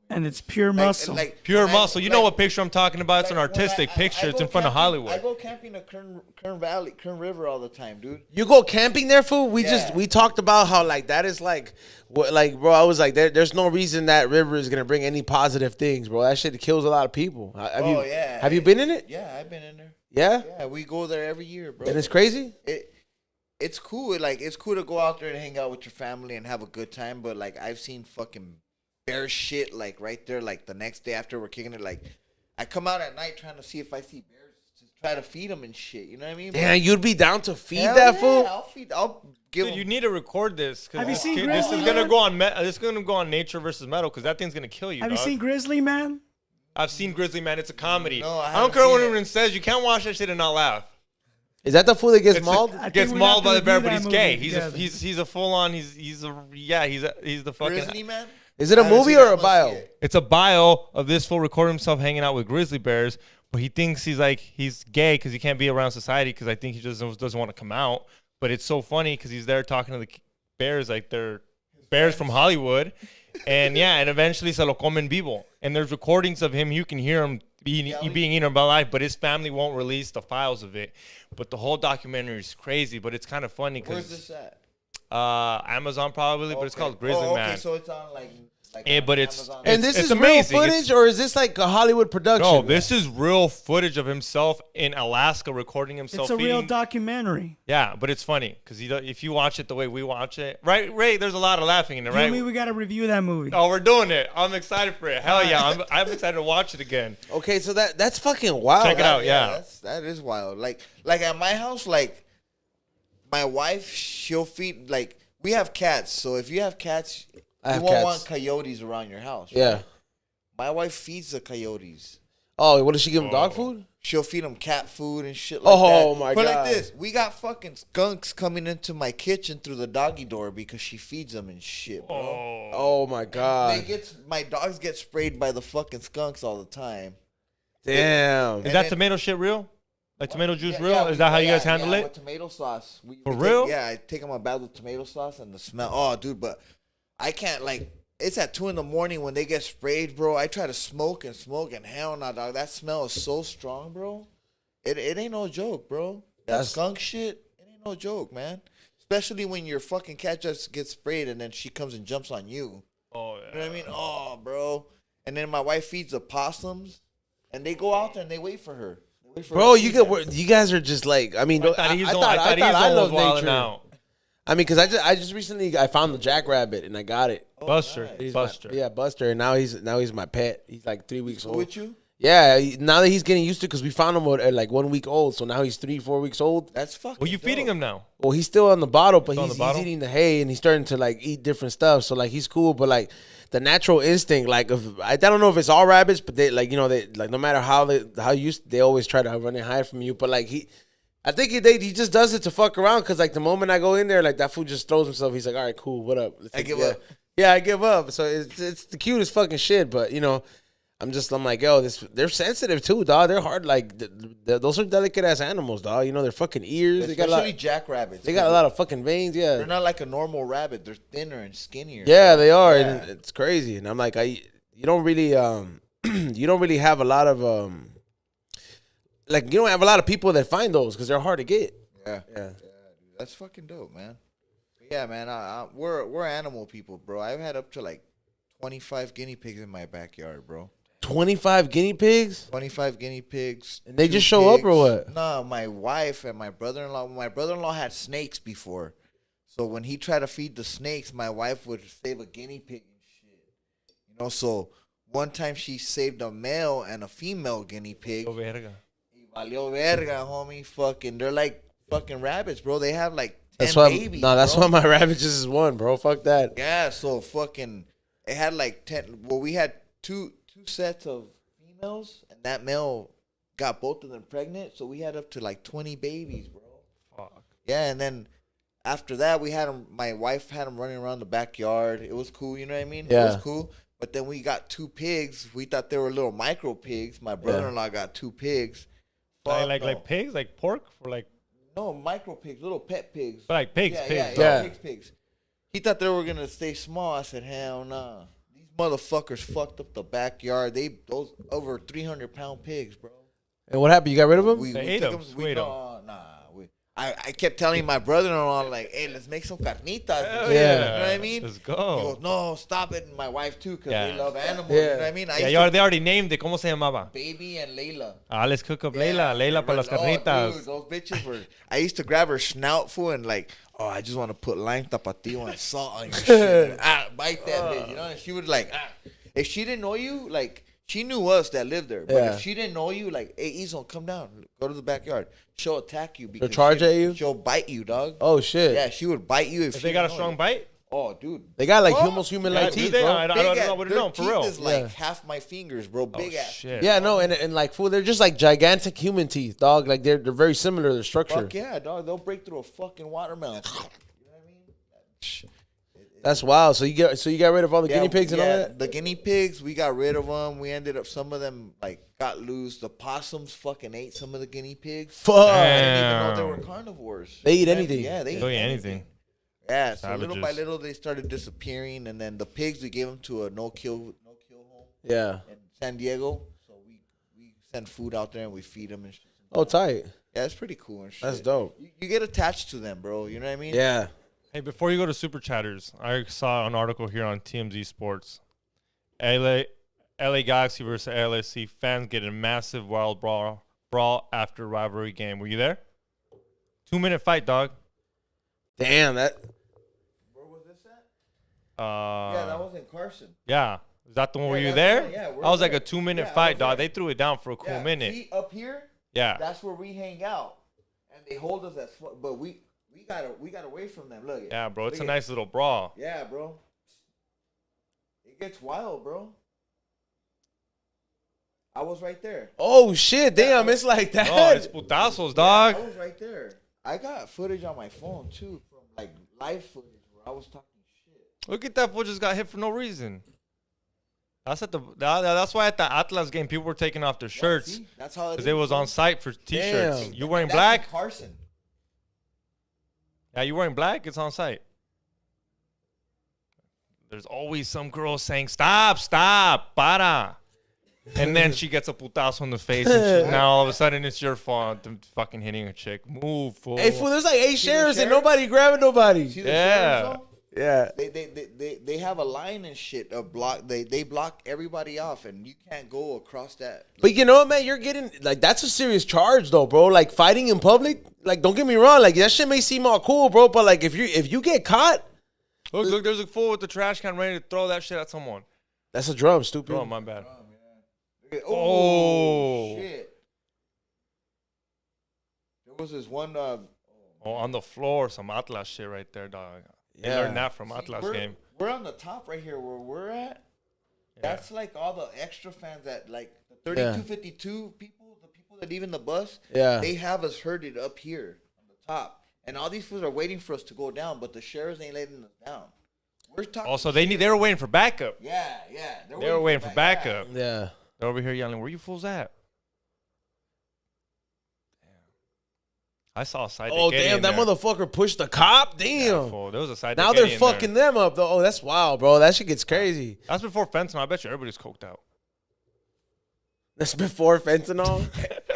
food. And it's pure muscle. Pure muscle. You know what picture I'm talking about? It's an artistic picture. It's in front of Hollywood. I go camping at Kern River all the time, dude. You go camping there, fool? We talked about how like that is like, bro, I was like, there's no reason that river is going to bring any positive things, bro. That shit kills a lot of people. Have you been in it? Yeah, I've been in there. Yeah? Yeah, we go there every year, bro. And it's crazy? It's cool. It's cool to go out there and hang out with your family and have a good time. But like, I've seen fucking bear shit like right there. Like the next day after we're kicking it, like I come out at night trying to see if I see bears just try to feed them and shit. You know what I mean? Damn, you'd be down to feed that fool? I'll give Dude, them. you need to record this. Have you This seen is Grizzly gonna Man? go on. This is gonna go on Nature versus Metal because that thing's gonna kill you. Have you dog. seen Grizzly Man? I've seen Grizzly Man. It's a comedy. No, I I don't haven't care what seen anyone says. You can't watch that shit and not laugh. Is that the fool that gets mauled? I think Gets we're mauled gonna by the have to bear, but review he's that gay. movie He's a full on. He's the fucking. Grizzly Man? Is it a I haven't movie seen or that a much bio? yet. It's a bio of this fool recording himself hanging out with grizzly bears, but he thinks he's gay because he can't be around society because I think he just doesn't want to come out. But it's so funny because he's there talking to the bears like they're bears from Hollywood, and eventually se lo comen vivo. And there's recordings of him. You can hear him being eaten by life, but his family won't release the files of it. But the whole documentary is crazy, but it's kind of funny Where's because this at? Amazon probably, but it's called Grizzly Man. Okay, so it's on like but it's Amazon. And this it's is amazing. real footage, or is this like a Hollywood production? No, this is real footage of himself in Alaska recording himself. It's a real feeding- documentary. Yeah, but it's funny because if you watch it the way we watch it, right? Ray, there's a lot of laughing in it, You and right? me, we got to review that movie. Oh, we're doing it. I'm excited for it. Hell yeah, I'm excited to watch it again. Okay, so that's fucking wild. Check it out. Yeah. That is wild. Like at my house, like my wife, she'll feed. Like we have cats, so if you have cats, I have you won't cats. want coyotes around your house. Yeah. right? My wife feeds the coyotes. Oh, what does she give him? Dog food? She'll feed them cat food and shit like that. Oh, my But God. like this, we got fucking skunks coming into my kitchen through the doggy door because she feeds them and shit, bro. Oh my god. My dogs get sprayed by the fucking skunks all the time. Damn. Is And that then- tomato shit real? Like tomato juice Yeah, real? yeah, Is that how you guys yeah, handle it? With tomato sauce. For real? I take them a bath with tomato sauce and the smell. Oh, dude, but I can't like. It's at 2 a.m. when they get sprayed, bro. I try to smoke, and hell no, dog. That smell is so strong, bro. It ain't no joke, bro. That skunk shit, it ain't no joke, man. Especially when your fucking cat just gets sprayed and then she comes and jumps on you. Oh yeah. You know what I mean? Oh, bro. And then my wife feeds the possums, and they go out there and they wait for her. They wait for Bro, her to you feed them. you guys are just like, I mean, I thought I love nature. now. I mean, because I just recently I found the jackrabbit and I got it. Buster, He's Buster. Yeah, Buster, and now he's my pet. He's like 3 weeks old. With you? Yeah, now that he's getting used to, because we found him at like 1 week old, so now he's 3-4 weeks old. That's fucking. Well, you feeding dope. him now? Well, he's still on the bottle, but Still on he's the bottle? eating the hay and he's starting to like eat different stuff. So like he's cool, but like the natural instinct, like I don't know if it's all rabbits, but they like they like no matter how they always try to run and hide from you. But like I think he just does it to fuck around, because like the moment I go in there, like that fool just throws himself. He's like, all right, cool, what up? I give up. Yeah, I give up. So it's the cutest fucking shit, but I'm like, yo, they're sensitive too, dog. They're hard. Like those are delicate ass animals, dog. Their fucking ears. Especially jackrabbits. They got a lot of fucking veins. Yeah, They're not like a normal rabbit. They're thinner and skinnier. yeah, they are. Yeah. And it's crazy. And I'm like, you don't really you don't really have a lot of like you don't have a lot of people that find those because they're hard to get. Yeah. Yeah. That's fucking dope, man. Yeah, man. We're animal people, bro. I've had up to like 25 guinea pigs in my backyard, bro. 25 guinea pigs. 25 guinea pigs. And they 2 just show up or pigs. what? No, my wife and my brother-in-law. My brother-in-law had snakes before. So when he tried to feed the snakes, my wife would save a guinea pig and shit. So one time she saved a male and a female guinea pig. Oh, verga. Valió verga, homie. Fucking, they're like fucking rabbits, bro. They have like 10 That's why. babies. That's bro. why my rabbit just is one, bro. Fuck that. Yeah, so fucking, it had like 10. Well, we had two sets of females, and that male got both of them pregnant. So we had up to like 20 babies, bro. Fuck. Yeah, and then after that, we had them. My wife had them running around the backyard. It was cool, you know what I mean? Yeah. It was cool. But then we got 2 pigs. We thought they were little micro pigs. My brother-in-law got 2 pigs. Fuck Like no. pigs, like pork, or like No, micro pigs, little pet pigs. like pigs, Yeah, pigs. Yeah. pigs. He thought they were gonna stay small. I said, hell nah. These motherfuckers fucked up the backyard. Those over 300-pound pigs, bro. And what happened? You got rid of them? We They ate took them, 'em- we ate 'em. I kept telling my brother-in-law, like, hey, let's make some carnitas. Hell Yeah. You know what I mean? Let's He go. goes, no, stop it. And my wife, too, because Yeah. they love animals. Yeah. You know what I mean? I Yeah, used they already named it. ¿Cómo se llamaba? to- Baby and Layla. Let's cook up Yeah, Layla. Layla they para las were- oh, carnitas. dude, those bitches were. I used to grab her snout, fool, and like, I just want to put lime tapatio and salt on your shit. Bite that bitch, you know? And she would like, if she didn't know you, like, She knew us that lived there. But Yeah. if she didn't know you, like, hey, Izon, come down. Go to the backyard. She'll attack you. She'll charge at you? She'll bite you, dog. Oh, shit. Yeah, she would bite you if she they got a didn't know strong you. bite? Oh, dude. They got like Bro, almost human-like Yeah, do teeth, they? bro. I wouldn't know, for real. Their teeth is like half my fingers, bro. Big ass. Shit. Yeah, no, and like, fool, they're just like gigantic human teeth, dog. Like, they're very similar, their structure. Fuck yeah, dog. They'll break through a fucking watermelon. You know what I mean? That's wild. So you got rid of all the guinea pigs and all yeah, that? the guinea pigs, we got rid of them. We ended up, some of them like got loose. The possums fucking ate some of the guinea pigs. Fuck. I didn't even know they were carnivores. They eat anything. Yeah, they They'll eat eat anything. anything. Yeah, so little by Savages. little they started disappearing, and then the pigs we gave them to a no kill home Yeah. in San Diego. So we send food out there and we feed them and shit. Oh, tight. Yeah, it's pretty cool and shit. That's dope. You get attached to them, bro. You know what I mean? Yeah. Hey, before you go to Super Chatters, I saw an article here on TMZ Sports. LA Galaxy versus LAFC fans get a massive wild brawl after rivalry game. Were you there? 2-minute fight, dog. Damn, that. Where was this at? Yeah, Yeah, that was in Carson. Yeah. Is that the one? Yeah, Were you that's there? the one, yeah, we're I was like there. a 2-minute Yeah, I fight, was dog. there. They threw it down for a cool minute. See, up here, Yeah. that's where we hang out, and they hold us as but we got away from them. Look, Yeah, bro. It's a Look nice little brawl. Yeah, bro. It gets wild, bro. I was right there. Oh, shit. Damn, it's like that. Oh, it's putazos, dog. I was right there. I got footage on my phone too, from like live footage where I was talking shit. Look at that fool just got hit for no reason. That's why at the Atlas game people were taking off their shirts See? That's how because it was on site for t-shirts. Damn. You wearing That's black? in Carson. Yeah, you wearing black? It's on site. There's always some girl saying, stop, para. And then she gets a putazo in the face. And now all of a sudden it's your fault. I'm fucking hitting a chick. Move, fool. Hey, fool, there's like 8 sheriffs and sheriff? nobody grabbing nobody. See the Yeah. sheriffs, though? Yeah. They have a line and shit of block. They block everybody off, and you can't go across that. But you know what, man? You're getting, like, that's a serious charge, though, bro. Like, fighting in public, like, don't get me wrong. Like, that shit may seem all cool, bro. But, like, if you get caught, Look, there's a fool with the trash can ready to throw that shit at someone. that's a drum, stupid. Oh, my bad. Oh, shit! There was this one. Oh, on the floor, some Atlas shit right there, dog. They learned that from Atlas game. We're on the top right here where we're at. Yeah. That's like all the extra fans that like the 3252 people, the people that leave in the bus. Yeah. They have us herded up here on the top, and all these fools are waiting for us to go down, but the sheriffs ain't letting us down. We're talking. Also, they were waiting for backup. Yeah. They were waiting for backup. Yeah. They're over here yelling, where you fools at? Damn. I saw a side. Oh, damn, that motherfucker pushed the cop? Damn. There was a side. Now they're fucking them up, though. Oh, that's wild, bro. That shit gets crazy. That's before fentanyl. I bet you everybody's coked out. That's before fentanyl.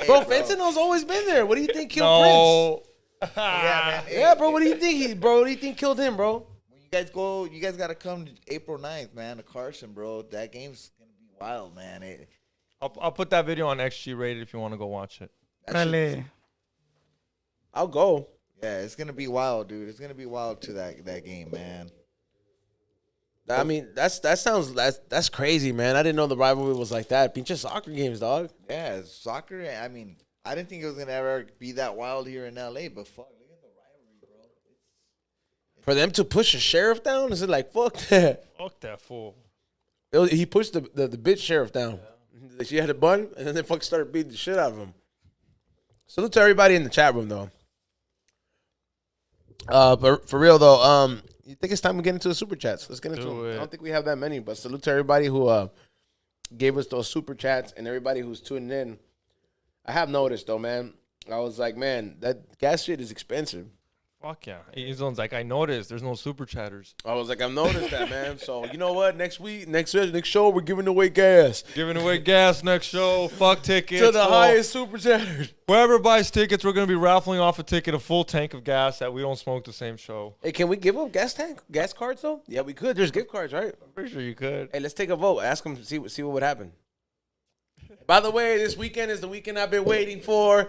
Bro, fentanyl's always been there. What do you think killed Prince? Yeah, man. Yeah, bro, what do you think what do you think killed him, bro? When you guys go, you guys gotta come April 9th, man, to Carson, bro. That game's gonna be wild, man. I'll put that video on XG Rated if you want to go watch it. Dale. I'll go. Yeah, it's gonna be wild, dude. It's gonna be wild to that game, man. I mean, that's crazy, man. I didn't know the rivalry was like that. Pinche soccer games, dog. Yeah, soccer. I mean, I didn't think it was gonna ever be that wild here in LA, but fuck, look at the rivalry, bro. For them to push a sheriff down, is it like fuck that? Fuck that fool. He pushed the bitch sheriff down. Yeah. She had a bun, and then they fucking started beating the shit out of him. Salute to everybody in the chat room, though. But for real though, you think it's time to get into the super chats? Let's get into them. I don't think we have that many, but salute to everybody who gave us those super chats and everybody who's tuning in. I have noticed though, man. I was like, man, that gas shit is expensive. Fuck yeah. Izon's like, I noticed there's no super chatters. I was like, I've noticed that, man. So you know what? Next show, we're giving away gas Giving away gas next show. Fuck tickets. to the highest super chatters. Whoever buys tickets, we're going to be raffling off a ticket, a full tank of gas that we don't smoke the same show. Hey, can we give up gas cards though? Yeah, we could. There's gift cards, right? I'm pretty sure you could. Hey, let's take a vote. Ask them, see what would happen. By the way, this weekend is the weekend I've been waiting for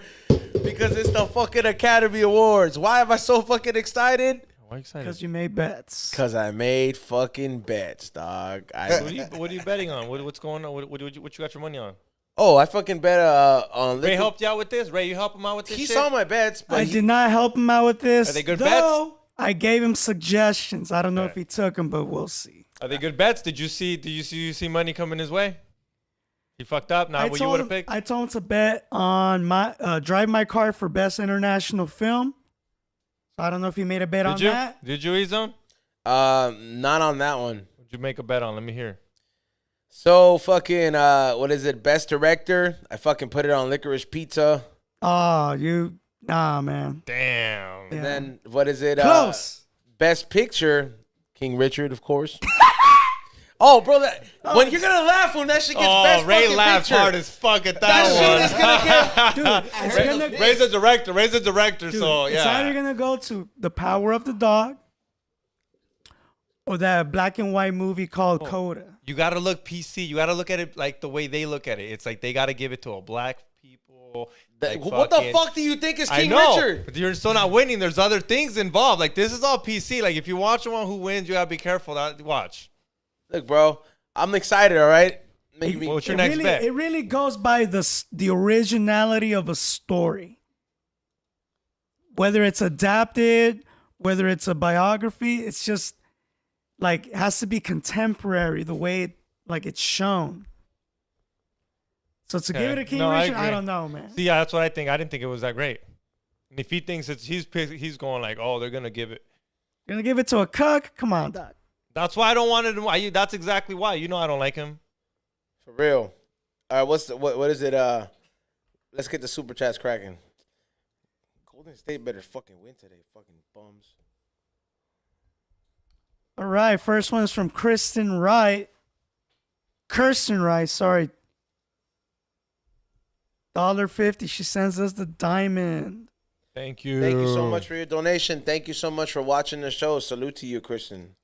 because it's the fucking Academy Awards. Why am I so fucking excited? Why excited? Because you made bets. Because I made fucking bets, dog. What are you betting on? What's going on? What you got your money on? Oh, I fucking bet on. Ray helped you out with this. Ray, you help him out with this. He shit? saw my bets, but I did not help him out with this. Are they good though bets? I gave him suggestions. I don't know if he took them, but we'll see. Are they good bets? Did you see money coming his way? He fucked up. Not what you would have picked. I told him to bet on my Drive My Car for Best International Film. So I don't know if he made a bet on that. Did you, E-Zone? Not on that one. What'd you make a bet on? Let me hear. So fucking what is it? Best director. I fucking put it on Licorice Pizza. Oh, nah, man. Damn. And then what is it? Close. Best picture. King Richard, of course. Oh, bro, when you're gonna laugh when that shit gets best Ray fucking laughed picture. hard as fuck at That that shit is one. gonna get. Dude, it's gonna, Ray's a director. Ray's a director. dude, So yeah. it's either gonna go to The Power of the Dog or that black and white movie called Coda. You gotta look PC. You gotta look at it like the way they look at it. It's like they gotta give it to a black people. Like What the fuck do you think is I King know, Richard? but you're still not winning. There's other things involved. Like this is all PC. Like if you watch the one who wins, you gotta be careful. Watch. Look, bro, I'm excited. All right. What's your next bet? It really goes by the originality of a story. Whether it's adapted, whether it's a biography, it's just like it has to be contemporary the way it's shown. So to give it a King Richard, I don't know, man. See, yeah, that's what I think. I didn't think it was that great. And if he thinks he's going like, oh, they're gonna give it. You're gonna give it to a cuck? Come on, Doc. That's why I don't want it. That's exactly why. You know I don't like him. For real. All right, what is it? Let's get the super chats cracking. Golden State better fucking win today, fucking bums. All right, first one is from Kirsten Wright, sorry. $1.50. She sends us the diamond. Thank you. Thank you so much for your donation. Thank you so much for watching the show. Salute to you, Kristen.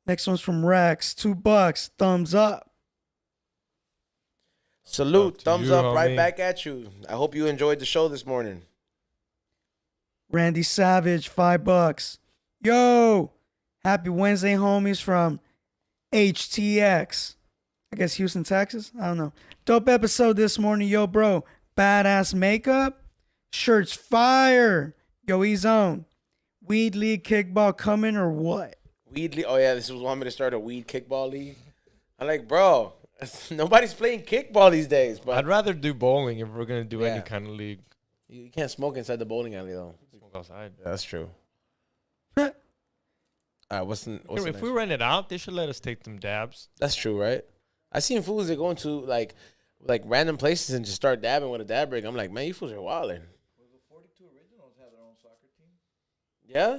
Next one's from Rex. $2. Thumbs up. Salute. Thumbs up right homie. back at you. I hope you enjoyed the show this morning. Randy Savage, $5. Yo, happy Wednesday, homies from HTX. I guess Houston, Texas. I don't know. Dope episode this morning, yo, bro. Badass makeup. Shirts fire. Yo, E-Zone. Weed League kickball coming or what? Weed league. Oh yeah, this was want me to start a weed kickball league. I'm like, bro, nobody's playing kickball these days. But I'd rather do bowling if we're gonna do any Yeah. kind of league. you can't smoke inside the bowling alley though. Smoke outside. That's true. All All right, what's the If next we one? rent it out, they should let us take them dabs. That's true, right? I seen fools that go into like random places and just start dabbing with a dab rig. I'm like, man, you fools are wilding. The 42 Originals have their own soccer team. Yeah?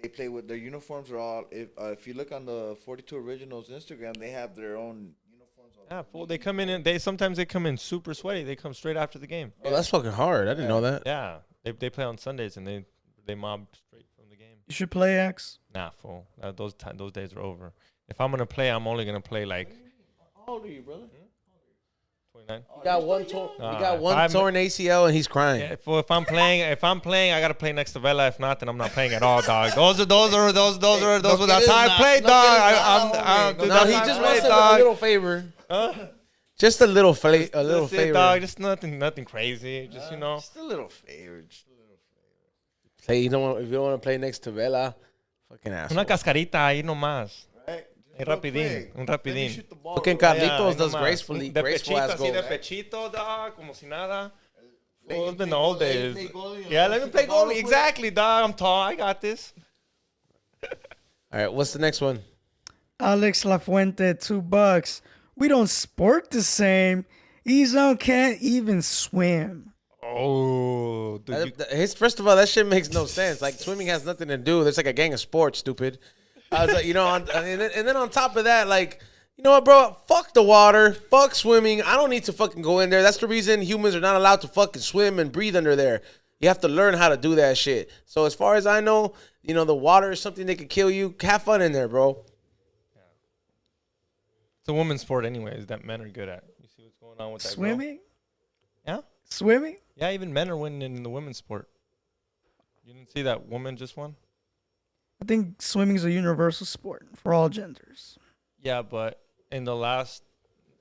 They play with their uniforms are all. If you look on the 42 Originals Instagram, they have their own uniforms. Yeah, fool. They come in and sometimes they come in super sweaty. They come straight after the game. Oh, that's fucking hard. I didn't know that. Yeah, they play on Sundays and they mob straight from the game. You should play X. Nah, fool. Those days are over. If I'm gonna play, I'm only gonna play like How old are you, brother? 29. You got one torn. Nah, You got if one I'm- torn ACL and he's crying. Yeah, if I'm playing, I gotta play next to Vela. If not, then I'm not playing at all, dog. Those were that's how I play, dog. No, he just wants a little favor. Just a little favor. That's it, dog. Just nothing crazy. Just Just a little favor. Say if you don't want to play next to Vela, fucking asshole. una cascarita ahí nomás. Right? Un rapidín, un rapidín. Shoot the ball. Fucking right? Carlitos ahí does nomás. gracefully, De graceful pechito, ass así goals. de pechito, dog, como si nada. Let Oh, you it's been play the old goalie, let you days. play goalie, and Yeah, let me shoot play the ball goalie. quick. Exactly, dog. I'm tall. I got this. All right, what's the next one? Alex Lafuente, $2. We don't sport the same. E-Zone can't even swim. Oh, dude, First of all, that shit makes no sense. Like swimming has nothing to do. There's like a gang of sports, stupid. I was like, and then on top of that, like, you know what, bro? Fuck the water. Fuck swimming. I don't need to fucking go in there. That's the reason humans are not allowed to fucking swim and breathe under there. You have to learn how to do that shit. So as far as I know, the water is something that could kill you. Have fun in there, bro. it's a women's sport, anyways. That men are good at. You see what's going on with that? girl? Swimming? Yeah, Swimming? yeah. Even men are winning in the women's sport. You didn't see that woman just won? I think swimming is a universal sport for all genders. Yeah, but in the last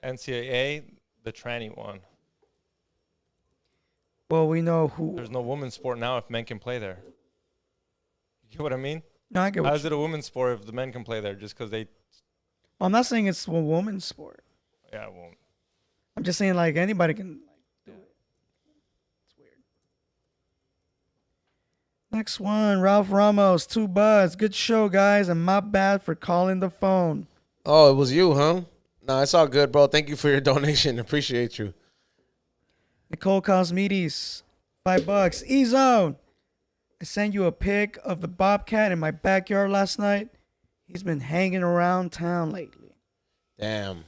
NCAA, the tranny won. Well, we know who. There's no women's sport now if men can play there. You get what I mean? No, I get what How is it a women's sport if the men can play there just because they... I'm not saying it's a woman's sport. Yeah, it won't. I'm just saying, like, anybody can do it. It's weird. Next one, Ralph Ramos, $2. Good show, guys, and my bad for calling the phone. Oh, it was you, huh? No, it's all good, bro. Thank you for your donation. Appreciate you. Nicole Cosmedes, $5. E-Zone. I sent you a pic of the bobcat in my backyard last night. He's been hanging around town lately. Damn.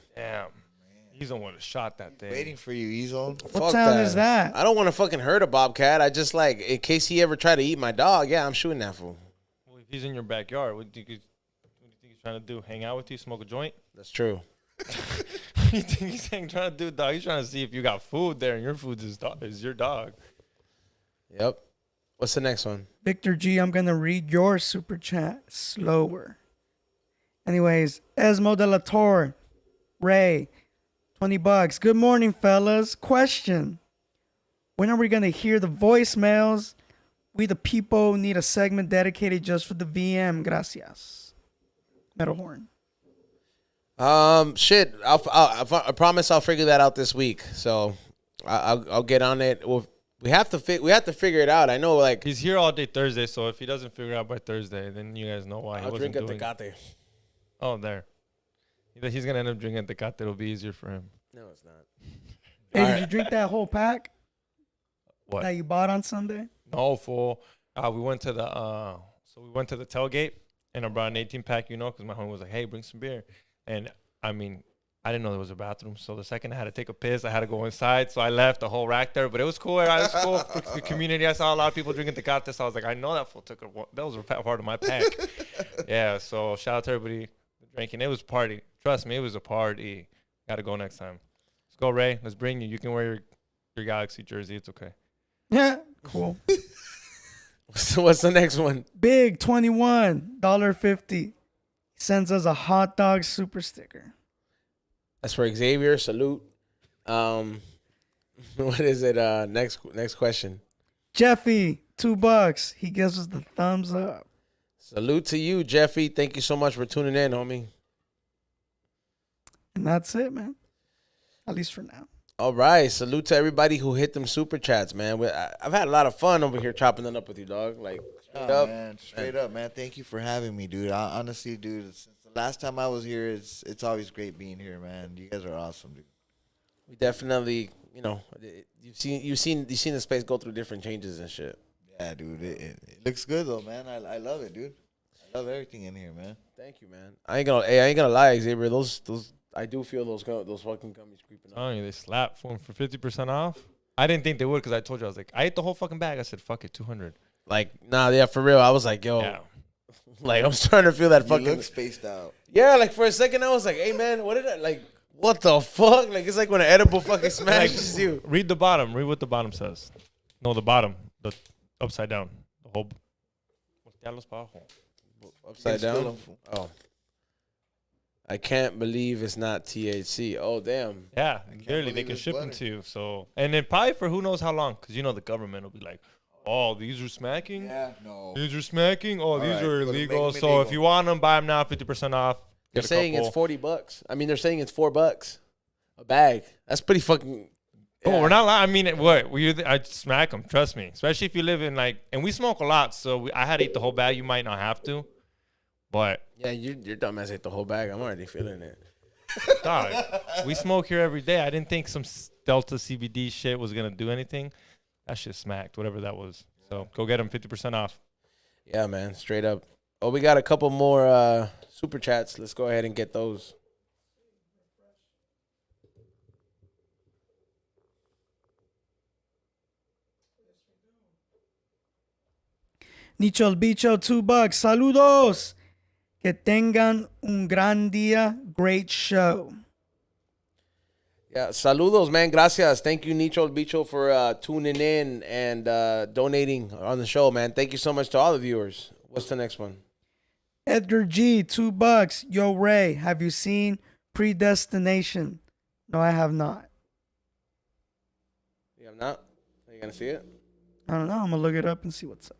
He's the one that shot that thing. Waiting for you, Ezo. What town is that? I don't want to fucking hurt a bobcat. I just like, in case he ever tried to eat my dog, yeah, I'm shooting that fool. Well, if he's in your backyard, what do you think he's trying to do? Hang out with you? Smoke a joint? That's true. What do you think he's trying to do, dog? He's trying to see if you got food there and your food is your dog. Yep. What's the next one? Victor G, I'm going to read your super chat slower. Anyways, Esmo de la Torre, Ray, $20. Good morning, fellas. Question. When are we going to hear the voicemails? We the people need a segment dedicated just for the VM. Gracias. Metal Horn. Shit. I promise I'll figure that out this week. So I'll get on it. We have to figure it out. I know, like, He's here all day Thursday, so if he doesn't figure it out by Thursday, then you guys know why he I'll wasn't drink a doing it. Tecate. Oh, there. He's going to end up drinking Tecate. It'll be easier for him. No, it's not. Hey, All did right. you drink that whole pack What? that you bought on Sunday? No, fool. We went to the tailgate, and I brought an 18-pack, because my homie was like, hey, bring some beer. And, I mean, I didn't know there was a bathroom, so the second I had to take a piss, I had to go inside, so I left the whole rack there. But it was cool. It was cool for the community. I saw a lot of people drinking Tecate, so I was like, I know that fool took that was a part of my pack. Yeah, so shout out to everybody drinking. It was a party. Trust me, it was a party. Got to go next time. Let's go, Ray. Let's bring you. You can wear your Galaxy jersey. It's okay. Yeah, cool. What's the next one? Big 21, $1.50. Sends us a hot dog super sticker. That's for Xavier. Salute. What is it? Next question. Jeffy, $2. He gives us the thumbs up. Salute to you, Jeffy. Thank you so much for tuning in, homie. And that's it, man. At least for now. All right. Salute to everybody who hit them super chats, man. I've had a lot of fun over here chopping them up with you, dog. Like, straight up, man. Thank you for having me, dude. Honestly, dude, since the last time I was here, it's always great being here, man. You guys are awesome, dude. We definitely, you've seen the space go through different changes and shit. Yeah, dude. It looks good though, man. I love it, dude. I love everything in here, man. Thank you, man. I ain't gonna lie, Xavier. Those I do feel those fucking gummies creeping up. Oh, they slapped for 50% off. I didn't think they would because I told you, I was like, I ate the whole fucking bag. I said, fuck it, 200. Like, nah, yeah, for real. I was like, yo, Yeah. like, I'm starting to feel that You fucking. look spaced out. Yeah, like for a second, I was like, hey, man, what did I like? What the fuck? Like, it's like when an edible fucking smashes you. Read the bottom. Read what the bottom says. No, the bottom. The upside down. The whole. Upside down. Oh. I can't believe it's not THC. Oh, damn. Yeah, clearly they believe can it's ship them butter. to you. So, and then probably for who knows how long, because the government will be like, oh, these are smacking. Yeah, no. These are smacking. Oh, these right, are well, make illegal. them So illegal. if you want them, buy them now, 50% off. They're Get a saying it's couple. $40. I mean, they're saying it's $4 a bag. That's pretty fucking. Oh, we're not lying. I mean, what? I smack them. Trust me. Especially if you live in and we smoke a lot. So I had to eat the whole bag. You might not have to. But. Yeah, your dumbass ate the whole bag. I'm already feeling it. Dog, we smoke here every day. I didn't think some Delta CBD shit was going to do anything. That shit smacked, whatever that was. So go get them 50% off. Yeah, man, straight up. Oh, we got a couple more super chats. Let's go ahead and get those. Nicho el Bicho, $2. Saludos. Que tengan un gran día. Great show. Yeah, saludos, man. Gracias. Thank you, Nicho El Bicho, for tuning in and donating on the show, man. Thank you so much to all the viewers. What's the next one? Edgar G, $2. Yo, Ray, have you seen Predestination? No, I have not. You have not? Are you gonna see it? I don't know. I'm gonna look it up and see what's up.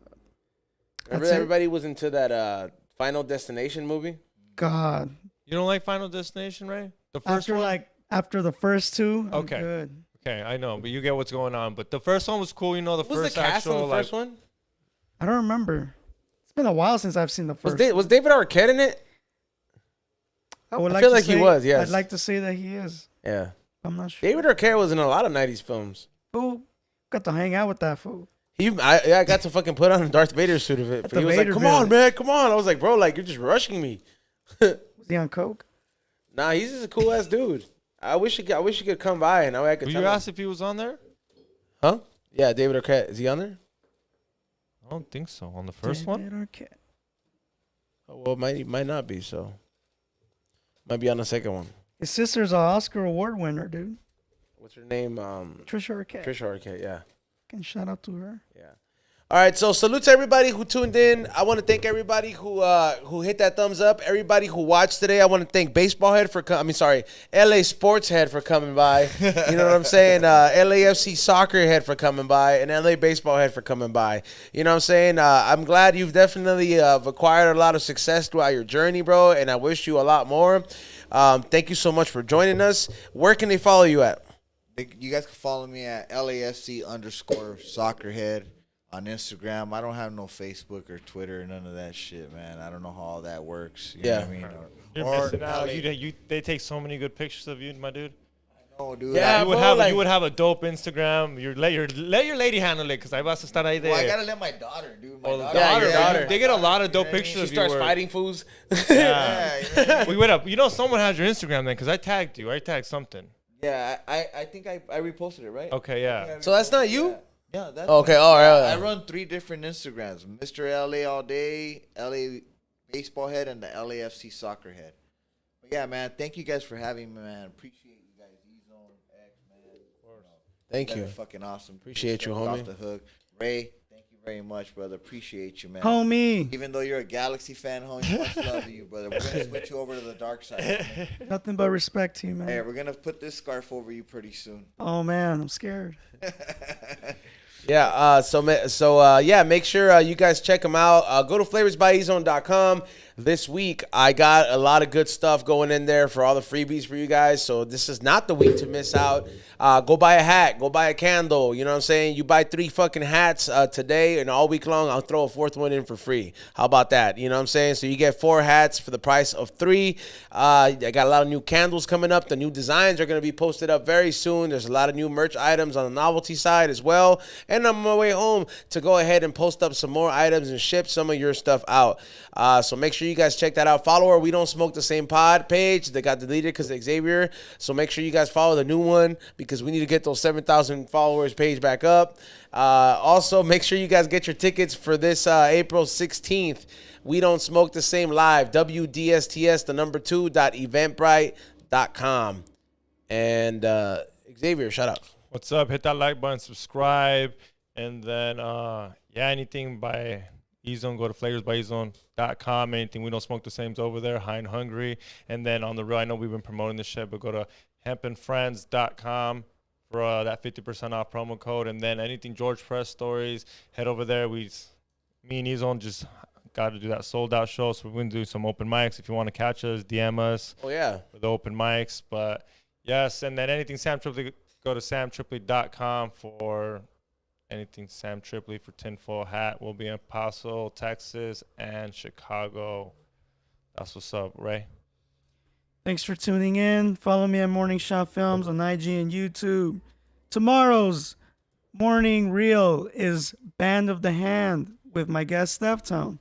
Remember everybody was into that Final Destination movie? God. You don't like Final Destination, Ray? The first one? After the first two, I'm Okay. good. Okay, I know, but you get what's going on. But the first one was cool. You know, the What was first the cast actual on the first one? I don't remember. It's been a while since I've seen the first. Was David Arquette in it? I would I like feel to like he say- was, yes. I'd like to say that he is. Yeah. I'm not sure. David Arquette was in a lot of 90s films. Fool, got to hang out with that fool. I got to fucking put on a Darth Vader suit of it. At But the he was like, Vader come on, Village. man, come on. I was like, bro, like, you're just rushing me. Was he on coke? Nah, he's just a cool-ass dude. I wish he could come by and I could Were tell you him. asked if he was on there? Huh? Yeah, David Arquette. Is he on there? I don't think so. On the first one? David Arquette. Oh, well, might not be, so. Might be on the second one. His sister's an Oscar award winner, dude. What's her name? Trisha Arquette. Trisha Arquette, yeah. Can shout out to her. Yeah. All right, so salute to everybody who tuned in. I want to thank everybody who hit that thumbs up. Everybody who watched today. I want to thank BaseballHead for LA Sports Head for coming by. You know what I'm saying? LAFC Soccer Head for coming by, and LA Baseball Head for coming by. You know what I'm saying? I'm glad you've definitely acquired a lot of success throughout your journey, bro, and I wish you a lot more. Thank you so much for joining us. Where can they follow you at? You guys can follow me at LAFC_soccerhead on Instagram. I don't have no Facebook or Twitter or none of that shit, man. I don't know how all that works. You know what I mean? You're missing out. They take so many good pictures of you, my dude. No, dude. Yeah, You would have a dope Instagram. Let your lady handle it, because I vas a estar ahí de. Well, I gotta let my daughter, dude. My daughter. Yeah, your daughter. They get a lot of dope pictures She of you. starts where- fighting fools. Yeah. Yeah, We went up. You know, someone has your Instagram then, because I tagged you. I tagged something. yeah. I think I reposted it, right? Okay, yeah. So that's not you? Yeah, that's Okay, me. all right. I run 3 different Instagrams: Mr. LA All Day, LA Baseball Head, and the LAFC Soccer Head. But yeah, man, thank you guys for having me, man. Appreciate you guys. E-Zone X, man. Thank you. Fucking awesome. Appreciate you, Off homie. the hook, Ray. Thank you very much, brother. Appreciate you, man. Homie. Even though you're a Galaxy fan, homie, much love to you, brother. We're gonna switch you over to the dark side. Homie. Nothing but respect to you, man. Hey, we're gonna put this scarf over you pretty soon. Oh, man. I'm scared. Yeah, make sure you guys check them out. Go to flavorsbyezone.com. This week, I got a lot of good stuff going in there for all the freebies for you guys. So this is not the week to miss out. Go buy a hat. Go buy a candle. You know what I'm saying? You buy 3 fucking hats today, and all week long, I'll throw a 4th one in for free. How about that? You know what I'm saying? So you get 4 hats for the price of 3. I got a lot of new candles coming up. The new designs are going to be posted up very soon. There's a lot of new merch items on the novelty side as well. And I'm on my way home to go ahead and post up some more items and ship some of your stuff out. So make sure you guys check that out. Follow our We Don't Smoke the Same Pod page. They got deleted because of Xavier. So make sure you guys follow the new one, because we need to get those 7,000 followers page back up. Also, make sure you guys get your tickets for this April 16th. We Don't Smoke the Same live. wdsts, the number 2, .eventbrite.com. And Xavier, shut up. What's up? Hit that like button, subscribe, and then anything by E-Zone, go to flavorsbyezone.com. Anything We Don't Smoke the Same's over there, High and Hungry. And then on the real, I know we've been promoting this shit, but go to hempandfriends.com for that 50% off promo code. And then anything George Press Stories, head over there. Me and E-Zone just got to do that sold out show, so we're going to do some open mics. If you want to catch us, DM us. Oh, yeah. For the open mics. But yes, and then anything Sam Tripoli, go to samtripoli.com for anything Sam Tripoli for tinfoil hat. We'll be in Paso, Texas, and Chicago. That's what's up, Ray. Thanks for tuning in. Follow me at Morning Shot Films on IG and YouTube. Tomorrow's morning reel is Band of the Hand with my guest Steftone.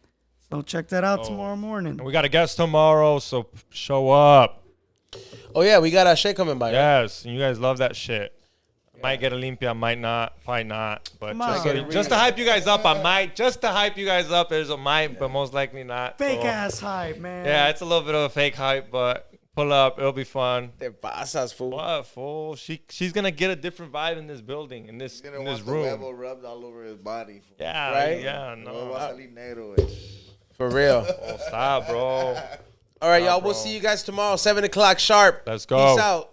So check that out tomorrow morning. And we got a guest tomorrow, so show up. Oh, yeah, we got our shit coming by. Right? Yes, and you guys love that shit. Might get Olympia, might not, probably not. But just to hype you guys up, I might. Just to hype you guys up, there's a might, but most likely not. Fake ass hype, man. Yeah, it's a little bit of a fake hype, but pull up. It'll be fun. Te pasas, fool. What, fool? She's going to get a different vibe in this building, in this room. room. The rubbed all over his body. Yeah, right? Yeah, no. Va a salir negro, For For real. Oh, stop, bro. All right, y'all. We'll see you guys tomorrow, 7 o'clock sharp. Let's go. Peace out.